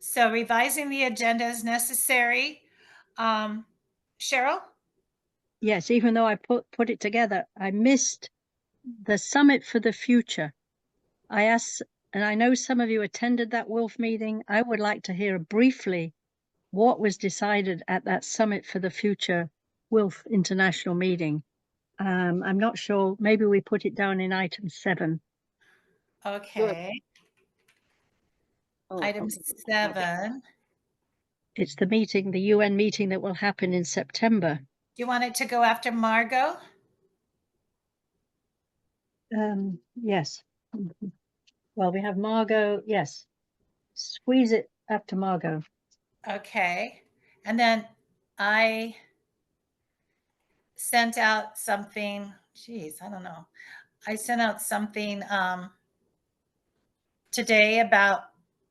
So revising the agenda is necessary. Cheryl? Yes, even though I put it together, I missed the Summit for the Future. I asked, and I know some of you attended that WILF meeting. I would like to hear briefly what was decided at that Summit for the Future WILF International meeting. I'm not sure. Maybe we put it down in item 7. Okay. Item 7. It's the meeting, the UN meeting that will happen in September. Do you want it to go after Margot? Yes. Well, we have Margot. Yes. Squeeze it after Margot. Okay. And then I sent out something. Geez, I don't know. I sent out something today about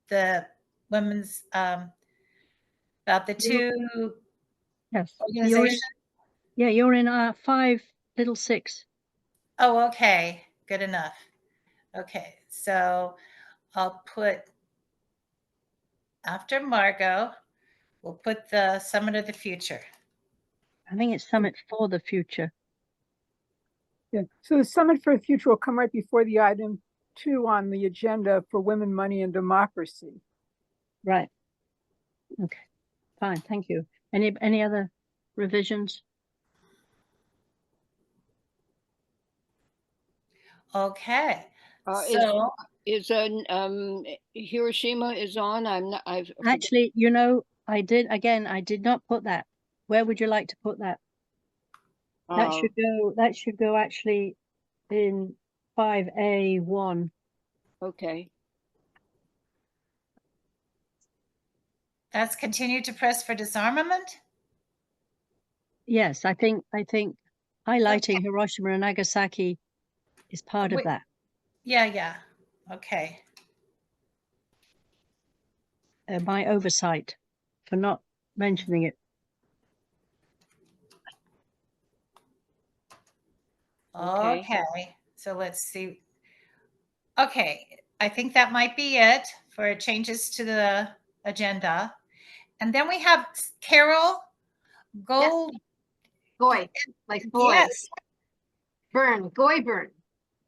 the women's, about the two Yes. organizations. You're in 5(6). Oh, okay. Good enough. Okay. So I'll put after Margot, we'll put the Summit of the Future. I think it's Summit for the Future. Yeah. So the Summit for the Future will come right before the item 2 on the agenda for women, money, and democracy. Right. Okay. Fine. Thank you. Any other revisions? Okay. So is Hiroshima is on? I've Actually, I did not put that. Where would you like to put that? That should go actually in 5A1. Okay. That's continue to press for disarmament. Yes, I think highlighting Hiroshima and Nagasaki is part of that. Yeah. Okay. My oversight for not mentioning it. Okay. So let's see. Okay. I think that might be it for changes to the agenda. And then we have Carol Gold. Yes. Goy, like boy. Yes. Burn, Goy burn.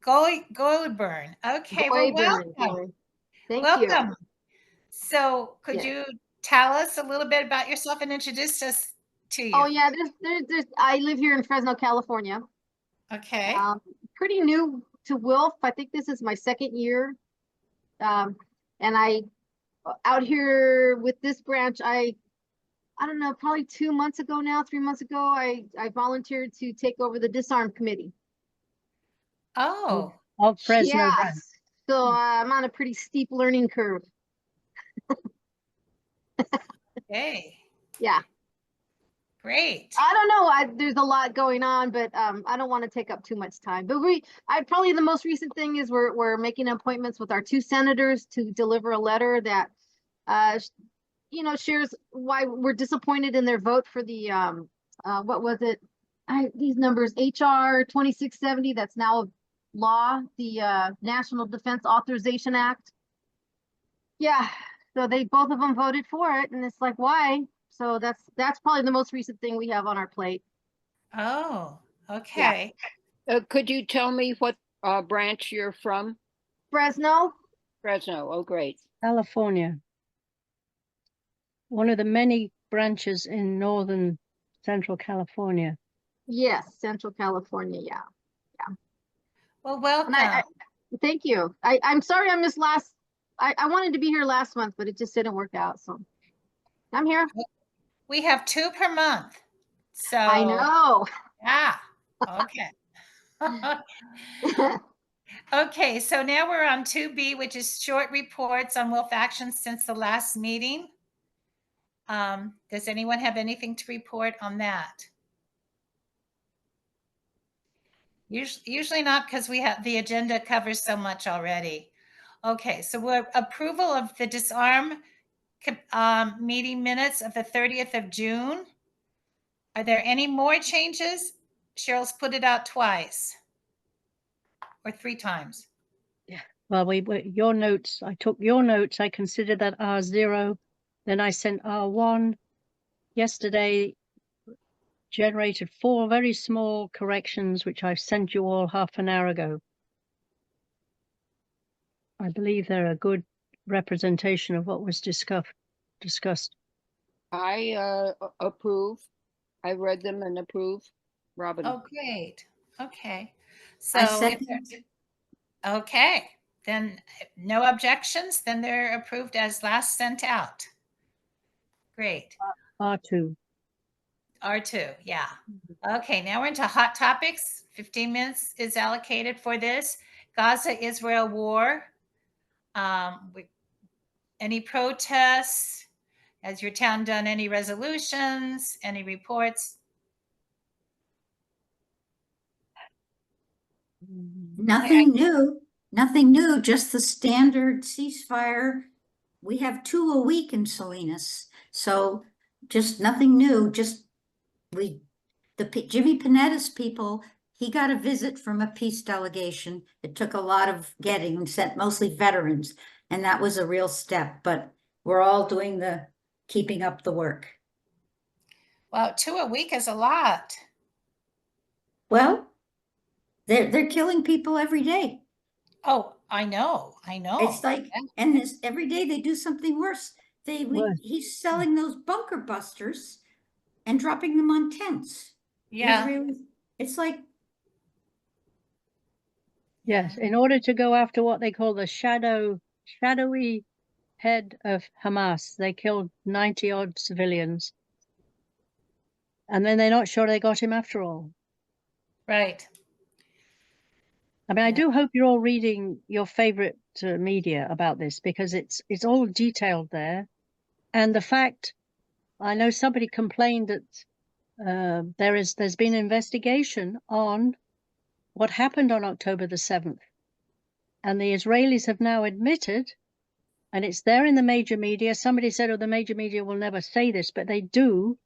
Goldburn. Okay. Goy Well, burn. welcome. Thank you. So could you tell us a little bit about yourself and introduce us to you? Oh yeah, I live here in Fresno, California. Okay. Pretty new to WILF. I think this is my 2nd year. And I out here with this branch, I don't know, probably 2 months ago now, 3 months ago, I volunteered to take over the Disarm Committee. Oh. Of Fresno. Yes. So I'm on a pretty steep learning curve. Okay. Yeah. Great. I don't know. There's a lot going on, but I don't want to take up too much time. But probably the most recent thing is we're making appointments with our 2 senators to deliver a letter that, shares why we're disappointed in their vote for the what was it? These numbers, HR 2670. That's now law, the National Defense Authorization Act. Yeah. So both of them voted for it, and it's like, why? So that's probably the most recent thing we have on our plate. Oh, okay. Yeah. Could you tell me what branch you're from? Fresno. Fresno. Oh, great. California. One of the many branches in northern Central California. Yes, Central California. Yeah. Well, welcome. Thank you. I'm sorry I missed I wanted to be here last month, but it just didn't work out. So I'm here. We have 2 per month. So I know. Yeah. Okay. Okay. So now we're on 2B, which is short reports on WILF actions since the last meeting. Does anyone have anything to report on that? Usually not, because the agenda covers so much already. Okay, so we're approval of the disarm meeting minutes of the 30th of June. Are there any more changes? Cheryl's put it out twice or 3 times. Yeah. Well, your notes. I took your notes. I considered that R0 Then I sent R1 yesterday, generated 4 very small corrections, which I sent you all half an hour ago. I believe they're a good representation of what was discussed. I approve. I read them and approve. Robin. Oh, great. Okay. I So, if second. okay, then no objections, then they're approved as last sent out. Great. R2. R2, yeah. Okay, now we're into hot topics. 15 minutes is allocated for this. Gaza-Israel war. Any protests? Has your town done any resolutions? Any reports? Nothing new, nothing new, just the standard ceasefire. We have 2 a week in Salinas, so just nothing new, just Jimmy Panetta's people, he got a visit from a peace delegation. It took a lot of getting and sent mostly veterans, and that was a real step, but we're all doing keeping up the work. Well, 2 a week is a lot. Well, they're killing people every day. Oh, I know. It's like, and this every day they do something worse. Worse. He's selling those bunker busters and dropping them on tents. Yeah. It's like, Yes, in order to go after what they call the shadowy head of Hamas, they killed 90 odd civilians. And then they're not sure they got him after all. Right. I mean, I Yeah. do hope you're all reading your favorite media about this, because it's all detailed there. And the fact, I know somebody complained that there's been an investigation on what happened on October the 7th. And the Israelis have now admitted, and it's there in the major media. Somebody said, oh, the major media will never say this, but they do.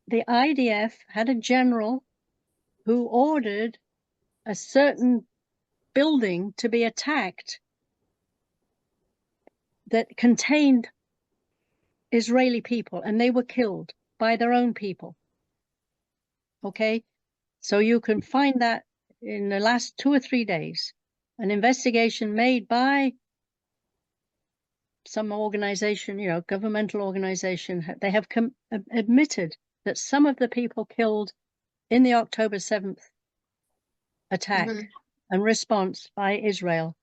The IDF had a general who ordered a certain building to be attacked that contained Israeli people, and they were killed by their own people. Okay, so you can find that in the last 2 or 3 days, an investigation made by some organization, governmental organization. They have admitted that some of the people killed in the October 7th attack and response by Israel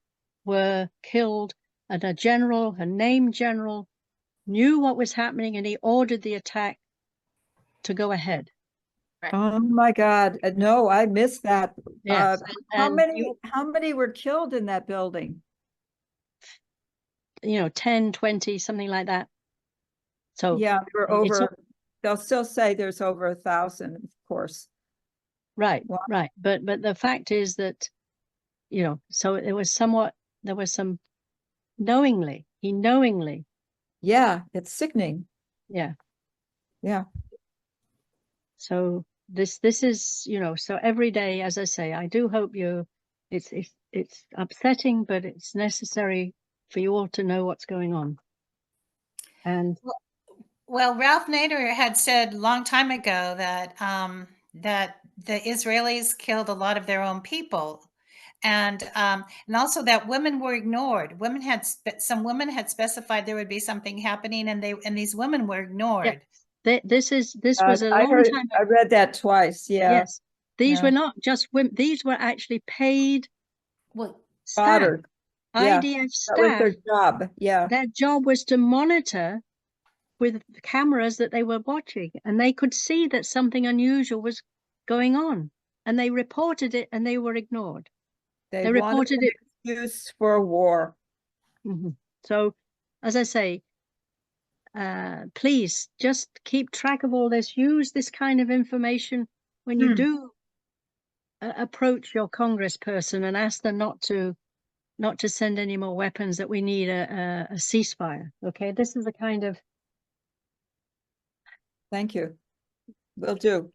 were killed, and a named general, knew what was happening, and he ordered the attack to go ahead. Oh my God. No, I missed that. Yes. How many were killed in that building? 10, 20, something like that. So Yeah, they'll still say there's over 1,000, of course. Right, Wow. right. But the fact is that, so it was there was some he knowingly. Yeah, it's sickening. Yeah. Yeah. So this is, so every day, as I say, I do hope it's upsetting, but it's necessary for you all to know what's going on. And Well, Ralph Nader had said a long time ago that that the Israelis killed a lot of their own people, and also that women were ignored. Some women had specified there would be something happening, and these women were ignored. this was a long time. I read that twice. Yeah. Yes, these were not just women; these were actually paid staff, IDF staff. That was their job. Yeah. Their job was to monitor with cameras that they were watching, and they could see that something unusual was going on, and they reported it, and they were ignored. They reported it. Excuse for a war. Mm-hmm. So, as I say, please just keep track of all this. Use this kind of information when you do approach your congressperson and ask them not to send any more weapons, that we need a ceasefire. Okay, this is the kind of. Thank you. Will do.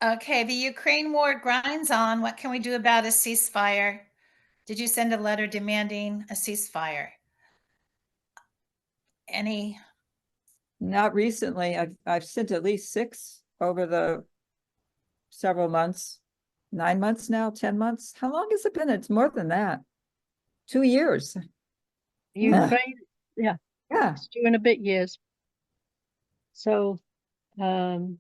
Okay, the Ukraine war grinds on. What can we do about a ceasefire? Did you send a letter demanding a ceasefire? any, Not recently. I've sent at least 6 over the several months. 9 months now, 10 months. How long has it been? It's more than that. 2 years. Ukraine, yeah, Yeah. it's 2.5 years. So, again,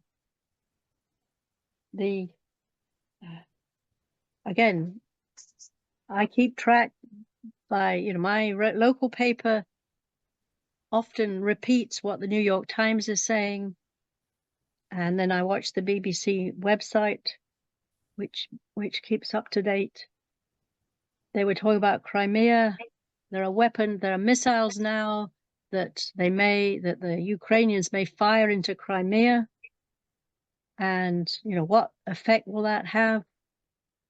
I keep track by, my local paper often repeats what the New York Times is saying. And then I watch the BBC website, which keeps up to date. They were talking about Crimea. There are missiles now that the Ukrainians may fire into Crimea. And, what effect will that have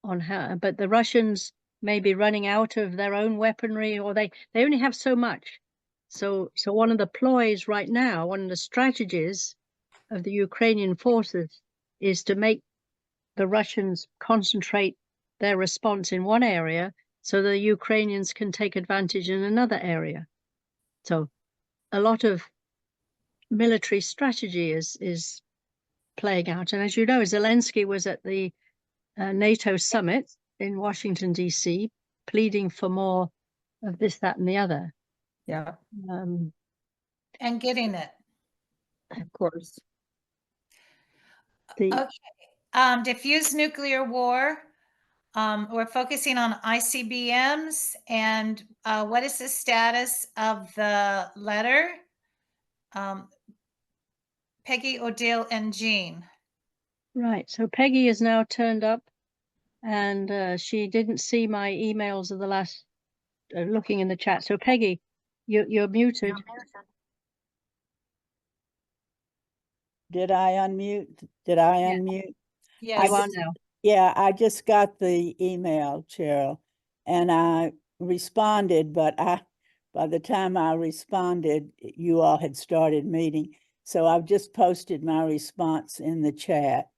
on but the Russians may be running out of their own weaponry, or they only have so much. So one of the ploys right now, one of the strategies of the Ukrainian forces is to make the Russians concentrate their response in one area so the Ukrainians can take advantage in another area. So a lot of military strategy is playing out. And as you know, Zelensky was at the NATO summit in Washington, D.C., pleading for more of this, that, and the other. Yeah, and getting it. of course. The Okay. Diffuse nuclear war. We're focusing on ICBMs and what is the status of the letter? Peggy, Odile, and Jean. Right. So Peggy is now turned up, and she didn't see my emails of the last looking in the chat. So Peggy, you're muted. Did I unmute? Did I Yeah. unmute? Yes. You are now. Yeah, I just got the email, Cheryl, and I responded, but by the time I responded, you all had started meeting. So I've just posted my response in the chat.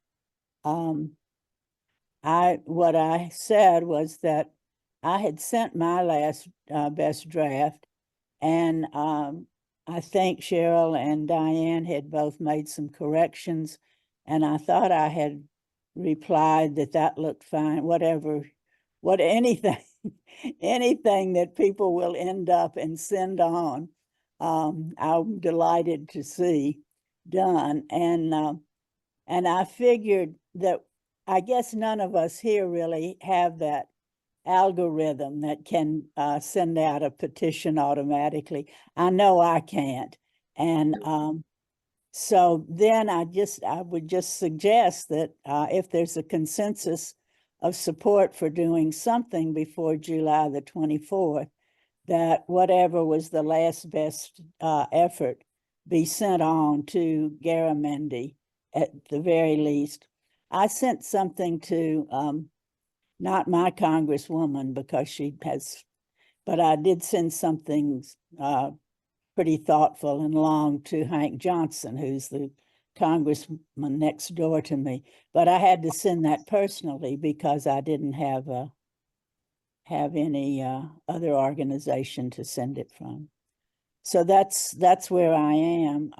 What I said was that I had sent my last best draft, and I think Cheryl and Diane had both made some corrections, and I thought I had replied that looked fine, anything, anything that people will end up and send on, I'm delighted to see done. And I figured that I guess none of us here really have that algorithm that can send out a petition automatically. I know I can't. And so then I would just suggest that if there's a consensus of support for doing something before July the 24th, that whatever was the last best effort be sent on to Garamendi at the very least. I sent something to not my congresswoman because she has, but I did send something pretty thoughtful and long to Hank Johnson, who's the congressman next door to me. But I had to send that personally because I didn't have any other organization to send it from. So that's where I am.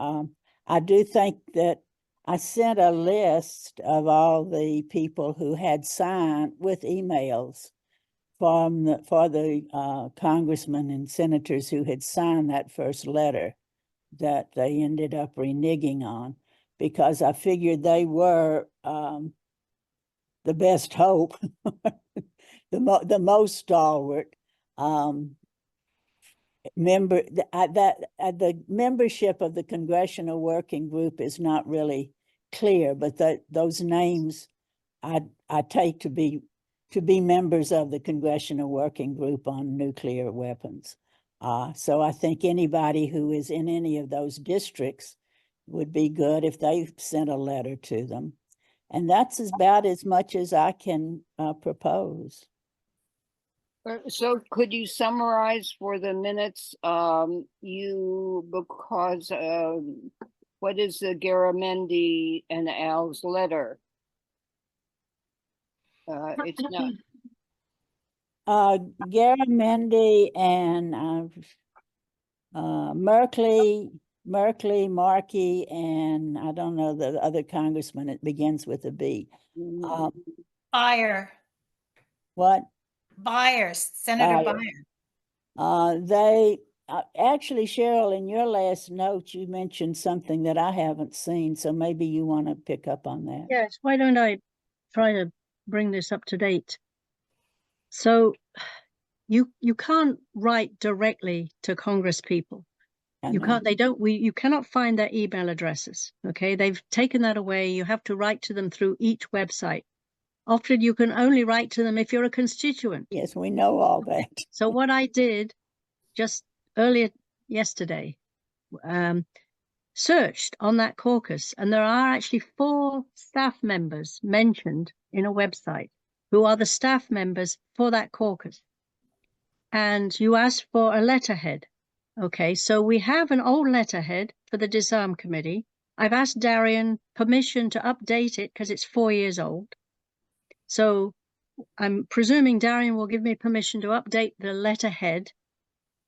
I do think that I sent a list of all the people who had signed with emails for the congressmen and senators who had signed that first letter that they ended up reneging on, because I figured they were the best hope, the most stalwart. The membership of the Congressional Working Group is not really clear, but those names I take to be members of the Congressional Working Group on Nuclear Weapons. So I think anybody who is in any of those districts would be good if they sent a letter to them. And that's about as much as I can propose. So could you summarize for the minutes, what is the Garamendi and Al's letter? It's not. Garamendi and Merkley, Markey, and I don't know the other congressman. It begins with a B. Byer, What? Senator Byer. Byer. They actually, Cheryl, in your last note, you mentioned something that I haven't seen, so maybe you want to pick up on that. Yes, why don't I try to bring this up to date? So you can't write directly to Congress people. You can't, you cannot find their email addresses. Okay. They've taken that away. You have to write to them through each website. Often you can only write to them if you're a constituent. Yes, we know all that. So what I did just earlier yesterday, searched on that caucus, and there are actually 4 staff members mentioned in a website who are the staff members for that caucus. And you asked for a letterhead. Okay, so we have an old letterhead for the Disarm Committee. I've asked Darian permission to update it because it's 4 years old. So I'm presuming Darian will give me permission to update the letterhead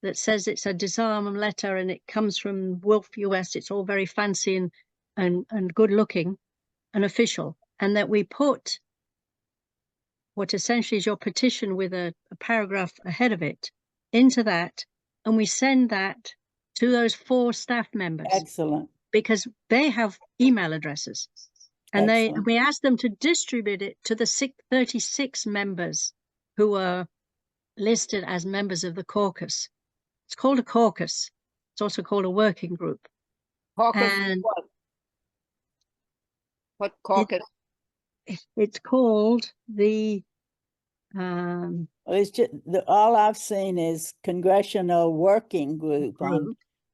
that says it's a disarm letter and it comes from WILPF US. It's all very fancy and good looking and official. And that we put what essentially is your petition with a paragraph ahead of it into that. And we send that to those 4 staff members. Excellent. Because they have email addresses. And we asked them to distribute it to the 36 members who are listed as members of the caucus. It's called a caucus. It's also called a working group. Caucus, And what caucus? it's called the Well, it's just all I've seen is Congressional Working Group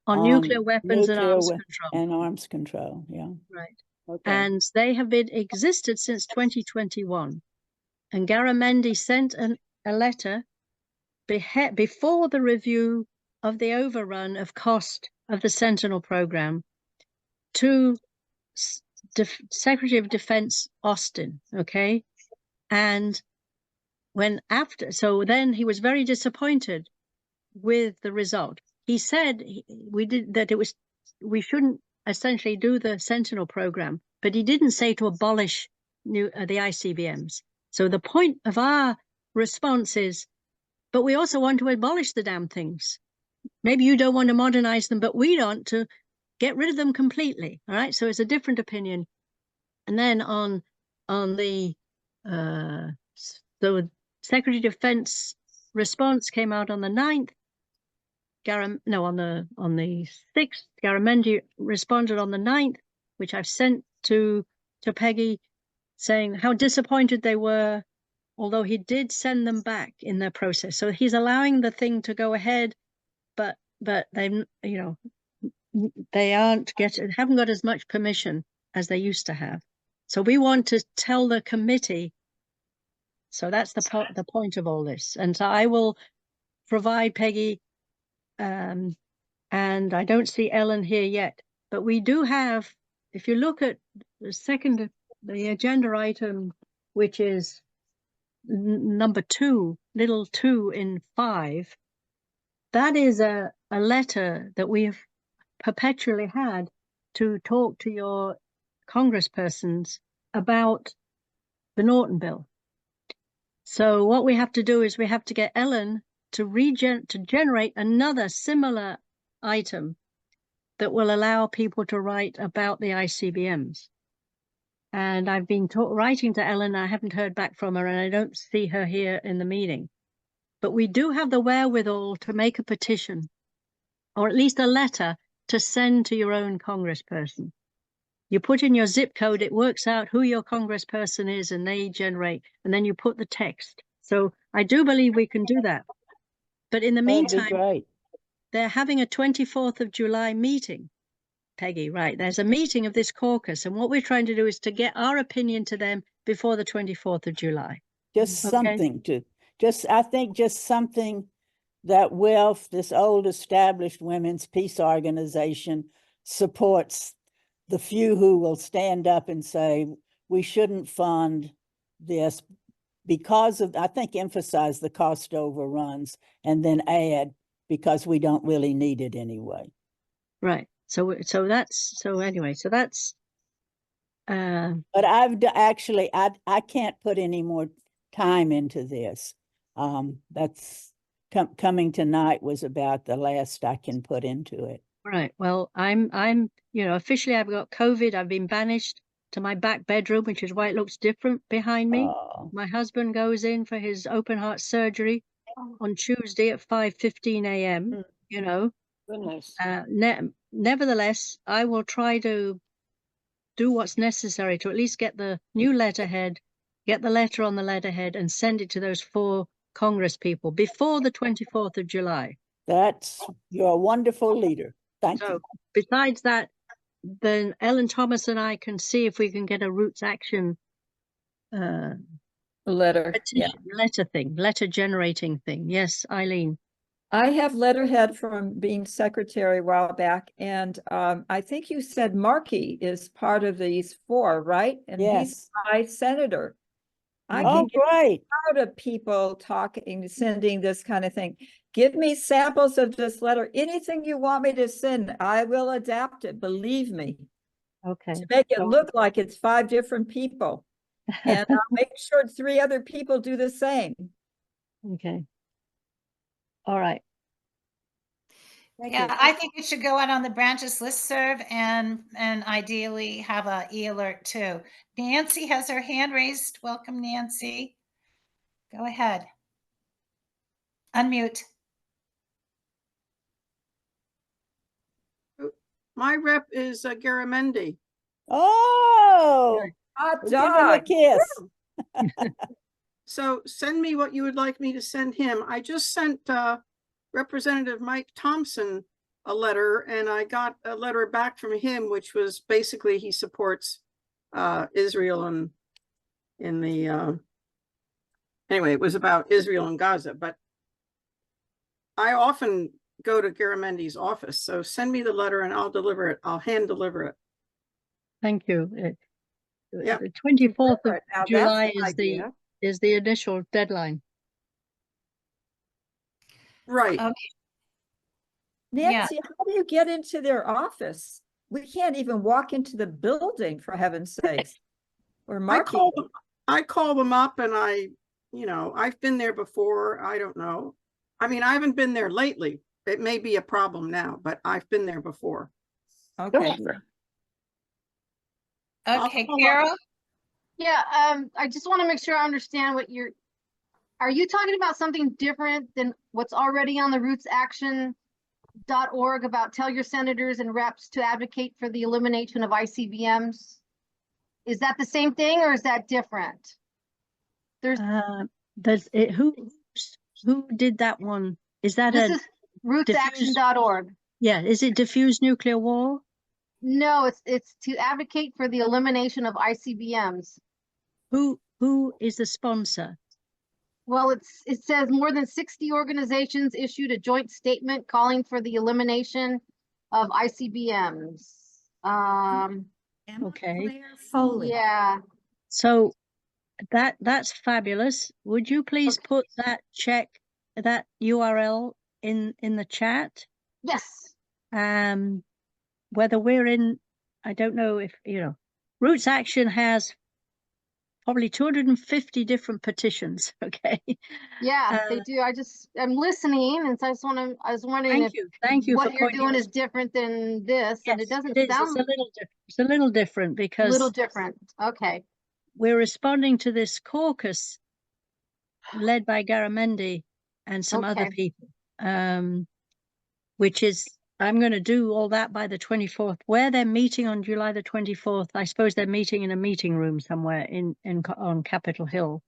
on nuclear weapons and nuclear arms control. and arms control. Yeah. Right. Okay. And they have been existed since 2021. And Garamendi sent a letter before the review of the overrun of cost of the Sentinel program to Secretary of Defense Austin. Okay. And so then he was very disappointed with the result. He said we shouldn't essentially do the Sentinel program, but he didn't say to abolish the ICBMs. So the point of our response is, but we also want to abolish the damn things. Maybe you don't want to modernize them, but we want to get rid of them completely. All right. So it's a different opinion. And then on the Secretary of Defense response came out on the 9th. On the 6th, Garamendi responded on the 9th, which I've sent to Peggy, saying how disappointed they were, although he did send them back in their process. So he's allowing the thing to go ahead, but they, they haven't got as much permission as they used to have. So we want to tell the committee. So that's the point of all this. And so I will provide Peggy, and I don't see Ellen here yet, but we do have, if you look at the agenda item, which is number 2, little 2 in 5, that is a letter that we have perpetually had to talk to your congresspersons about the Norton bill. So what we have to do is we have to get Ellen to generate another similar item that will allow people to write about the ICBMs. And I've been writing to Ellen. I haven't heard back from her, and I don't see her here in the meeting. But we do have the wherewithal to make a petition, or at least a letter to send to your own congressperson. You put in your zip code, it works out who your congressperson is, and they generate, and then you put the text. So I do believe we can do that. But in the meantime, they're having a 24th of July meeting, Peggy, right? There's a meeting of this caucus, and what we're trying to do is to get our opinion to them before the 24th of July. Just something I think just something that WILPF, this old established women's peace organization, supports the few who will stand up and say, we shouldn't fund this because of, I think, emphasize the cost overruns and then add because we don't really need it anyway. Right. So anyway, so that's But actually, I can't put any more time into this. That's coming tonight was about the last I can put into it. right. Well, I'm officially I've got COVID. I've been banished to my back bedroom, which is why it looks different behind me. Oh, My husband goes in for his open heart surgery on Tuesday at 5:15 a.m. Mm. You know, Goodness. nevertheless, I will try to do what's necessary to at least get the new letterhead, get the letter on the letterhead, and send it to those 4 Congress people before the 24th of July. you're a wonderful leader. Thank So you. besides that, then Ellen Thomas and I can see if we can get a Roots Action Letter, yeah. letter generating thing. Yes, Eileen. I have letterhead from being secretary a while back, and I think you said Markey is part of these 4, right? And he's Yes. my senator. I Oh, can get great. out of people talking, sending this kind of thing. Give me samples of this letter. Anything you want me to send, I will adapt it. Believe me. Okay. To make it So- look like it's 5 different people, and I'll make sure 3 other people do the same. Okay. All right. Thank Yeah, you. I think it should go out on the branches listserv and ideally have a e-alert too. Nancy has her hand raised. Welcome, Nancy. Go ahead. Unmute. My rep is Garamendi. Oh, Hot give him a dog. kiss. So send me what you would like me to send him. I just sent Representative Mike Thompson a letter, and I got a letter back from him, which was basically he supports Israel and in the anyway, it was about Israel and Gaza. But I often go to Garamendi's office, so send me the letter and I'll deliver it. I'll hand deliver it. Thank you. Yeah. The 24th of Now that's July an idea. is the initial deadline. Right. Okay. Nancy, how do you get into their office? We can't even walk into the building, for heaven's sakes. Or I call them up and I've been there before. I don't know. I mean, I haven't been there lately. It may be a problem now, but I've been there before. Okay. Okay, follow up. Carol? Yeah, I just want to make sure I understand what are you talking about something different than what's already on the rootsaction.org about tell your senators and reps to advocate for the elimination of ICBMs? Is that the same thing or is that different? Who did that one? Is that This is rootsaction.org. Yeah, is it diffuse nuclear war? No, it's to advocate for the elimination of ICBMs. Who is the sponsor? Well, it says more than 60 organizations issued a joint statement calling for the elimination of ICBMs. Okay. Claire Foley. Yeah, So that's fabulous. Would you please put that URL in the chat? yes. Whether we're in, I don't know if, Roots Action has probably 250 different petitions. Okay. Yeah, they do. I'm listening, and so I was wondering if Thank you what for you're pointing doing out. is different than this, and it Yes, doesn't it is. sound It's a little different a because little different. Okay. we're responding to this caucus led by Garamendi and some other Okay. people, which is, I'm going to do all that by the 24th. Where they're meeting on July the 24th, I suppose they're meeting in a meeting room somewhere on Capitol Hill.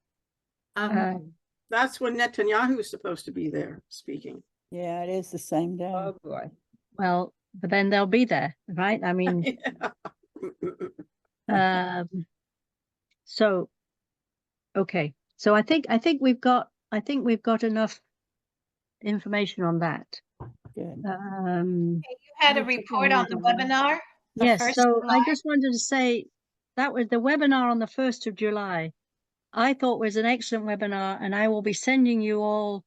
That's when Netanyahu is supposed to be there speaking. Yeah, it is the same day. Oh, boy. Well, but then they'll be there, right? I mean, so, okay. So I think we've got enough information on that. Good. You had a report on the webinar? the Yes, 1st so I July? just wanted to say that was the webinar on the 1st of July. I thought was an excellent webinar, and I will be sending you all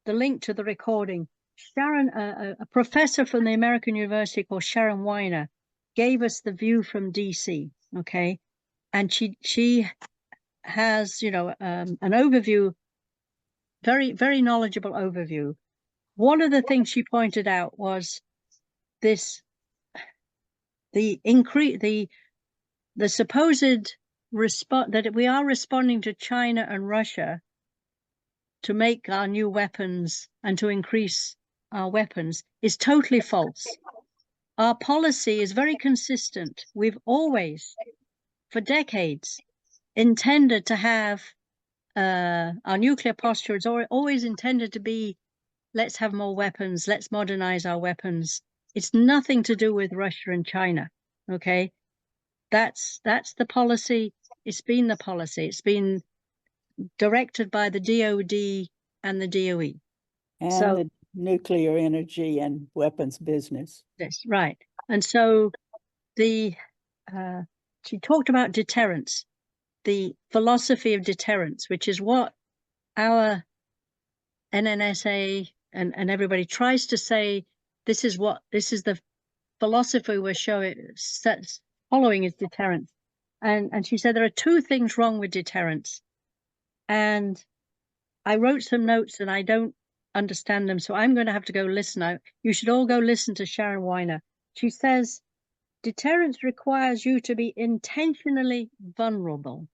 the link to the recording. Sharon, a professor from the American University called Sharon Weiner, gave us the view from DC. Okay, and she has, you know, an overview, very knowledgeable overview. One of the things she pointed out was this, the supposed response that we are responding to China and Russia to make our new weapons and to increase our weapons is totally false. Our policy is very consistent. We've always, for decades, intended to have our nuclear posture is always intended to be, let's have more weapons, let's modernize our weapons. It's nothing to do with Russia and China. Okay, that's the policy. It's been the policy. It's been directed by the DoD and the DOE. And So- the nuclear energy and weapons business. That's right. And so she talked about deterrence, the philosophy of deterrence, which is what our NNSA and everybody tries to say. This is the philosophy we're following is deterrence. And she said there are two things wrong with deterrence. And I wrote some notes and I don't understand them, so I'm going to have to go listen. You should all go listen to Sharon Weiner. She says deterrence requires you to be intentionally vulnerable.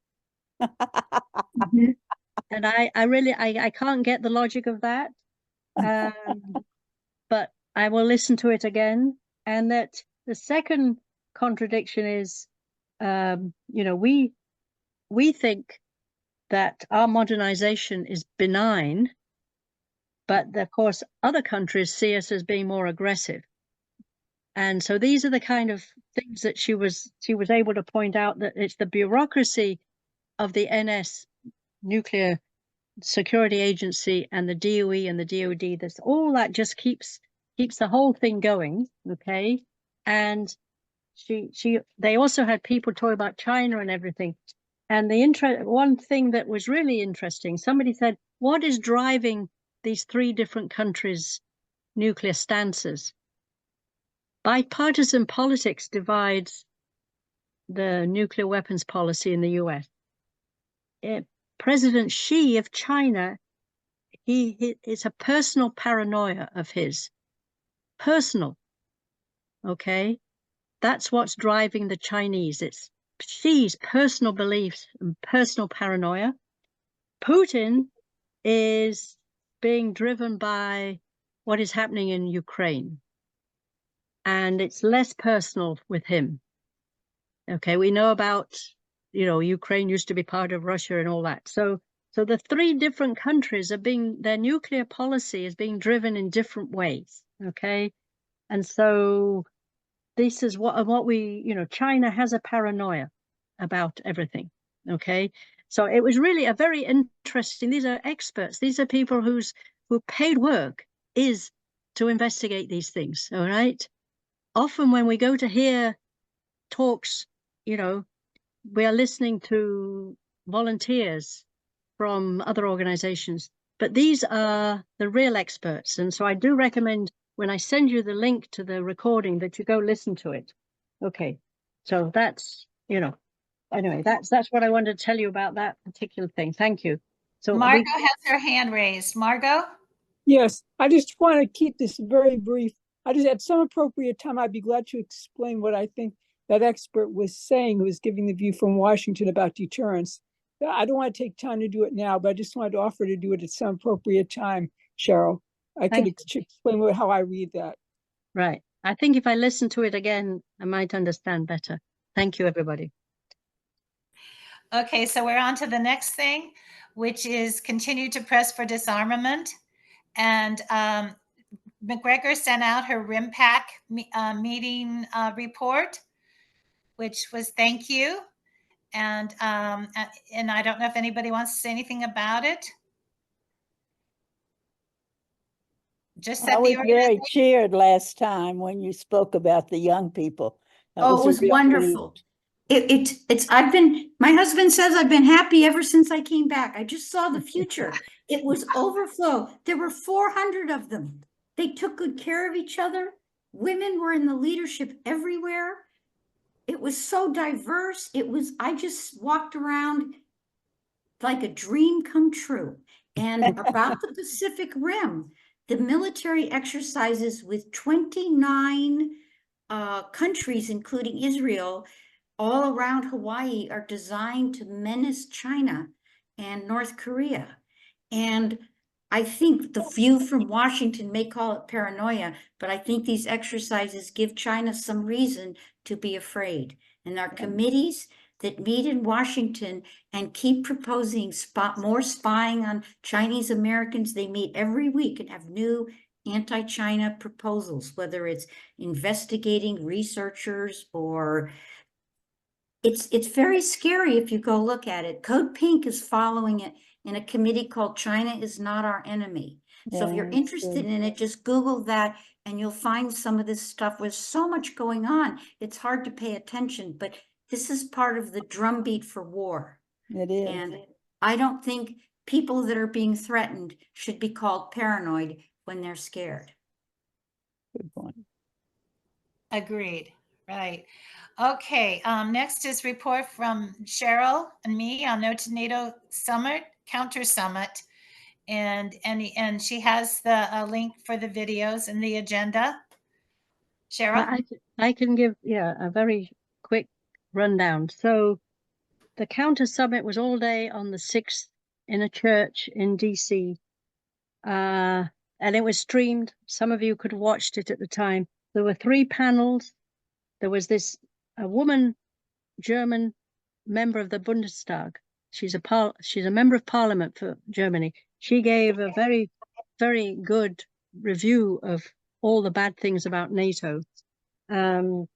And I really can't get the logic of that. But I will listen to it again. And that the second contradiction is, you know, we think that our modernization is benign, but of course other countries see us as being more aggressive. And so these are the kind of things that she was able to point out, that it's the bureaucracy of the NS Nuclear Security Agency and the DOE and the DoD. That's all that just keeps the whole thing going. Okay. And they also had people talk about China and everything. And one thing that was really interesting, somebody said, what is driving these three different countries' nuclear stances? Bipartisan politics divides the nuclear weapons policy in the US. President Xi of China, it's a personal paranoia of his. Personal. Okay? That's what's driving the Chinese. It's Xi's personal beliefs and personal paranoia. Putin is being driven by what is happening in Ukraine. And it's less personal with him. Okay, we know about, you know, Ukraine used to be part of Russia and all that. So the three different countries their nuclear policy is being driven in different ways. Okay. And so this is what we, you know, China has a paranoia about everything. Okay. So it was really a very interesting, these are experts. These are people whose paid work is to investigate these things. All right. Often when we go to hear talks, you know, we are listening to volunteers from other organizations, but these are the real experts. And so I do recommend, when I send you the link to the recording, that you go listen to it. Okay. So that's, you know, anyway, that's what I wanted to tell you about that particular thing. Thank you. So Margot has her hand raised. Margot? Yes, I just want to keep this very brief. I just, at some appropriate time, I'd be glad to explain what I think that expert was saying, who was giving the view from Washington about deterrence. I don't want to take time to do it now, but I just wanted to offer to do it at some appropriate time, Cheryl. I could explain how I read that. Right. I think if I listen to it again, I might understand better. Thank you, everybody. Okay, so we're on to the next thing, which is continue to press for disarmament. And McGregor sent out her RIMPAC meeting report, which was thank you. And I don't know if anybody wants to say anything about it. Just I that was the very organization. cheered last time when you spoke about the young people. That Oh, it a was real wonderful. My husband says I've been happy ever since I came back. I just saw the future. It was overflow. There were 400 of them. They took good care of each other. Women were in the leadership everywhere. It was so diverse. I just walked around like a dream come true. And about the Pacific Rim, the military exercises with 29 countries, including Israel, all around Hawaii, are designed to menace China and North Korea. And I think the view from Washington may call it paranoia, but I think these exercises give China some reason to be afraid. And our committees that meet in Washington and keep proposing more spying on Chinese Americans, they meet every week and have new anti-China proposals, whether it's investigating researchers or it's very scary if you go look at it. Code Pink is following it in a committee called China is Not Our Enemy. So if you're interested in it, just Google that and you'll find some of this stuff. There's so much going on. It's hard to pay attention, but this is part of the drumbeat for war. It is. And I don't think people that are being threatened should be called paranoid when they're scared. Good point. Agreed. Right. Okay. Next is report from Cheryl and me on No to NATO Summit, Counter Summit. And she has the link for the videos and the agenda. Cheryl? I can give, a very quick rundown. So the Counter Summit was all day on the 6th in a church in DC. And it was streamed. Some of you could have watched it at the time. There were 3 panels. There was a woman, German member of the Bundestag. She's a member of parliament for Germany. She gave a very, very good review of all the bad things about NATO. I'm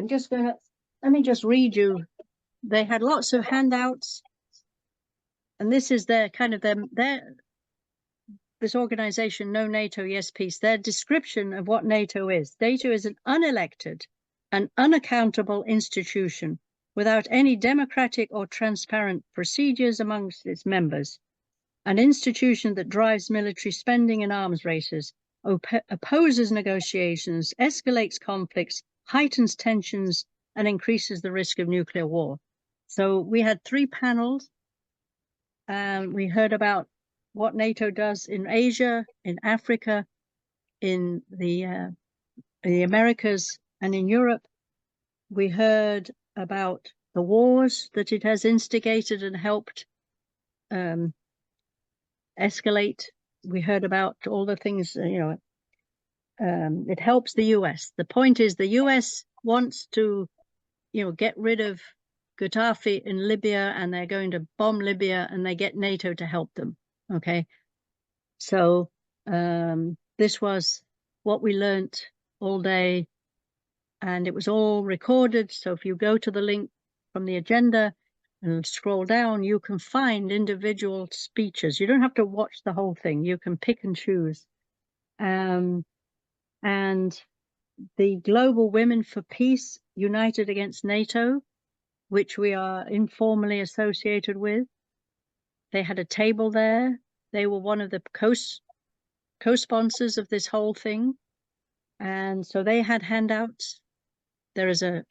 just let me just read you. They had lots of handouts, and this is their this organization, No NATO, Yes Peace, their description of what NATO is. NATO is an unelected and unaccountable institution without any democratic or transparent procedures amongst its members, an institution that drives military spending and arms races, opposes negotiations, escalates conflicts, heightens tensions, and increases the risk of nuclear war. So we had 3 panels. We heard about what NATO does in Asia, in Africa, in the Americas, and in Europe. We heard about the wars that it has instigated and helped escalate. We heard about all the things, it helps the US. The point is the US wants to, get rid of Gaddafi in Libya, and they're going to bomb Libya, and they get NATO to help them. Okay. So this was what we learned all day, and it was all recorded. So if you go to the link from the agenda and scroll down, you can find individual speeches. You don't have to watch the whole thing. You can pick and choose. And the Global Women for Peace United Against NATO, which we are informally associated with, they had a table there. They were one of the co-sponsors of this whole thing. And so they had handouts. There is a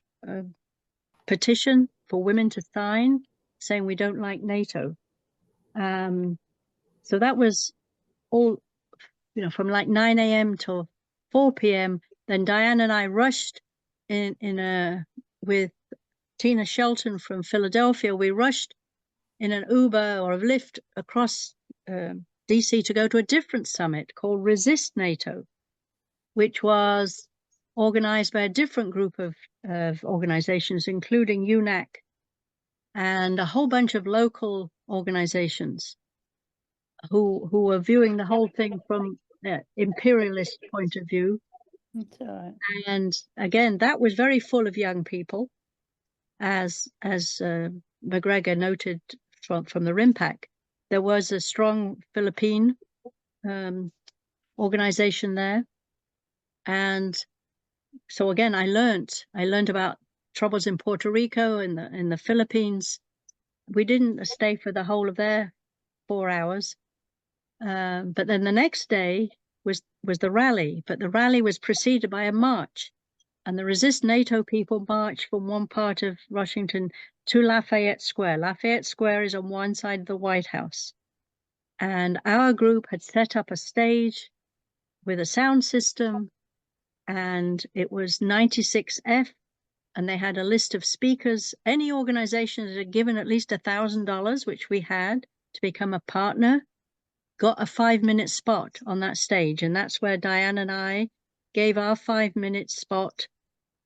petition for women to sign saying we don't like NATO. So that was all, from like 9 a.m. till 4 p.m. Then Diane and I rushed with Tina Shelton from Philadelphia. We rushed in an Uber or a Lyft across DC to go to a different summit called Resist NATO, which was organized by a different group of organizations, including UNAC and a whole bunch of local organizations who were viewing the whole thing from an imperialist point of view. That's all right. And again, that was very full of young people, as McGregor noted from the RIMPAC. There was a strong Philippine organization there. And so again, I learned about troubles in Puerto Rico and in the Philippines. We didn't stay for the whole of their 4 hours. But then the next day was the rally, but the rally was preceded by a march. And the Resist NATO people marched from one part of Washington to Lafayette Square. Lafayette Square is on one side of the White House. And our group had set up a stage with a sound system, and it was 96F, and they had a list of speakers. Any organization that had given at least $1,000, which we had, to become a partner, got a 5-minute spot on that stage. And that's where Diane and I gave our 5-minute spot.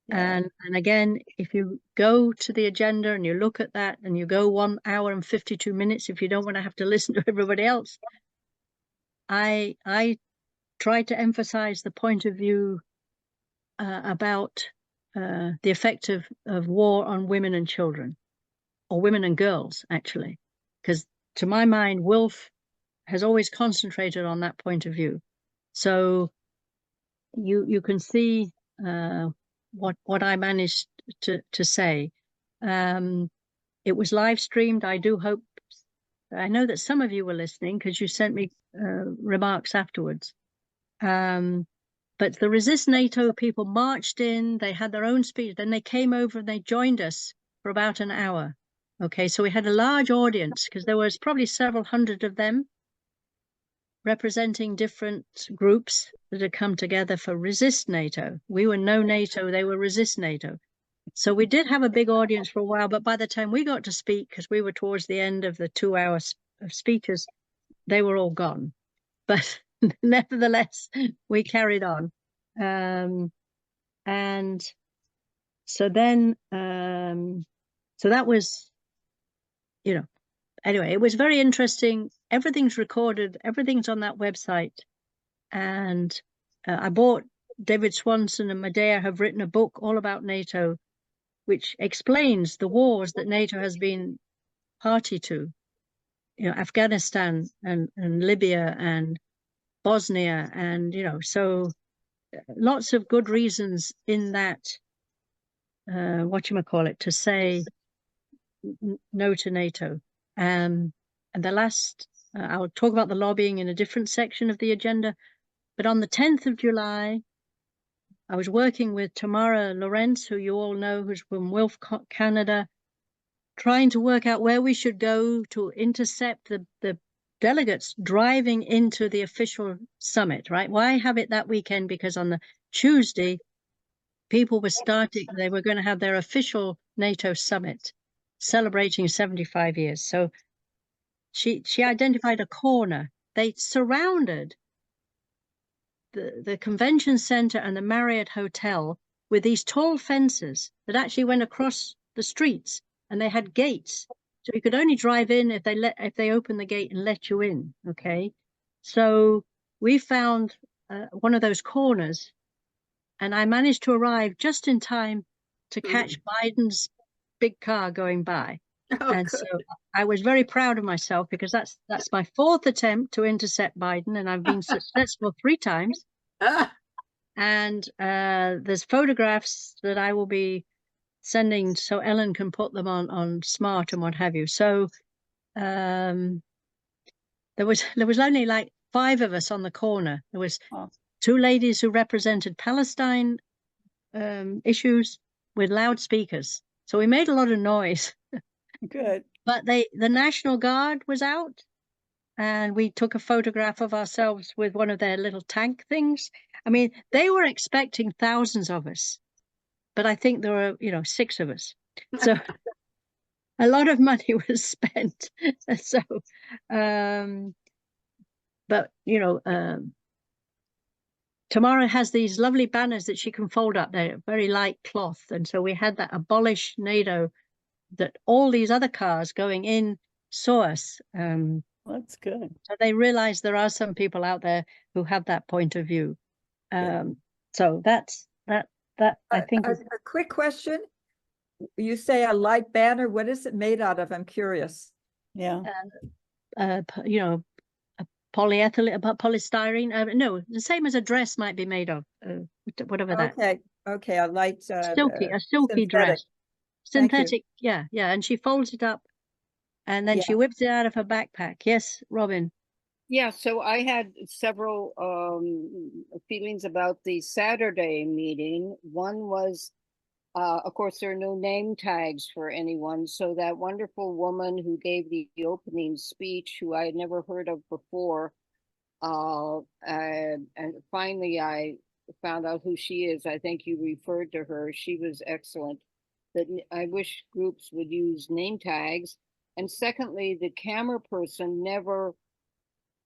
Yeah. And again, if you go to the agenda and you look at that and you go 1 hour and 52 minutes, if you don't want to have to listen to everybody else, I try to emphasize the point of view about the effect of war on women and children, or women and girls, actually, because to my mind, WILPF has always concentrated on that point of view. So you can see what I managed to say. It was live streamed. I know that some of you were listening because you sent me remarks afterwards. But the Resist NATO people marched in, they had their own speech, then they came over and they joined us for about an hour. Okay, so we had a large audience because there was probably several hundred of them representing different groups that had come together for Resist NATO. We were no NATO, they were Resist NATO. So we did have a big audience for a while, but by the time we got to speak, because we were towards the end of the 2 hours of speeches, they were all gone. But nevertheless, we carried on. And so then, so that was, anyway, it was very interesting. Everything's recorded, everything's on that website. And I bought David Swanson and Medea have written a book all about NATO, which explains the wars that NATO has been party to, Afghanistan and Libya and Bosnia, and so lots of good reasons in that to say no to NATO. And the last I'll talk about the lobbying in a different section of the agenda, but on the 10th of July I was working with Tamara Lawrence, who you all know, who's from WILPF Canada, trying to work out where we should go to intercept the delegates driving into the official summit, right? Why have it that weekend? Because on the Tuesday, people were they were going to have their official NATO summit celebrating 75 years. So she identified a corner. They surrounded the convention center and the Marriott Hotel with these tall fences that actually went across the streets, and they had gates. So you could only drive in if they opened the gate and let you in. Okay, so we found one of those corners, and I managed to arrive just in time to catch Biden's big car going by. Oh, and good. so I was very proud of myself, because that's my 4th attempt to intercept Biden, and I've been successful 3 times. And there's photographs that I will be sending so Ellen can put them on Smart and what have you. So there was only like 5 of us on the corner. There was 2 ladies who represented Palestine issues with loudspeakers. So we made a lot of noise. Good. But the National Guard was out, and we took a photograph of ourselves with one of their little tank things. I mean, they were expecting thousands of us, but I think there were, 6 of us. So a lot of money was spent. So, but Tamara has these lovely banners that she can fold up. They're very light cloth. And so we had that abolish NATO, that all these other cars going in saw us. That's good. So they realize there are some people out there who have that point of view. So that I think a quick question. You say a light banner. What is it made out of? I'm curious. Yeah. Polyethylene, polystyrene. No, the same as a dress might be made of. Whatever that. Okay. A light a silky dress. Synthetic. Yeah. And she folds it up, and then she whips it out of her backpack. Yes, Robin. Yeah, so I had several feelings about the Saturday meeting. One was, of course, there are no name tags for anyone. So that wonderful woman who gave the opening speech, who I had never heard of before, and finally I found out who she is. I think you referred to her. She was excellent. That I wish groups would use name tags. And secondly, the camera person never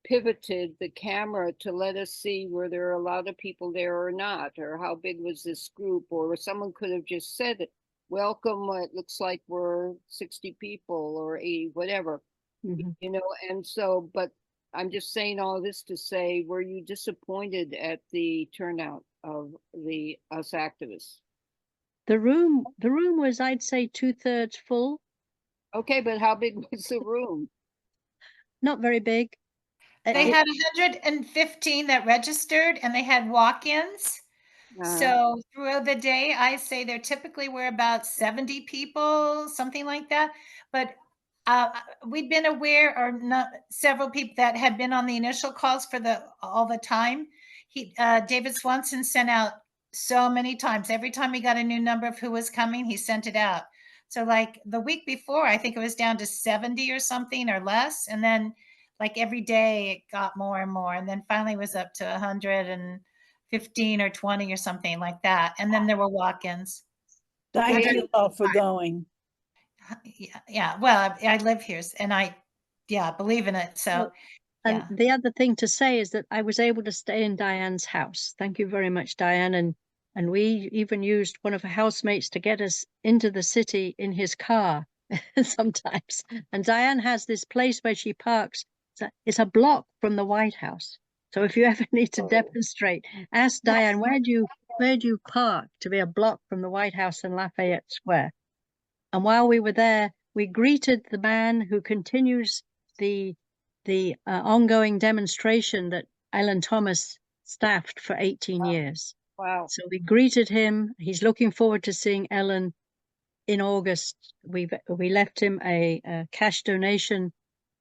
pivoted the camera to let us see were there a lot of people there or not, or how big was this group, or someone could have just said, welcome, it looks like we're 60 people or 80, whatever, Mhm. you know. And so, but I'm just saying all this to say, were you disappointed at the turnout of the us activists? The room was, I'd say, 2/3 full, Okay, but how big was the room? not very big. They It- had 115 that registered and they had walk-ins. So throughout the day, I say there typically were about 70 people, something like that. But we'd been aware, or not, several people that had been on the initial calls for all the time. David Swanson sent out so many times. Every time he got a new number of who was coming, he sent it out. So like the week before, I think it was down to 70 or something or less. And then like every day it got more and more. And then finally it was up to 115 or 20 or something like that. And then there were walk-ins. Thank you all for going. Yeah. Well, I live here and I believe in it. So And yeah. the other thing to say is that I was able to stay in Diane's house. Thank you very much, Diane. And we even used one of her housemates to get us into the city in his car sometimes. And Diane has this place where she parks. It's a block from the White House. So if you ever need to demonstrate, ask Diane, where do you park to be a block from the White House in Lafayette Square? And while we were there, we greeted the man who continues the ongoing demonstration that Ellen Thomas staffed for 18 years. Wow. So we greeted him. He's looking forward to seeing Ellen in August. We left him a cash donation,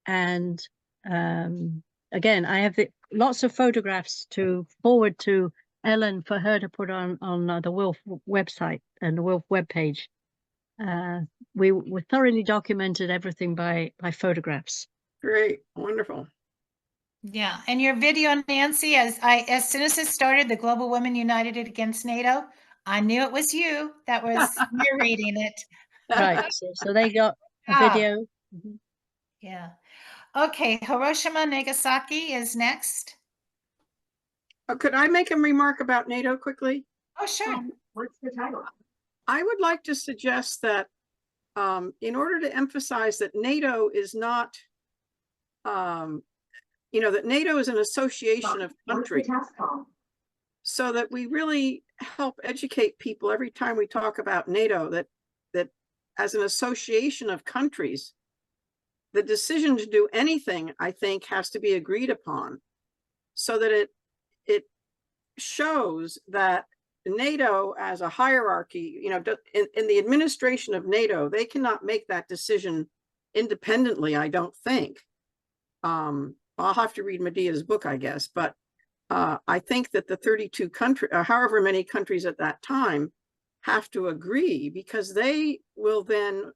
and again, I have lots of photographs to forward to Ellen for her to put on the WILF website and the WILF webpage. We thoroughly documented everything by photographs. Great, wonderful. Yeah. And your video, Nancy, as soon as it started, the Global Women United Against NATO, I knew it was you that was narrating it. Right. So they got a Wow. video. Yeah. Okay. Hiroshima, Nagasaki is next. Could I make a remark about NATO quickly? Oh, sure. What's the title? I would like to suggest that in order to emphasize that NATO is not, that NATO is an association of countries, so that we really help educate people every time we talk about NATO, that as an association of countries, the decision to do anything, I think, has to be agreed upon, so that it shows that NATO as a hierarchy, in the administration of NATO, they cannot make that decision independently, I don't think. I'll have to read Medea's book, I guess, but I think that the 32 countries, however many countries at that time, have to agree, because they will then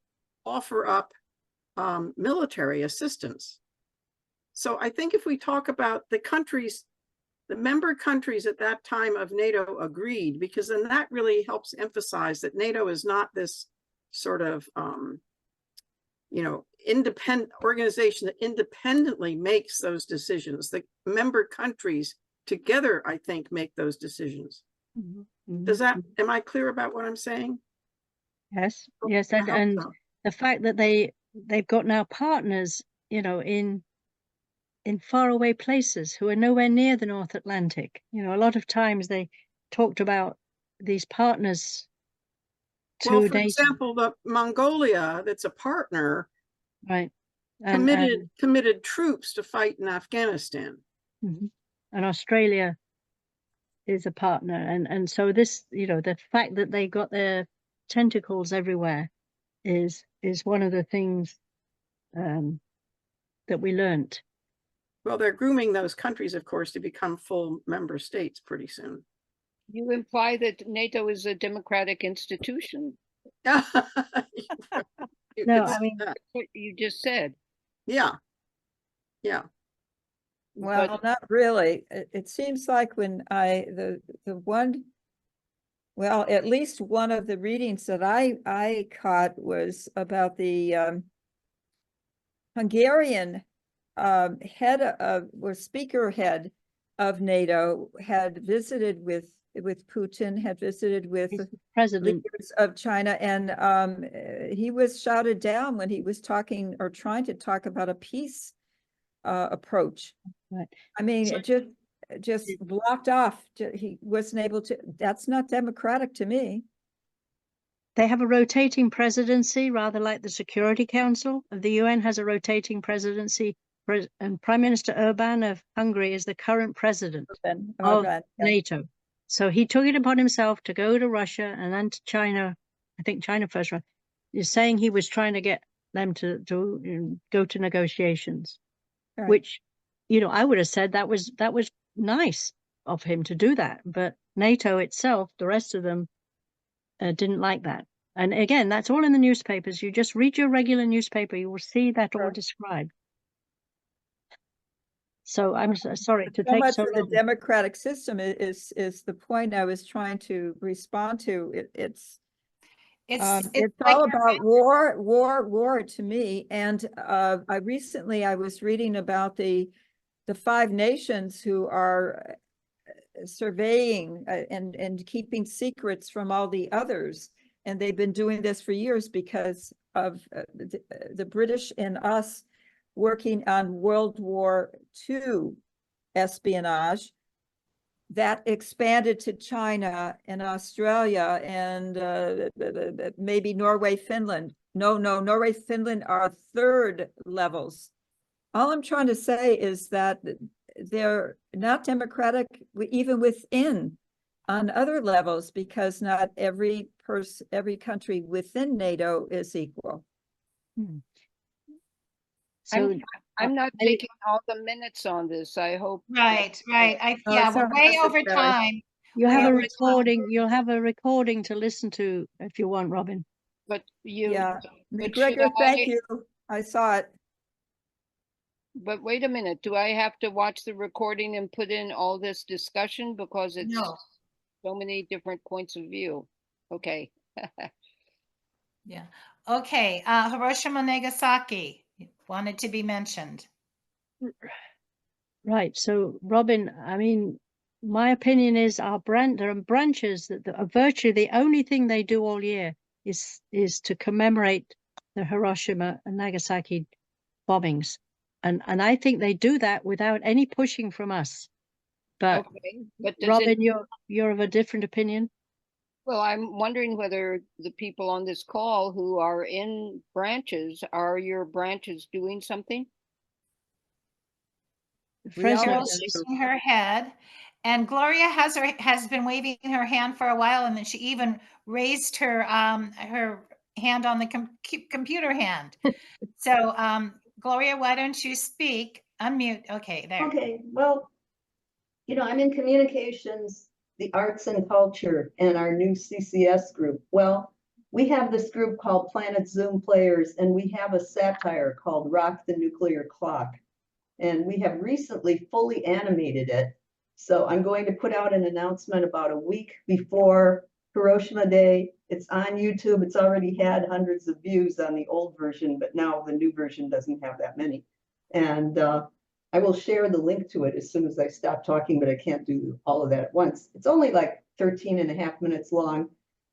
offer up military assistance. So I think if we talk about the countries, the member countries at that time of NATO agreed, because then that really helps emphasize that NATO is not this sort of, independent organization that independently makes those decisions. The member countries together, I think, make those decisions. Am I clear about what I'm saying? Yes. And the fact that they've got now partners, in faraway places who are nowhere near the North Atlantic. A lot of times they talked about these partners. Well, for example, the Mongolia, that's a partner, right, committed troops to fight in Afghanistan. And Australia is a partner, and so this, the fact that they got their tentacles everywhere is one of the things that we learned. Well, they're grooming those countries, of course, to become full member states pretty soon. You imply that NATO is a democratic institution. You No, could I say mean, that. What you just said. Yeah. Yeah. Well, But not really. It seems like when the one, well, at least one of the readings that I caught was about the Hungarian head of, or speaker head of NATO had visited with Putin, had visited with he's the president. leaders of China, and he was shouted down when he was talking or trying to talk about a peace approach. Right. I mean, So- it just blocked off. He wasn't able to. That's not democratic to me. They have a rotating presidency, rather like the Security Council of the UN has a rotating presidency, and Prime Minister Orban of Hungary is the current president of NATO. So he took it upon himself to go to Russia and then to China. I think China first. Is saying he was trying to get them to go to negotiations, Right. which, you know, I would have said that was nice of him to do that. But NATO itself, the rest of them, didn't like that. And again, that's all in the newspapers. You just read your regular newspaper, you will see that all Sure. described. So I'm sorry to So take much so of the long. democratic system is the point I was trying to respond to. It's It's all like about war to me. And I was reading about the 5 nations who are surveying and keeping secrets from all the others. And they've been doing this for years because of the British and us working on World War II espionage that expanded to China and Australia and maybe Norway, Finland. No, Norway, Finland are 3rd levels. All I'm trying to say is that they're not democratic even within on other levels, because not every country within NATO is equal. So I'm not taking all the minutes on this. I hope. right. Oh, Yeah, it's we're not way over necessary. time. you Way have a over time. recording. You'll have a recording to listen to if you want, Robin. But you. Yeah, but should McGregor, thank I- you. I saw it. But wait a minute, do I have to watch the recording and put in all this discussion because it's No. so many different points of view? Okay. Yeah. Okay. Hiroshima, Nagasaki wanted to be mentioned. Right. So Robin, I mean, my opinion is there are branches that are virtually the only thing they do all year is to commemorate the Hiroshima and Nagasaki bombings. And I think they do that without any pushing from us. But Okay, but does Robin, it, you're of a different opinion. well, I'm wondering whether the people on this call who are in branches, are your branches doing something? We all Fresno are Cheryl's is. shaking her head, and Gloria has been waving her hand for a while, and then she even raised her hand on the computer hand. So Gloria, why don't you speak? Unmute. Okay, there. Okay, well, you know, I'm in communications, the arts and culture, and our new CCS group. Well, we have this group called Planet Zoom Players, and we have a satire called Rock the Nuclear Clock. And we have recently fully animated it. So I'm going to put out an announcement about a week before Hiroshima Day. It's on YouTube. It's already had hundreds of views on the old version, but now the new version doesn't have that many. And I will share the link to it as soon as I stop talking, but I can't do all of that at once. It's only like 13.5 minutes long.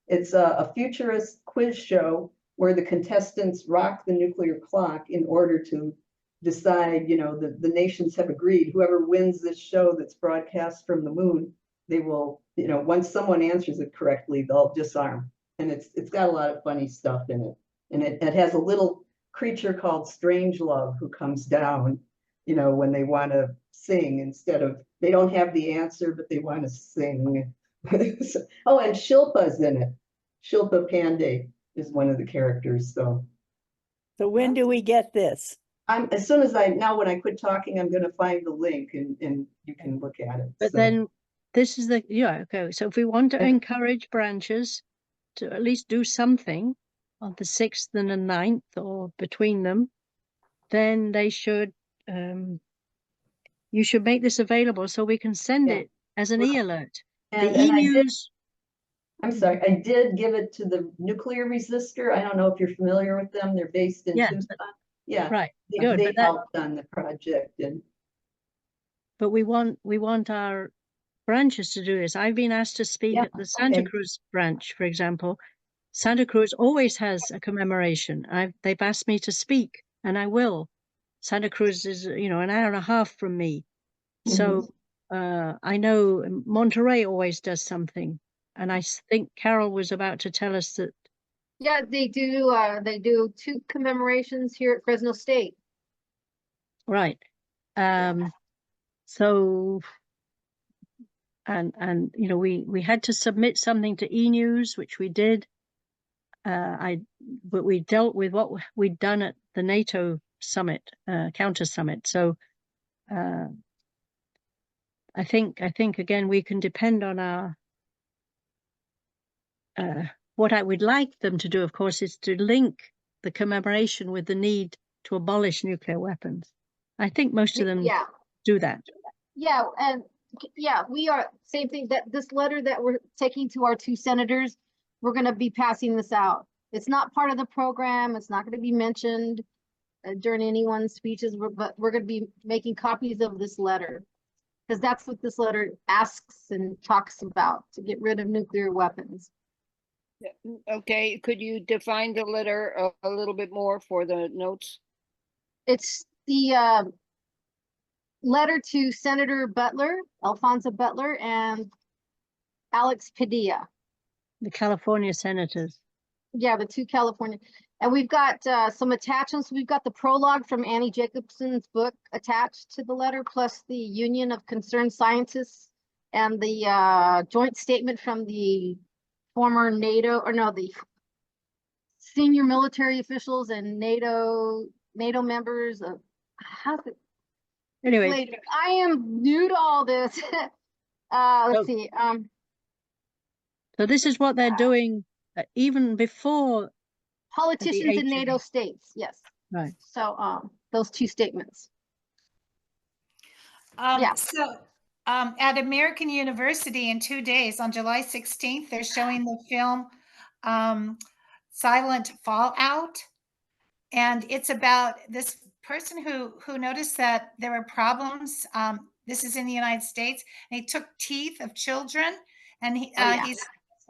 It's a futurist quiz show where the contestants rock the nuclear clock in order to decide, you know, the nations have agreed, whoever wins this show that's broadcast from the moon, they will, you know, once someone answers it correctly, they'll disarm. And it's got a lot of funny stuff in it. And it has a little creature called Strangelove who comes down, you know, when they want to sing instead of, they don't have the answer, but they want to sing. Oh, and Shilpa's in it. Shilpa Pandey is one of the characters. So So when do we get this? as soon as when I quit talking, I'm gonna find the link and you can look at it. But So, then this is okay. So if we want to encourage branches to at least do something on the 6th and the 9th or between them, then they should, you should make this available so we can send Yeah. it as an Well, e-alert. The and I did, e-news, I'm sorry, I did give it to the nuclear resistor. I don't know if you're familiar with them. They're based in Yeah. Tucson. Yeah, right, good, they but that, helped on the project and but we want our branches to do this. I've been asked to speak Yeah, at the Santa okay. Cruz branch, for example. Santa Cruz always has a commemoration. They've asked me to speak, and I will. Santa Cruz is, an hour and a half from me. So I know Monterey always does something. And I think Carol was about to tell us that, Yeah, they do 2 commemorations here at Fresno State. right. So, and we had to submit something to e-news, which we did. But we dealt with what we'd done at the NATO summit, counter summit. So I think again we can depend on our. What I would like them to do, of course, is to link the commemoration with the need to abolish nuclear weapons. I think most of them Yeah, do that. yeah, and yeah, we are same thing, that this letter that we're taking to our 2 senators, we're going to be passing this out. It's not part of the program. It's not going to be mentioned during anyone's speeches, but we're going to be making copies of this letter because that's what this letter asks and talks about, to get rid of nuclear weapons. Okay, could you define the letter a little bit more for the notes? It's the letter to Senator Butler, Alfonso Butler, and Alex Padilla. The California senators. Yeah, the 2 California. And we've got some attachments. We've got the prologue from Annie Jacobson's book attached to the letter, plus the Union of Concerned Scientists and the joint statement from the former NATO, the senior military officials and NATO members of, Anyway, later. I am new to all this. Let's see. So this is what they're doing even before Politicians in 8th. NATO states. Yes. Right. So those 2 statements. Yeah. So at American University in 2 days, on July 16th, they're showing the film Silent Fallout. And it's about this person who noticed that there were problems. This is in the United States, and he took teeth of children, and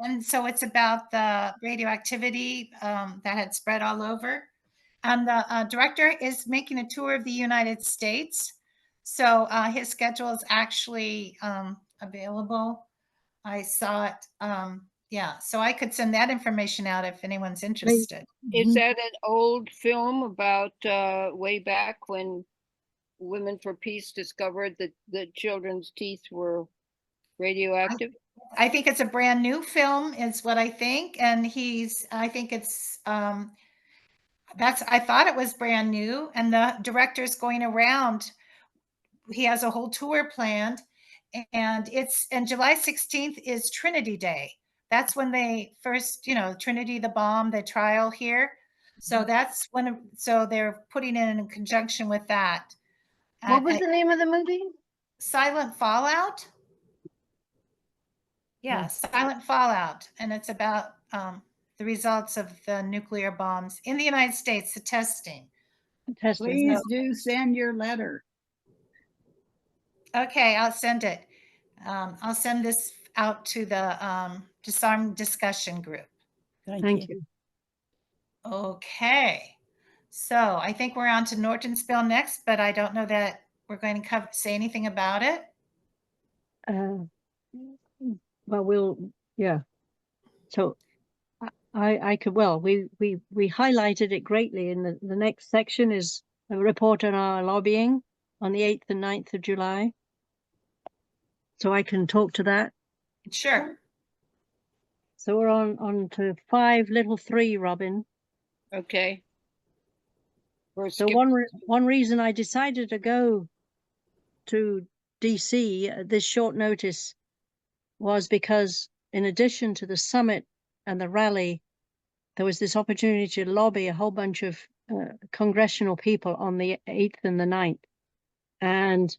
and so it's about the radioactivity that had spread all over. And the director is making a tour of the United States. So his schedule is actually available. I saw it. Yeah, so I could send that information out if anyone's interested. Is that an old film about way back when Women for Peace discovered that the children's teeth were radioactive? I think it's a brand new film is what I think. And I think it's, I thought it was brand new, and the director's going around. He has a whole tour planned, and July 16th is Trinity Day. That's when they first, Trinity, the bomb, the trial here. So that's so they're putting it in conjunction with that. What was the name of the movie? Silent Fallout. Yeah, Silent Fallout. And it's about the results of the nuclear bombs in the United States, the testing. Please do send your letter. Okay, I'll send it. I'll send this out to the Disarm discussion group. Thank you. Okay, so I think we're on to Nortonsville next, but I don't know that we're going to say anything about it. Well, yeah. So I could, we highlighted it greatly in the next section is a report on our lobbying on the 8th and 9th of July. So I can talk to that. Sure. So we're on to 5 little 3, Robin. Okay. We're So skipping. one reason I decided to go to DC at this short notice was because in addition to the summit and the rally, there was this opportunity to lobby a whole bunch of congressional people on the 8th and the 9th. And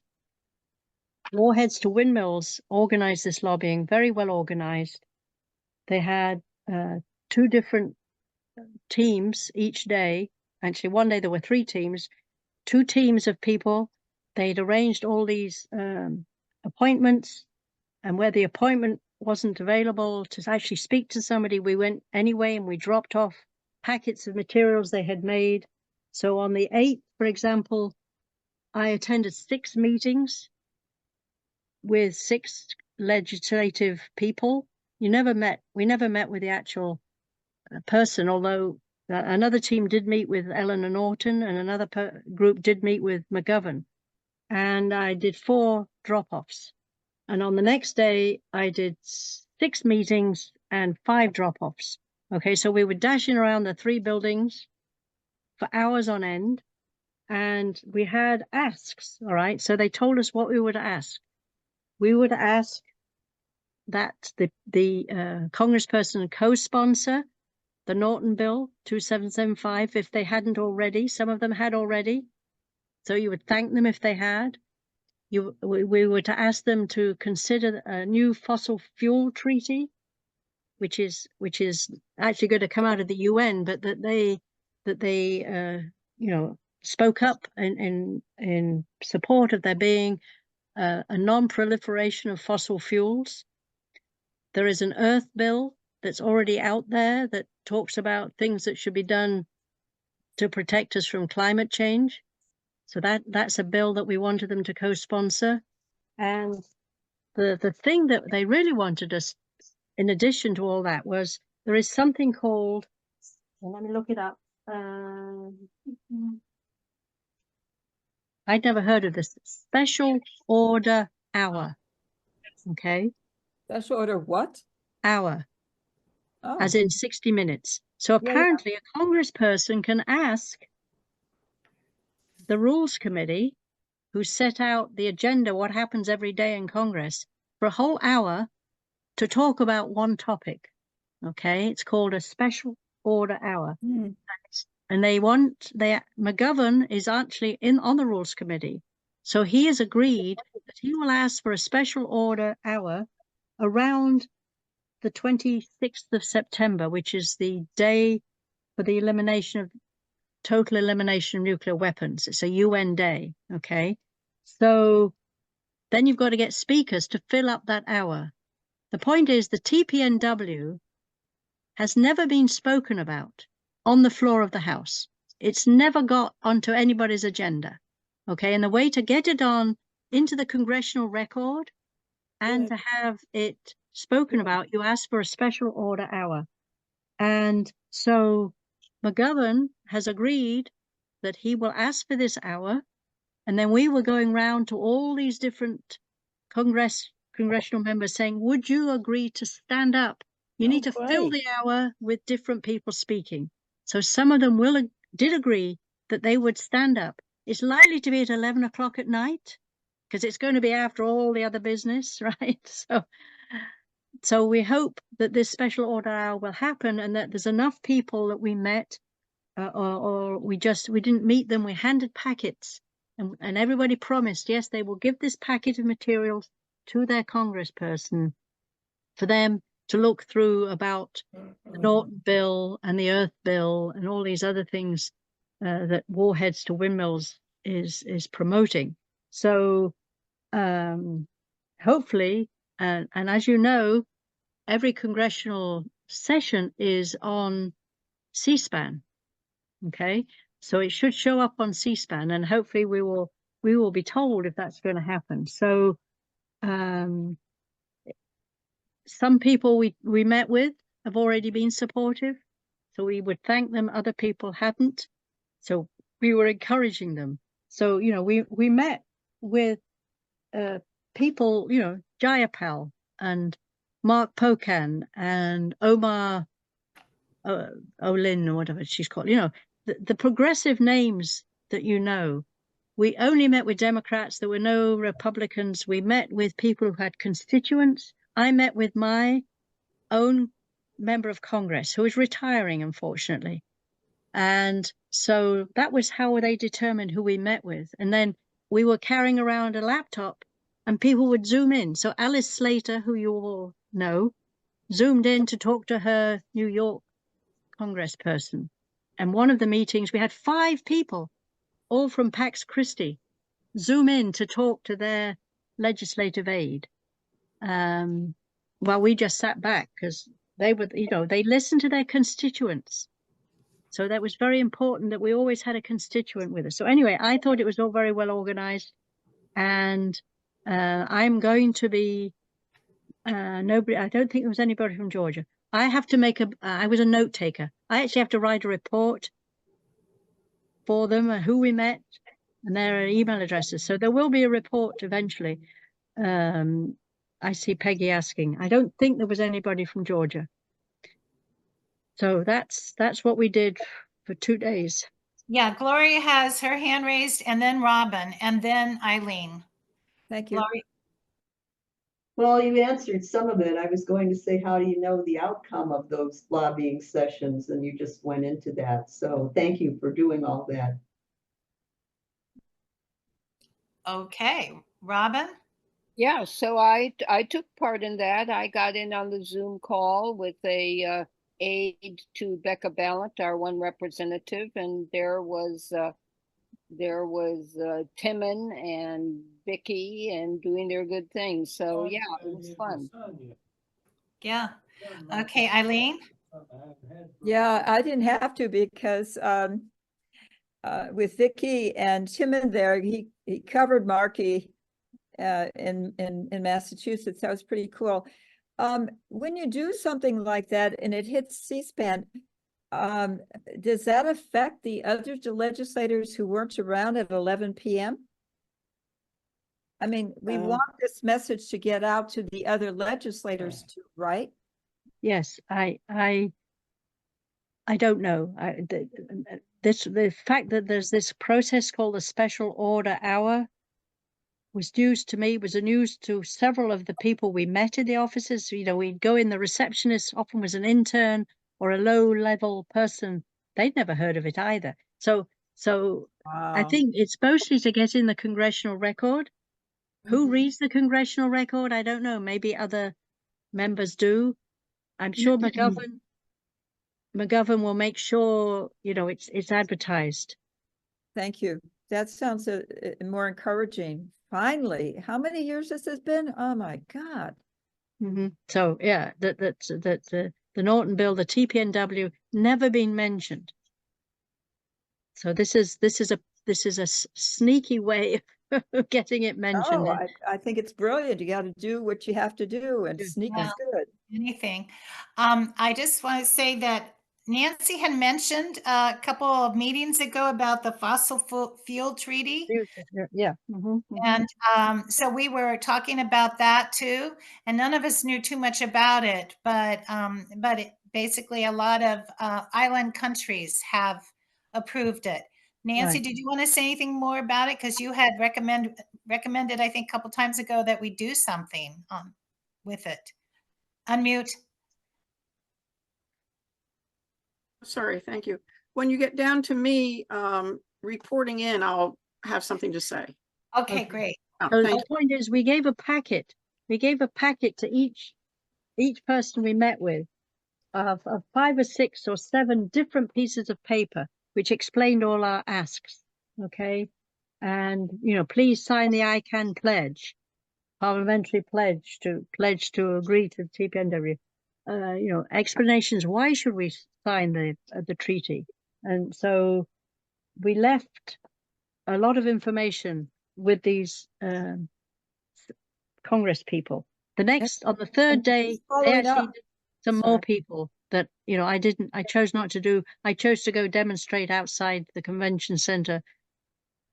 Warheads to Windmills organized this lobbying, very well organized. They had 2 different teams each day. Actually, one day there were 3 teams, 2 teams of people. They'd arranged all these appointments, and where the appointment wasn't available to actually speak to somebody, we went anyway and we dropped off packets of materials they had made. So on the 8th, for example, I attended 6 meetings with 6 legislative people. We never met with the actual person, although another team did meet with Eleanor Norton and another group did meet with McGovern. And I did 4 drop-offs. And on the next day, I did 6 meetings and 5 drop-offs. Okay, so we were dashing around the 3 buildings for hours on end, and we had asks, all right? So they told us what we would ask. We would ask that the congressperson co-sponsor the Norton Bill 2775 if they hadn't already. Some of them had already. So you would thank them if they had. We were to ask them to consider a new fossil fuel treaty, which is actually going to come out of the UN, but that they spoke up in support of there being a non-proliferation of fossil fuels. There is an Earth bill that's already out there that talks about things that should be done to protect us from climate change. So that's a bill that we wanted them to co-sponsor. And the thing that they really wanted us, in addition to all that, was there is something called, well, let me look it up. I'd never heard of this, Special Order Hour. Okay. Special order what? Hour. Oh. As in 60 minutes. So apparently a congressperson can ask the Rules Committee, who set out the agenda, what happens every day in Congress, for a whole hour to talk about one topic. Okay, it's called a Special Order Hour. And McGovern is actually on the Rules Committee. So he has agreed that he will ask for a Special Order Hour around the 26th of September, which is the day for the total elimination of nuclear weapons. It's a UN day, okay? So then you've got to get speakers to fill up that hour. The point is the TPNW has never been spoken about on the floor of the House. It's never got onto anybody's agenda, okay? And the way to get it on into the congressional record and to have it spoken about, you ask for a Special Order Hour. And so McGovern has agreed that he will ask for this hour, and then we were going round to all these different congressional members saying, would you agree to stand up? You need to fill the hour with different people speaking. So some of them did agree that they would stand up. It's likely to be at 11 o'clock at night because it's going to be after all the other business, right? So we hope that this Special Order Hour will happen and that there's enough people that we met or we didn't meet them. We handed packets and everybody promised, yes, they will give this packet of materials to their congressperson for them to look through about the Norton Bill and the Earth Bill and all these other things that Warheads to Windmills is promoting. So hopefully, and as you know, every congressional session is on C-SPAN. Okay, so it should show up on C-SPAN, and hopefully we will be told if that's going to happen. So some people we met with have already been supportive, so we would thank them. Other people hadn't, so we were encouraging them. So we met with people, Jayapal and Mark Pocan and Omar Olin or whatever she's called, the progressive names that you know, we only met with Democrats. There were no Republicans. We met with people who had constituents. I met with my own member of Congress who is retiring, unfortunately. And so that was how they determined who we met with. And then we were carrying around a laptop and people would zoom in. So Alice Slater, who you all know, zoomed in to talk to her New York congressperson. And one of the meetings, we had 5 people, all from Pax Christi, zoom in to talk to their legislative aide. While we just sat back because they were, they listened to their constituents. So that was very important that we always had a constituent with us. So anyway, I thought it was all very well organized. And I'm going to be, nobody, I don't think there was anybody from Georgia. I have to make I was a note taker. I actually have to write a report for them, who we met and their email addresses. So there will be a report eventually. I see Peggy asking. I don't think there was anybody from Georgia. So that's what we did for 2 days. Yeah, Gloria has her hand raised, and then Robin, and then Eileen. Thank you. Gloria. Well, you answered some of it. I was going to say, how do you know the outcome of those lobbying sessions? And you just went into that. So thank you for doing all that. Okay, Robin? Yeah, so I took part in that. I got in on the Zoom call with a aide to Becca Ballant, our one representative, and there was Timon and Vicky and doing their good things. So yeah, it was fun. Yeah. Okay, Eileen? Yeah, I didn't have to because with Vicky and Timon there, he covered Markey in Massachusetts. That was pretty cool. When you do something like that and it hits C-SPAN, does that affect the other legislators who weren't around at 11 p.m.? I mean, we want this message to get out to the other legislators too, right? Yes, I don't know. The fact that there's this process called the Special Order Hour was news to me, was a news to several of the people we met in the offices. We'd go in, the receptionist often was an intern or a low-level person. They'd never heard of it either. So I Wow. think it's mostly to get in the congressional record. Who reads the congressional record? I don't know. Maybe other members do. I'm sure McGovern will make sure, it's advertised. Thank you. That sounds more encouraging. Finally, how many years has this been? Oh my God. So yeah, the Norton bill, the TPNW, never been mentioned. So this is a sneaky way of getting it mentioned. Oh, I think it's brilliant. You got to do what you have to do, and sneak is good. Anything. I just want to say that Nancy had mentioned a couple of meetings ago about the fossil fuel treaty. Yeah. And so we were talking about that too, and none of us knew too much about it, but basically a lot of island countries have approved it. Nancy, Right. did you want to say anything more about it? Because you had recommended, I think, a couple times ago that we do something with it. Unmute. Sorry, thank you. When you get down to me reporting in, I'll have something to say. Okay, great. Oh, So thank the point is, we gave a packet. We gave a packet to each person we met with of 5 or 6 or 7 different pieces of paper, which explained all our asks. Okay, and please sign the ICANN pledge, parliamentary pledge to agree to the TPNW. Explanations. Why should we sign the treaty? And so we left a lot of information with these Congress people. On the third day, they actually did some more people that, I chose not to do. I chose to go demonstrate outside the convention center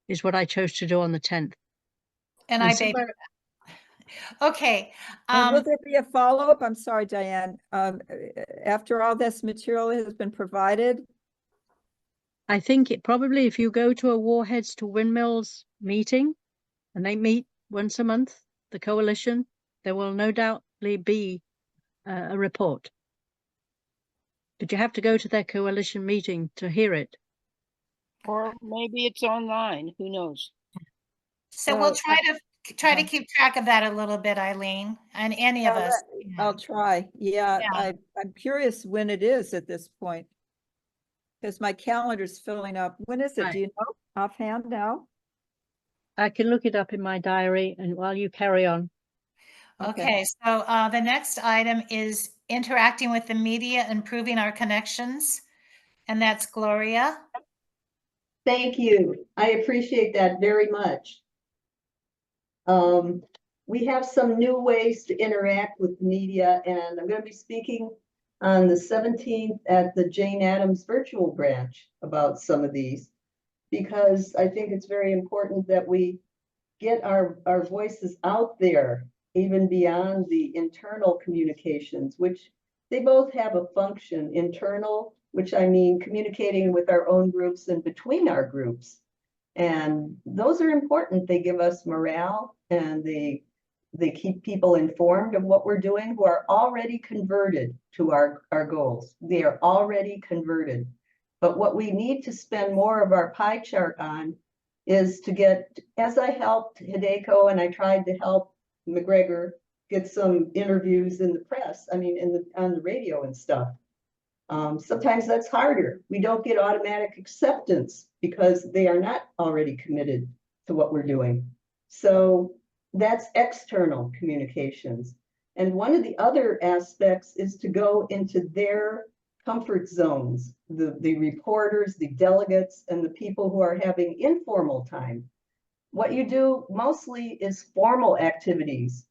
is what I chose to do on the 10th. And I baby. Okay. And will there be a follow-up? I'm sorry, Diane. After all this material has been provided? I think it probably, if you go to a Warheads to Windmills meeting, and they meet once a month, the coalition, there will no doubtly be a report. But you have to go to their coalition meeting to hear it. Or maybe it's online, who knows? So we'll Well, try to keep track of that a little bit, Eileen, and any of Yeah, us. I'll try. Yeah, Yeah. I'm curious when it is at this point. Because my calendar's filling up. When is it? Right. Do you know offhand now? I can look it up in my diary, and while you carry on. Okay, so the next item is interacting with the media, improving our connections. And that's Gloria. Thank you. I appreciate that very much. We have some new ways to interact with the media, and I'm going to be speaking on the 17th at the Jane Addams virtual branch about some of these, because I think it's very important that we get our voices out there, even beyond the internal communications, which they both have a function. Internal, which I mean communicating with our own groups and between our groups. And those are important. They give us morale, and they keep people informed of what we're doing who are already converted to our goals. They are already converted. But what we need to spend more of our pie chart on is to get, as I helped Hideko and I tried to help McGregor get some interviews in the press, I mean, on the radio and stuff. Sometimes that's harder. We don't get automatic acceptance because they are not already committed to what we're doing. So that's external communications. And one of the other aspects is to go into their comfort zones, the reporters, the delegates, and the people who are having informal time. What you do mostly is formal activities,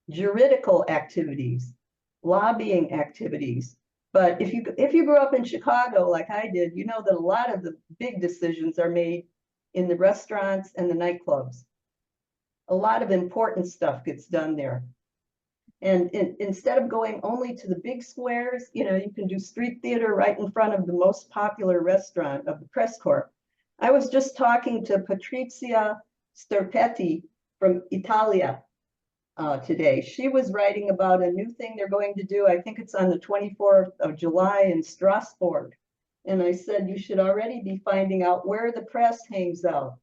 juridical activities, lobbying activities. But if you grew up in Chicago like I did, you know that a lot of the big decisions are made in the restaurants and the nightclubs. A lot of important stuff gets done there. And instead of going only to the big squares, you know, you can do street theater right in front of the most popular restaurant of the press corps. I was just talking to Patrizia Sterpetti from Italia today. She was writing about a new thing they're going to do. I think it's on the 24th of July in Strasbourg. And I said, you should already be finding out where the press hangs out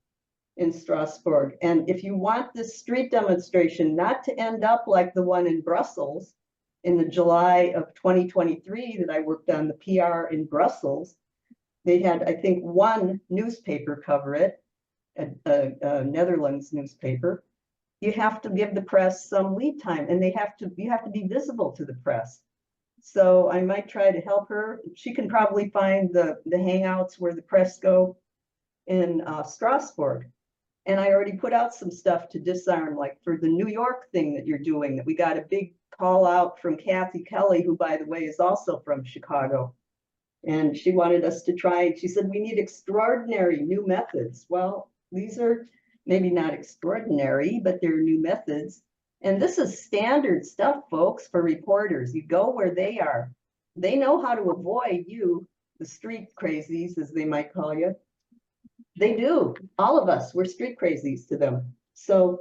in Strasbourg. And if you want this street demonstration not to end up like the one in Brussels in the July of 2023 that I worked on, the PR in Brussels, they had, I think, one newspaper cover it, a Netherlands newspaper. You have to give the press some lead time, and you have to be visible to the press. So I might try to help her. She can probably find the hangouts where the press go in Strasbourg. And I already put out some stuff to disarm, like for the New York thing that you're doing, that we got a big call out from Kathy Kelly, who, by the way, is also from Chicago. And she wanted us to try, she said, we need extraordinary new methods. Well, these are maybe not extraordinary, but they're new methods. And this is standard stuff, folks, for reporters. You go where they are. They know how to avoid you, the street crazies, as they might call you. They do. All of us, we're street crazies to them. So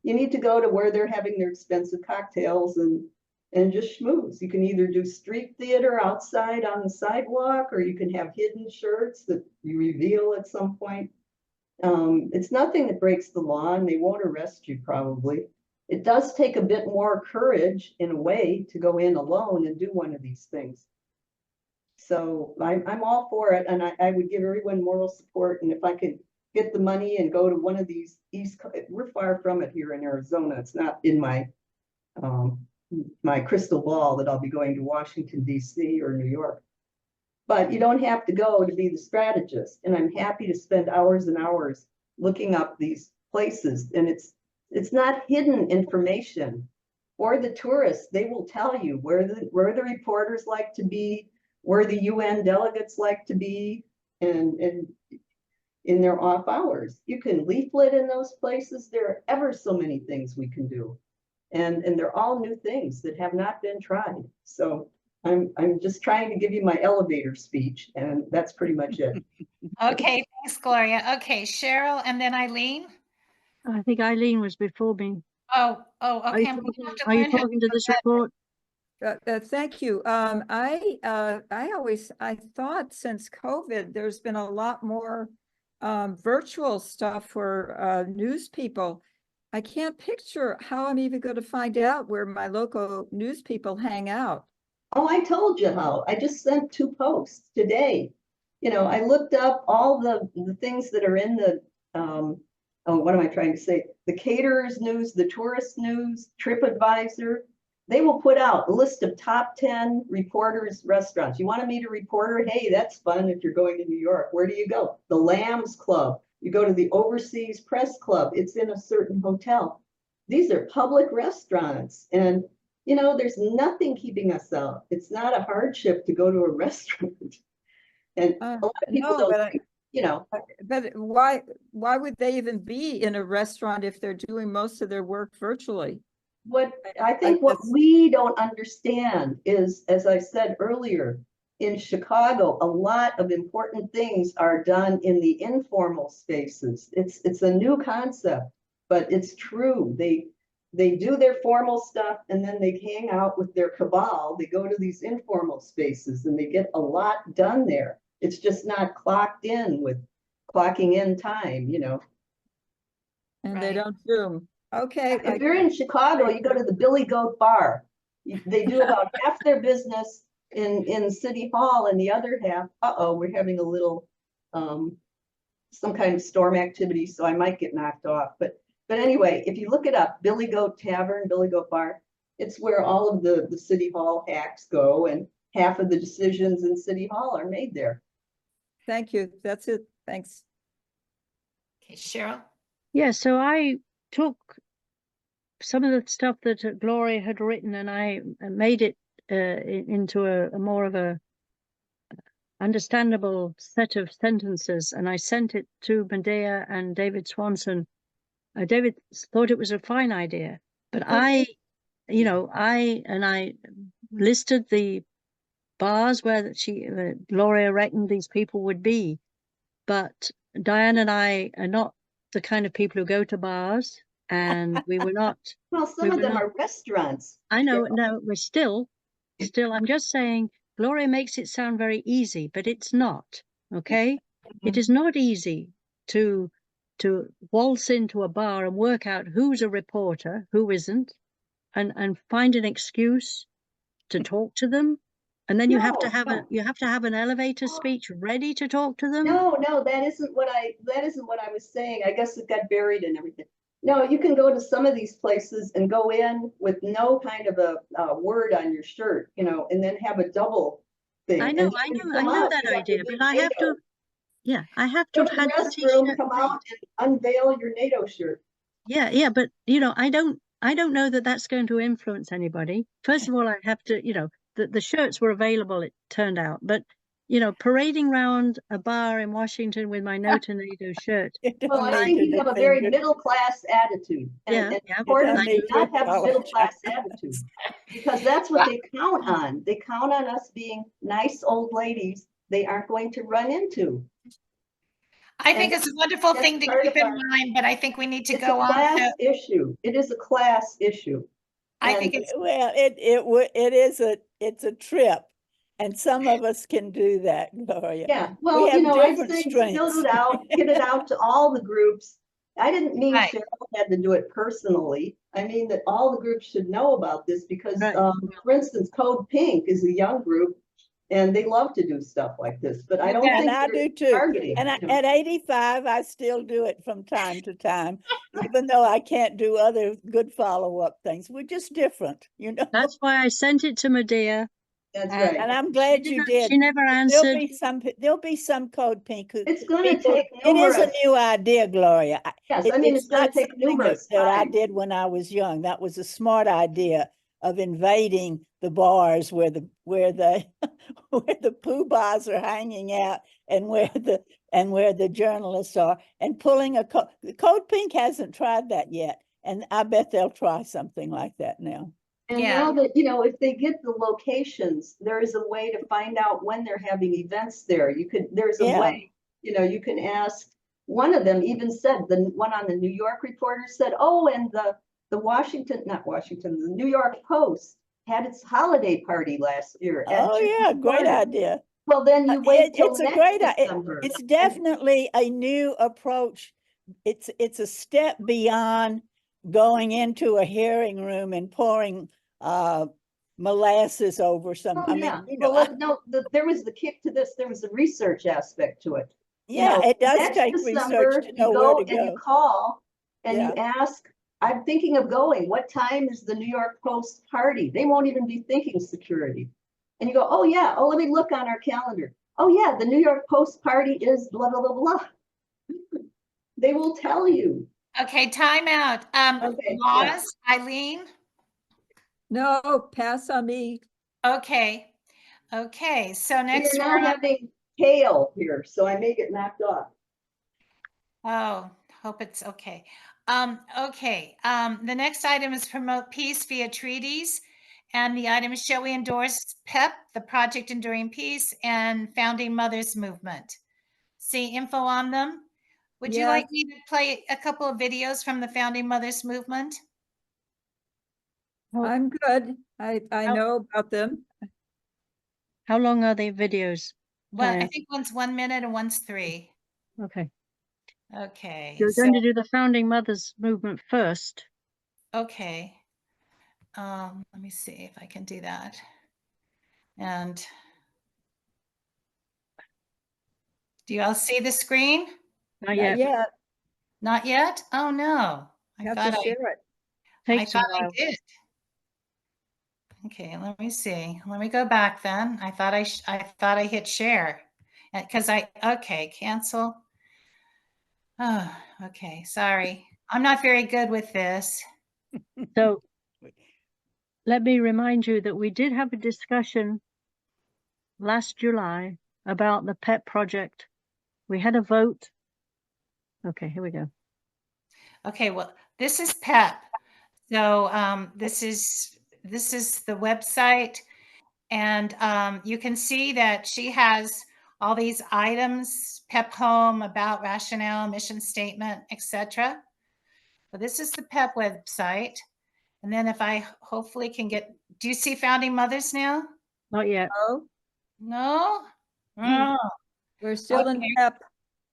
you need to go to where they're having their expensive cocktails and just schmooze. You can either do street theater outside on the sidewalk, or you can have hidden shirts that you reveal at some point. It's nothing that breaks the law, and they won't arrest you probably. It does take a bit more courage in a way to go in alone and do one of these things. So I'm all for it, and I would give everyone moral support. And if I could get the money and go to one of these we're far from it here in Arizona. It's not in my my crystal ball that I'll be going to Washington, D.C. or New York. But you don't have to go to be the strategist. And I'm happy to spend hours and hours looking up these places. And it's not hidden information. For the tourists, they will tell you where the reporters like to be, where the UN delegates like to be, and in their off hours. You can leaflet in those places. There are ever so many things we can do. And they're all new things that have not been tried. So I'm just trying to give you my elevator speech, and that's pretty much it. Okay, thanks, Gloria. Okay, Cheryl and then Eileen. I think Eileen was before me. Oh, Are you okay. I'm gonna have to are you learn how talking to do this that. report? Thank you. I thought since COVID, there's been a lot more virtual stuff for news people. I can't picture how I'm even going to find out where my local news people hang out. Oh, I told you how. I just sent 2 posts today. You know, I looked up all the things that are in the, oh, what am I trying to say? The caterers news, the tourist news, TripAdvisor. They will put out a list of top 10 reporters' restaurants. You want to meet a reporter? Hey, that's fun if you're going to New York. Where do you go? The Lambs Club. You go to the Overseas Press Club. It's in a certain hotel. These are public restaurants. And you know, there's nothing keeping us out. It's not a hardship to go to a restaurant. And a lot of people No, don't, you know. But why would they even be in a restaurant if they're doing most of their work virtually? What I think what we don't understand is, as I said earlier, in Chicago, a lot of important things are done in the informal spaces. It's a new concept, but it's true. They do their formal stuff and then they hang out with their cabal. They go to these informal spaces and they get a lot done there. It's just not clocked in with clocking in time, you know. And they Right. don't Zoom. Okay. If you're in Chicago, you go to the Billy Goat Bar. They do about half their business in City Hall and the other half, we're having a little, some kind of storm activity, so I might get knocked off. But anyway, if you look it up, Billy Goat Tavern, Billy Goat Bar, it's where all of the City Hall hacks go, and half of the decisions in City Hall are made there. Thank you. That's it. Thanks. Okay, Cheryl. Yeah, so I took some of the stuff that Gloria had written and I made it into a more of a understandable set of sentences, and I sent it to Medea and David Swanson. David thought it was a fine idea, but I listed the bars where Gloria reckoned these people would be, but Diane and I are not the kind of people who go to bars, and we were not. Well, some of them are restaurants. I know, no, we're still, I'm just saying, Gloria makes it sound very easy, but it's not, okay? It is not easy to waltz into a bar and work out who's a reporter, who isn't, and find an excuse to talk to them. And then you have to have an elevator speech ready to talk to them. No, that isn't what I was saying. I guess it got buried in everything. No, you can go to some of these places and go in with no kind of a word on your shirt, you know, and then have a double thing. I know that idea, but I have to. Yeah, I have to go to the restroom, come out and unveil your NATO shirt. Yeah, but you know, I don't know that that's going to influence anybody. First of all, I have to, you know, the shirts were available, it turned out, but you know, parading around a bar in Washington with my No to NATO shirt. Well, I think you have a very middle class attitude. And reporters do not have a middle class attitude, because that's what they count on. They count on us being nice old ladies they aren't going to run into. I think it's a wonderful thing to keep in mind, but I think we need to go on. It's a class issue. It is a class issue. I think it's well, it's a trip, and some of us can do that, Gloria. Yeah, well, you know, I'd say build it out, get it out to all the groups. I didn't mean Cheryl had to do it personally. I mean that all the groups should know about this because, for instance, Code Pink is a young group. And they love to do stuff like this, but I don't think I do too. targeting. And at 85, I still do it from time to time, even though I can't do other good follow-up things. We're just different, you know. That's why I sent it to Medea. That's right. And I'm glad you did. She never answered. There'll be some Code Pink who. It's going to take numerous. It is a new idea, Gloria. Yes, I mean, it's going to take numerous that I did when I was young. That was a smart idea of invading the bars where the poobahs are hanging out and where the journalists are, and pulling Code Pink hasn't tried that yet, and I bet they'll try something like that now. And Yeah. now that, if they get the locations, there is a way to find out when they're having events there. There's a Yeah. way, you can ask. One of them even said, the one on the New York Reporter said, oh, and the New York Post had its holiday party last year. at Oh, yeah, Jim's great Corner. idea. Well, then you wait till It's a next great, December. it's definitely a new approach. It's a step beyond going into a hearing room and pouring molasses over some, Oh, I mean, yeah. you know, Well, no, there was the kick to this. There was the research aspect to it. yeah, it does Next take December, research to you know where go to and you go. call and Yeah. you ask, I'm thinking of going. What time is the New York Post party? They won't even be thinking security. And you go, oh, yeah. Oh, let me look on our calendar. Oh, yeah. The New York Post party is blah, blah, blah, blah. They will tell you. Okay, time out. Okay, yeah. Laws, Eileen? No, pass on me. Okay. Okay, so You're next now we're on, having hail here, so I may get knocked off. oh, hope it's okay. Okay, the next item is promote peace via treaties. And the item is, shall we endorse PEP, the Project Enduring Peace, and Founding Mothers Movement? See info on them? Would you like me to play a couple of videos from the Founding Mothers Movement? I'm good. I know about them. How long are the videos? Well, I Diane? think one's 1 minute and one's 3. Okay. Okay, You're so, going to do the Founding Mothers Movement first. okay. Let me see if I can do that. And do you all see the screen? Not Not yet. yet. Not yet? Oh, no. You have to share it. I Takes a thought I while. did. Okay, let me see. Let me go back then. I thought I hit share. Because okay, cancel. Oh, okay, sorry. I'm not very good with this. So let me remind you that we did have a discussion last July about the PET project. We had a vote. Okay, here we go. Okay, well, this is PEP. So this is the website, and you can see that she has all these items: PEP home, about, rationale, mission statement, etc. So this is the PEP website. And then if I hopefully can get, do you see Founding Mothers now? Not yet. Oh, No? Oh, we're still in Okay. PEP.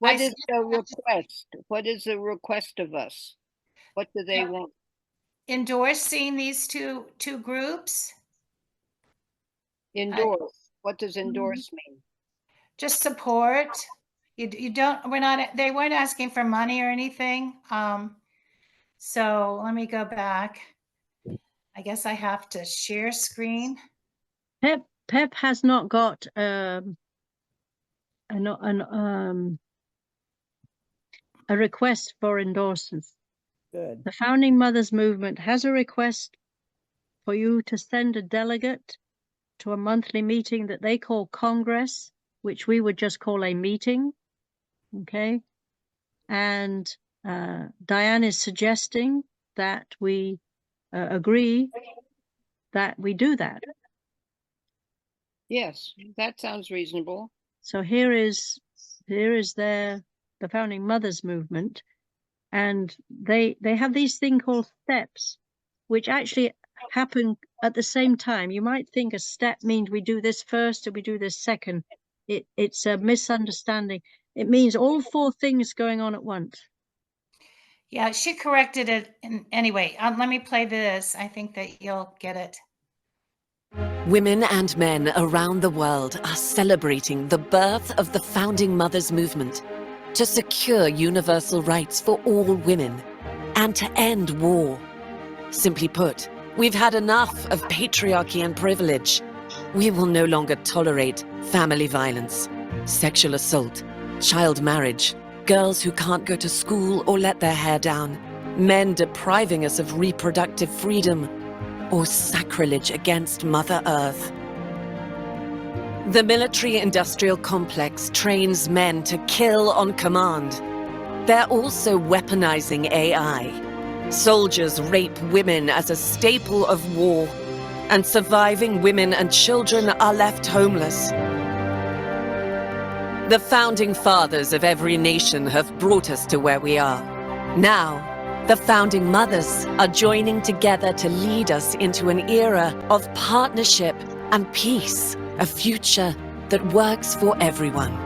What I is skipped the that. request? What is the request of us? What do they want? Endorsing these two groups, Endorse. What does Mm-hmm. endorse mean? just support. You don't, they weren't asking for money or anything. So let me go back. I guess I have to share screen. PEP has not got a request for endorsements. Good. The Founding Mothers Movement has a request for you to send a delegate to a monthly meeting that they call Congress, which we would just call a meeting. Okay. And Diane is suggesting that we agree that we do that. Yes, that sounds reasonable. So here is the Founding Mothers Movement, and they have these thing called steps, which actually happen at the same time. You might think a step means we do this first and we do this second. It's a misunderstanding. It means all 4 things going on at once. Yeah, she corrected it. Anyway, let me play this. I think that you'll get it. Women and men around the world are celebrating the birth of the Founding Mothers Movement to secure universal rights for all women and to end war. Simply put, we've had enough of patriarchy and privilege. We will no longer tolerate family violence, sexual assault, child marriage, girls who can't go to school or let their hair down, men depriving us of reproductive freedom, or sacrilege against Mother Earth. The military-industrial complex trains men to kill on command. They're also weaponizing AI. Soldiers rape women as a staple of war. and surviving women and children are left homeless. The founding fathers of every nation have brought us to where we are. Now, the founding mothers are joining together to lead us into an era of partnership and peace, a future that works for everyone.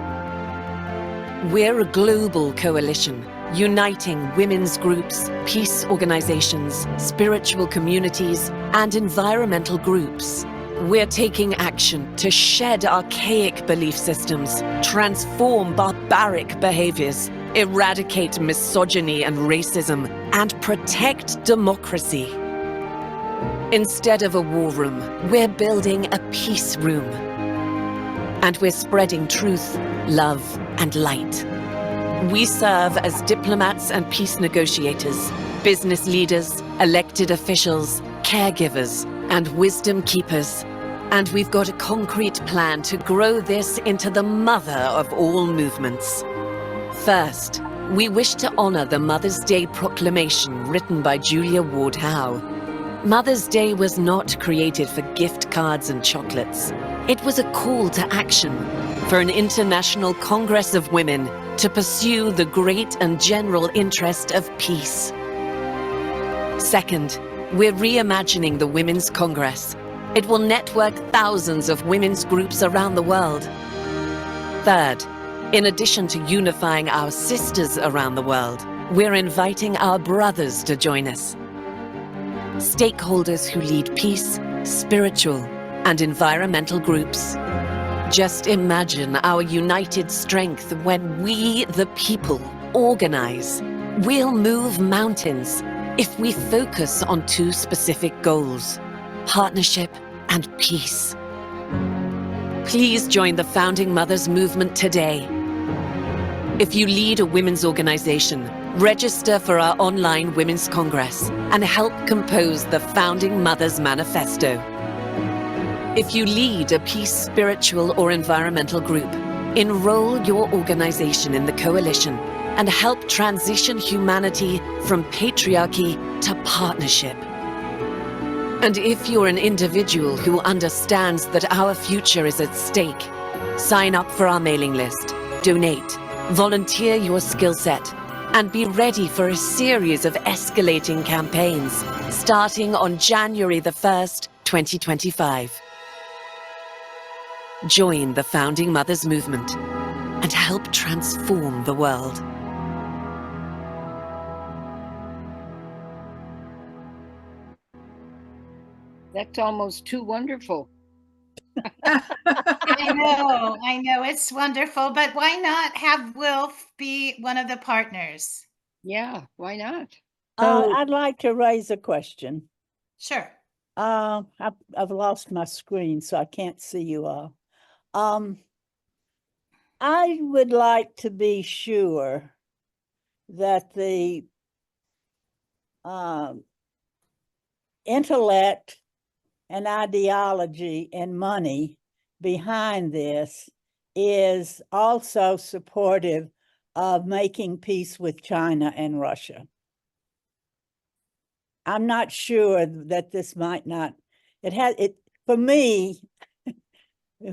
We're a global coalition, uniting women's groups, peace organizations, spiritual communities, and environmental groups. We're taking action to shed archaic belief systems, transform barbaric behaviors, eradicate misogyny and racism, and protect democracy. Instead of a war room, we're building a peace room. And we're spreading truth, love, and light. We serve as diplomats and peace negotiators, business leaders, elected officials, caregivers, and wisdom keepers. And we've got a concrete plan to grow this into the mother of all movements. First, we wish to honor the Mother's Day proclamation written by Julia Ward Howe. Mother's Day was not created for gift cards and chocolates. It was a call to action for an international Congress of Women to pursue the great and general interest of peace. Second, we're reimagining the Women's Congress. It will network thousands of women's groups around the world. Third, in addition to unifying our sisters around the world, we're inviting our brothers to join us. Stakeholders who lead peace, spiritual, and environmental groups. Just imagine our united strength when we, the people, organize. We'll move mountains if we focus on two specific goals: partnership and peace. Please join the Founding Mothers movement today. If you lead a women's organization, register for our online Women's Congress and help compose the Founding Mothers Manifesto. If you lead a peace, spiritual, or environmental group, enroll your organization in the coalition and help transition humanity from patriarchy to partnership. And if you're an individual who understands that our future is at stake, sign up for our mailing list, donate, volunteer your skill set, and be ready for a series of escalating campaigns starting on January the 1st, 2025. Join the Founding Mothers movement and help transform the world. That's almost too wonderful. I know, it's wonderful, but why not have WILF be one of the partners? Yeah, why not? I'd like to raise a question. Sure. I've lost my screen, so I can't see you all. I would like to be sure that the intellect and ideology and money behind this is also supportive of making peace with China and Russia. I'm not sure that this might not, for me,